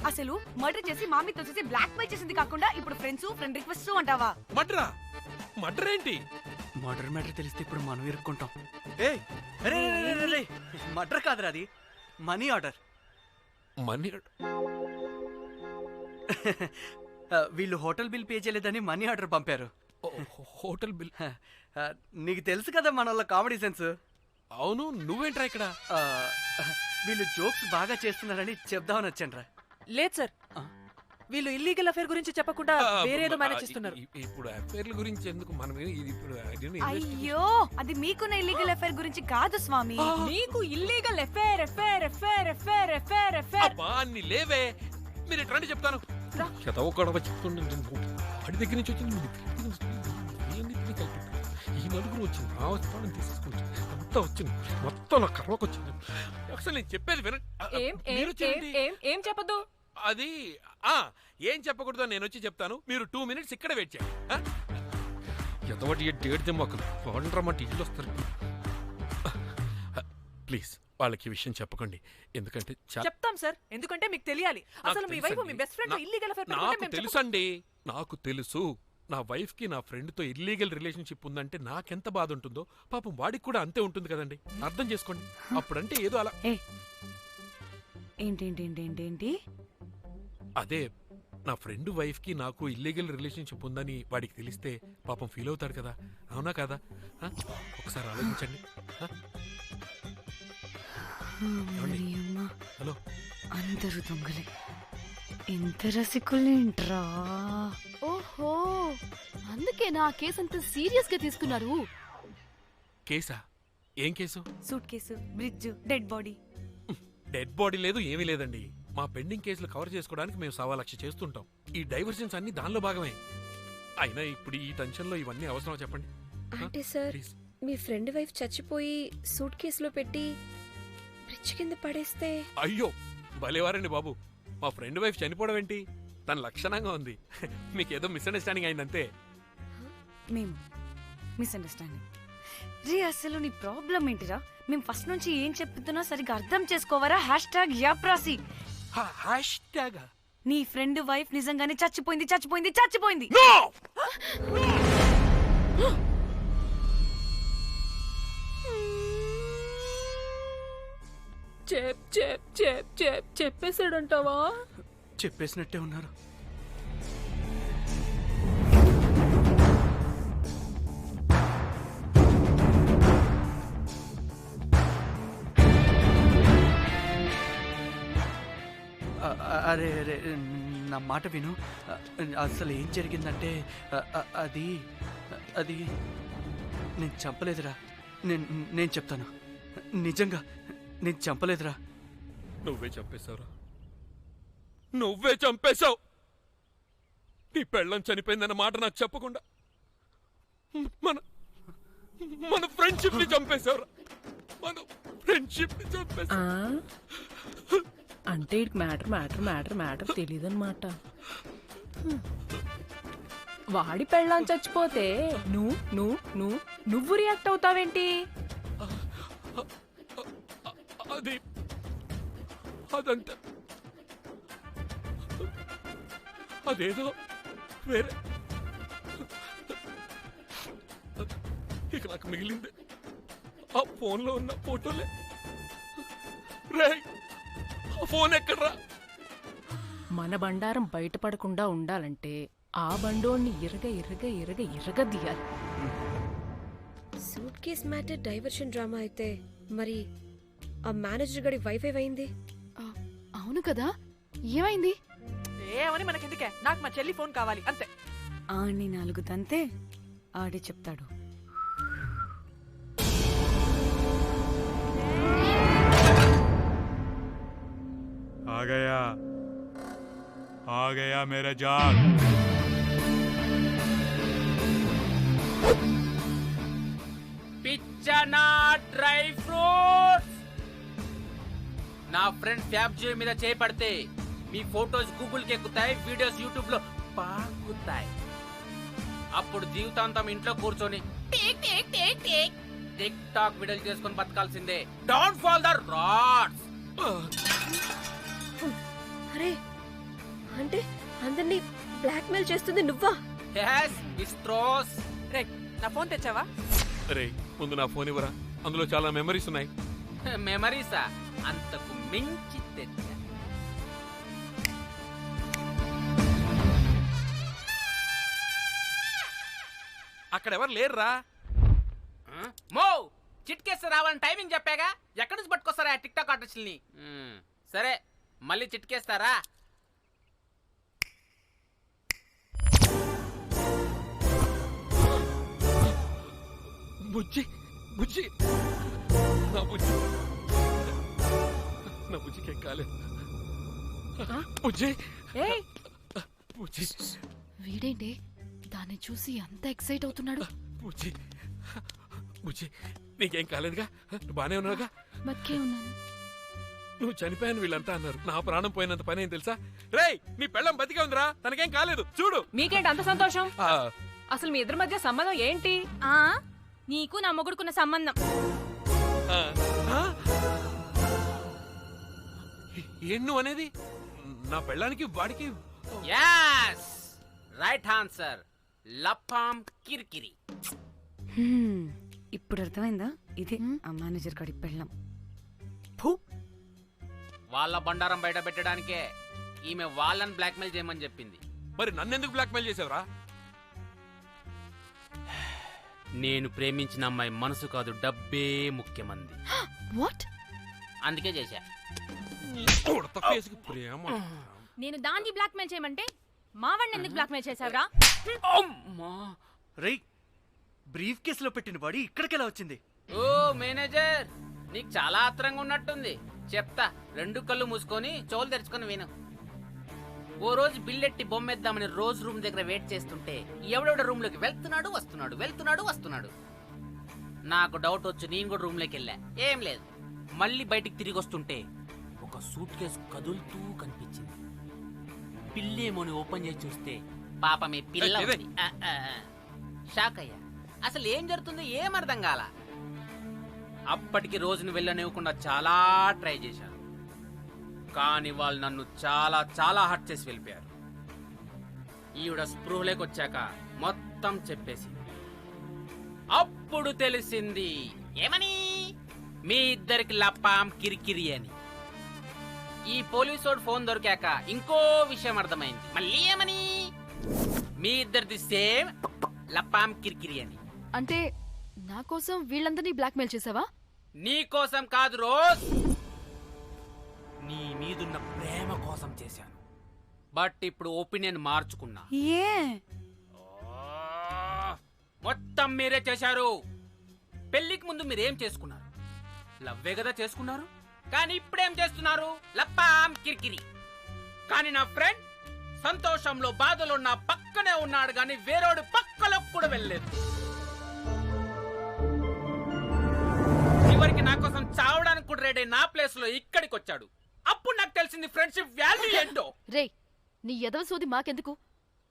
అసలు మర్డర్ చేసి మామితో చేసి బ్లాక్ మెయిల్ చేసింది కాకుండా ఇప్పుడు ఫ్రెండ్ రిక్వెస్ట్ అంటావా? మర్డర్ ఏంటి? మర్డర్ మ్యాటర్ తెలిస్తే ఇప్పుడు మనం ఇరుక్కుంటాం. మర్డర్ కాదురా, అది మనీ ఆర్డర్. వీళ్ళు హోటల్ బిల్ పే చేయలేదని మనీ ఆర్డర్ పంపారు. Hotel bill? నీకు తెలుసు కదా మన వాళ్ళ కామెడీ సెన్స్. అవును, నువ్వేంట్రా ఇక్కడ? వీళ్ళు జోక్స్ బాగా చేస్తున్నారని చెప్దామని వచ్చాను. లేదు సార్, వీళ్ళు ఇల్లీగల్ అఫేర్ గురించి చెప్పకుండా వేరేదో మేనేజ్ చేస్తున్నారు. ఇప్పుడు అఫేర్ల గురించి ఎందుకు మనం? అయ్యో, అది మీకున్న ఇల్లీగల్ అఫేర్ గురించి కాదు స్వామి. మీకు ఇల్లీగల్ అఫేర్. అన్ని లేవే, మీరు ఎట్లా చెప్తాను. వాడి దగ్గర నుంచి వచ్చింది, ఈ నలుగురు వచ్చింది, నా వస్తాను తీసుకుంటే అంతా వచ్చింది, మొత్తం నా కర్మకు వచ్చింది. అసలు నేను చెప్పేది వినండి. ఏం చెప్పదు? అది ఏం చెప్పకూడదు, నేను వచ్చి చెప్తాను. మీరు 2 minutes ఇక్కడ వెయిట్ చేయండి. ఎంతవాటి డేట్ మొక్కలు వాడంటారన్నమాట, ఇల్లు వస్తారు. ప్లీజ్ వాళ్ళకి విషయం చెప్పకండి, ఎందుకంటే చెప్తాం సార్, ఎందుకంటే మీకు తెలియాలి. అసలు మీ వైఫ్ మీ బెస్ట్ ఫ్రెండ్ ఇల్లీగల్ అఫేర్ నాకు తెలుసండి, నాకు తెలుసు. నా వైఫ్ కి నా ఫ్రెండ్ తో ఇల్లీగల్ రిలేషన్షిప్ ఉందంటే నాకెంత బాధ ఉంటుందో పాపం వాడికి కూడా అంతే ఉంటుంది కదండి. అర్థం చేసుకోండి. అప్పుడంటే ఏదో అలా. ఏంటి? అదే నా ఫ్రెండ్ వైఫ్ కి నాకు ఇల్లీగల్ రిలేషన్షిప్ ఉందని వాడికి తెలిస్తే పాపం ఫీల్ అవుతాడు కదా, అవునా కదా? ఒకసారి ఆలోచించండి. హలో, అందరూ దొంగలే, ఎంత రసికులేంట్రా. ఓహో, అందుకే నా కేసు అంత సీరియస్ గా తీసుకున్నారు. కేసా? ఏం case? Suit case, bridge, dead body. Dead body లేదు, ఏమీ లేదండి. మా పెండింగ్ కేసులు కవర్ చేసుకోవడానికి మేము 1.25 లక్షలు చేస్తుంటాం. ఈ డైవర్షన్స్ అన్ని దానిలో భాగమే. అయినా ఇప్పుడు ఈ టెన్షన్ లో ఇవన్నీ అవసరం చెప్పండి. అంటే సార్, మీ ఫ్రెండ్ వైఫ్ చచ్చిపోయి సూట్ కేసులో పెట్టి బ్రిడ్జ్ కింద పడేస్తే? అయ్యో భలేవారండి బాబు, మా ఫ్రెండ్ వైఫ్ చనిపోవడం ఏంటి, తన లక్షణంగా ఉంది. మీకేదో మిస్అండర్స్టాండింగ్ అయిందంతే. మేము మిస్అండర్స్టాండింగ్ రీ? అసలు నీ ప్రాబ్లం ఏంటిరా? మేము ఫస్ట్ నుంచి ఏం చెప్తున్నా సరిగ్గా అర్థం చేసుకోవరా? #యాప్రాసి. నీ ఫ్రెండ్ వైఫ్ నిజంగానే చచ్చిపోయింది. చెప్పేసాడంటావా? చెప్పేసినట్టే ఉన్నారు. అరే నా మాట విను. అసలు ఏం జరిగిందంటే అది నేను చంపలేదురా. నేను చెప్తాను, నిజంగా నేను చంపలేదురా. నువ్వే చంపేశావు. నీ పెళ్ళం చనిపోయిందన్న మాట నాకు చెప్పకుండా మన ఫ్రెండ్షిప్ ని చంపేశావురా. అంటే మ్యాటర్ తెలీదన్నమాట. వాడి పెళ్ళాం చచ్చిపోతే నువ్వు రియాక్ట్ అవుతావేంటి? అదంతా అదేదో వేరే. ఇక నాకు మిగిలింది ఆ ఫోన్లో ఉన్న ఫోటోలే. రేయ్, ఆ ఫోన్ ఎక్కడ్రా? మన బండారం బయటపడకుండా ఉండాలంటే ఆ బండోణ్ణి ఇరగ suit case matter diversion drama అయితే మరి ఆ మేనేజర్ గడి వైఫై అయింది. అవును కదా, ఏమైంది? ఏమని మనకెందుకే, నాకు మా చెల్లి ఫోన్ కావాలి అంతే. ఆడిని 4 తంతే ఆడే చెప్తాడు. आ गया मेरा जाग. పిచ్చనా డ్రై ఫ్రూట్స్. నా ఫ్రెండ్ ఫ్యాబ్ జియో మీద చేపడితే మీ ఫోటోస్ గూగుల్ కి ఎక్కుతాయి, వీడియోస్ యూట్యూబ్ లో పాకుతాయి. అప్పుడు జీవితాంతం ఇంట్లో కూర్చొని టిక్ టాక్ వీడియోలు చేసుకొని బతకాల్సిందే. Don't fall the rods. అరే అంటే అందరినీ బ్లాక్మెయిల్ చేస్తుంది నువ్వా? yes మిస్ట్రోస్. రే, నా ఫోన్ తెచ్చావా? రే, ముందు నా ఫోన్ ఇవ్వరా, అందులో చాలా మెమరీస్ ఉన్నాయి. మెమరీసా? అంతకు మించి తెచ్చా. అక్కడ ఎవరు లేరురా. మో చిట్కేస్తే రావాలని టైమింగ్ చెప్పాగా, ఎక్కడి నుంచి పట్టుకొస్తారా టిక్ టాక్ ఆర్టిస్టుల్ని? సరే, మళ్ళీ చిట్కేస్తారా? బుజ్జి బుజ్జి, నా బుజ్జి, నా బుజ్జికేం కాలేదు. బుజ్జి బుజ్జి. వీడేంటి దాన్ని చూసి అంత ఎక్సైట్ అవుతున్నాడు? బుజ్జి బుజ్జి, నీకేం కాలేదుగా? నువ్వు బానే ఉన్నావుగా? బతికే ఉన్నాను. నువ్వు చనిపోయాను వీళ్ళంతా అన్నారు. నా ప్రాణం పోయినంత పని ఏం తెలుసా? రేయ్, నీ పెళ్ళం బతికే ఉందిరా, తనకేం కాలేదు. చూడు. మీకేంటి అంత సంతోషం? అసలు మీ ఇద్దరి మధ్య సంబంధం ఏంటి? నీకు నా మొగుడుకున్న సంబంధం. ఏం నువ్వు అనేది? నా పెళ్ళానికి వాడికి? yes right answer. లపాం కిరికిరి. ఇప్పుడు అర్థమైందా? ఇదే ఆ మేనేజర్ గడి పెళ్ళం. వాళ్ళ బండారం బయట పెట్టడానికే ఈమె వాళ్ళని బ్లాక్మెయిల్ చేయమని చెప్పింది. మరి నన్నెందుకు బ్లాక్మెయిల్ చేసావురా? నేను ప్రేమించిన అమ్మాయి మనసు కాదు, డబ్బే ముఖ్యమంది. వాట్? అందుకే చేశా. నేను దాన్ని బ్లాక్మెయిల్ చేయమంటే మావాడిని ఎందుకు బ్లాక్మెయిల్ చేసావురా? రేయ్, బ్రీఫ్ కేసులో పెట్టిన బాడీ ఇక్కడికెలా వచ్చింది? ఓ మేనేజర్, నీకు చాలా ఆత్రంగా ఉన్నట్టుంది. చెప్తా, 2 కళ్ళు మూసుకొని చెవులు తెరుచుకొని విను. ఓ రోజు బిల్లెట్టి బొమ్మేద్దామని రోజు రూమ్ దగ్గర వెయిట్ చేస్తుంటే ఎవడెవడ రూమ్ లోకి వెళ్తున్నాడు. నాకు డౌట్ వచ్చి నేను కూడా రూమ్ లోకి వెళ్ళా. ఏం లేదు. మళ్ళీ బయటికి తిరిగి వస్తుంటే ఒక సూట్ కేసు కదులుతూ కనిపించింది. పిల్లేమోని ఓపెన్ చేసి చూస్తే పాపమే పిల్ల ఉంది. షాక్ అయ్యా. అసలు ఏం జరుగుతుందో ఏం అర్థం కాల. అప్పటికి రోజును వెళ్ళనివ్వకుండా చాలా ట్రై చేశాను, కానీ వాళ్ళు నన్ను చాలా చాలా హర్ట్ చేసి వెళ్ళిపోయారు. ఈవిడ స్పృహలోకి వచ్చాక మొత్తం చెప్పేసింది. అప్పుడు తెలిసింది. ఏమని? మీ ఇద్దరికి లపాం కిరికిరి అని. ఈ పోలీసోడు ఫోన్ దొరికాక ఇంకో విషయం అర్థమైంది. మళ్ళీ ఏమని? మీ ఇద్దరిది సేమ్ లపాం కిరికిరి అని. అంటే నా కోసం వీళ్ళందరినీ బ్లాక్మెయిల్ చేసావా? నీ కోసం కాదు రోజ్, నీ మీదున్న ప్రేమ కోసం చేశాను. బట్ ఇప్పుడు ఒపీనియన్ మార్చుకున్నా. మొత్తం మీరే చేశారు. పెళ్లికి ముందు మీరేం చేసుకున్నారు? లవ్వే కదా చేసుకున్నారు. కానీ ఇప్పుడేం చేస్తున్నారు? లప్పాం కిరికిరి. కానీ నా ఫ్రెండ్ సంతోషంలో బాధలో నా పక్కనే ఉన్నాడు, కానీ వేరేడు పక్కలో కూడా వెళ్ళలేదు. చివరికి నా కోసం చావడానికి కూడా రెడీ నా ప్లేస్ లో ఇక్కడికి వచ్చాడు. అప్పుడు నాకు తెలిసింది ఫ్రెండ్షిప్ వాల్యూ ఏంటో. రే, నీ ఎదవ సోది మాకెందుకు?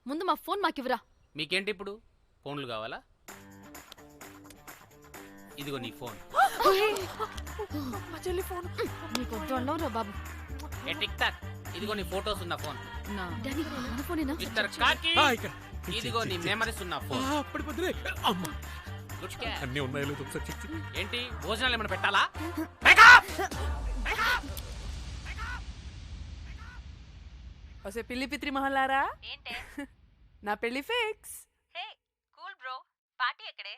ముందు మా ఫోన్ మాకివ్వరా. మీకేంటి ఇప్పుడు ఫోన్లు కావాలా? ఇదిగో నీ ఫోన్. మా చెల్లి ఫోన్. నీకు వద్దు అన్నావురా బాబు. ఏ టిక్ టాక్, ఇదిగో నీ ఫోటోస్ ఉన్న ఫోన్. డాడీ మన ఫోనేనా? మిస్టర్ కాకి, ఇదిగో నీ మెమరీస్ ఉన్న ఫోన్. అన్నీ ఉన్నాయో లేదో ఒకసారి చెక్ చెయ్యి. ఏంటి భోజనాలు ఏమైనా పెట్టాలా? ఒసే పిల్లి పిత్రి మహల్లారా, ఏంటే నా పెళ్లి ఫిక్స్. హే కూల్ బ్రో, పార్టీ ఎక్కడే?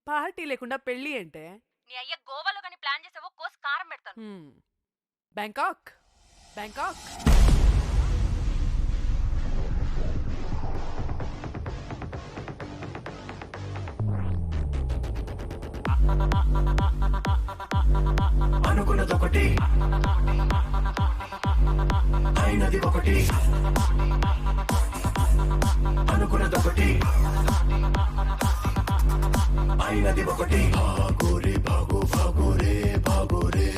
పార్టీ లేకుండా పెళ్లి అంటే నీ అయ్య గోవాలో కానీ ప్లాన్ చేసావో కోసి కారం పెడతాను. బ్యాంకాక్. బ్యాంకాక్ అనుకున్నదొకటి అయినది ఒకటి, అనుకున్నదొకటి అయినది ఒకటి. భాగోరే భాగో భాగోరే భాగోరే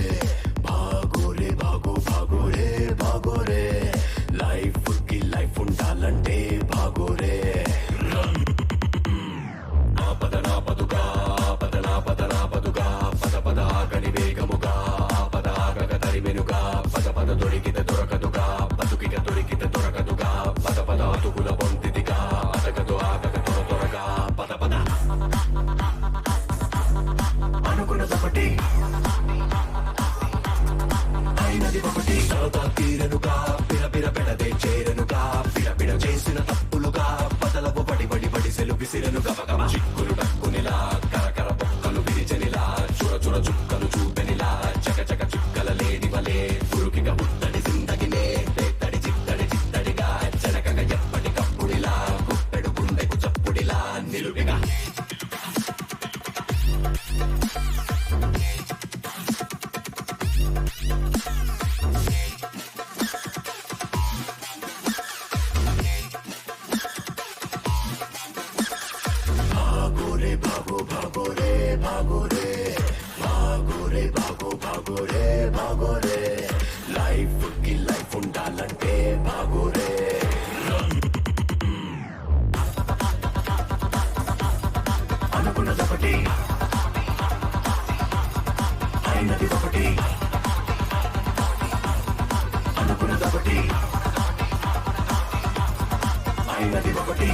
భాగోరే భాగో భాగోరే భాగోరే, లైఫ్ కి లైఫ్ ఉండాలంటే భాగోరే. పదనా పదుగా పదనా పదనా పదుగా పద పద ఆగని వేగముగా పద ఆగగ తరిమెనుగా పద పద దొరికితే దొరకదుగా బతుకిక దొరికితే దొరకదుగా పద పద అతుకుల పొందిదిగా అదగదు ఆగగ త్వర త్వరగా పద పద. అనుకున్నదొకటి అయినది ఒకటి. సరదా తీరనుగా పిరపిర పెడదే చేరనుగా పిరపిడ చేసిన తప్పులుగా బదలవు బడి బడి బడి సెలు విసిరను గమగమ చిక్కులు డక్కునిలా కరకర బొక్కలు విరిచనిలా చుర చుర చుక్కలు చూపెనిలా చక చక చుక్కల లేని వలే పురుకిగా ఉత్తడి జిందగినే తడి చిత్తడి చిత్తడిగా జనకగా ఎప్పటికప్పుడిలా గుప్పెడు గుండెకు చప్పుడిలా నిలువిగా. భాగోరే భాగో భాగోరే భాగోరే భాగోరే భాగో భాగోరే భాగోరే, లైఫ్ కి లైఫ్ ఉండాలంటే భాగోరే. అనుకున్నదొకటి అయినది ఒకటి, అనుకున్నదొకటి అయినది ఒకటి.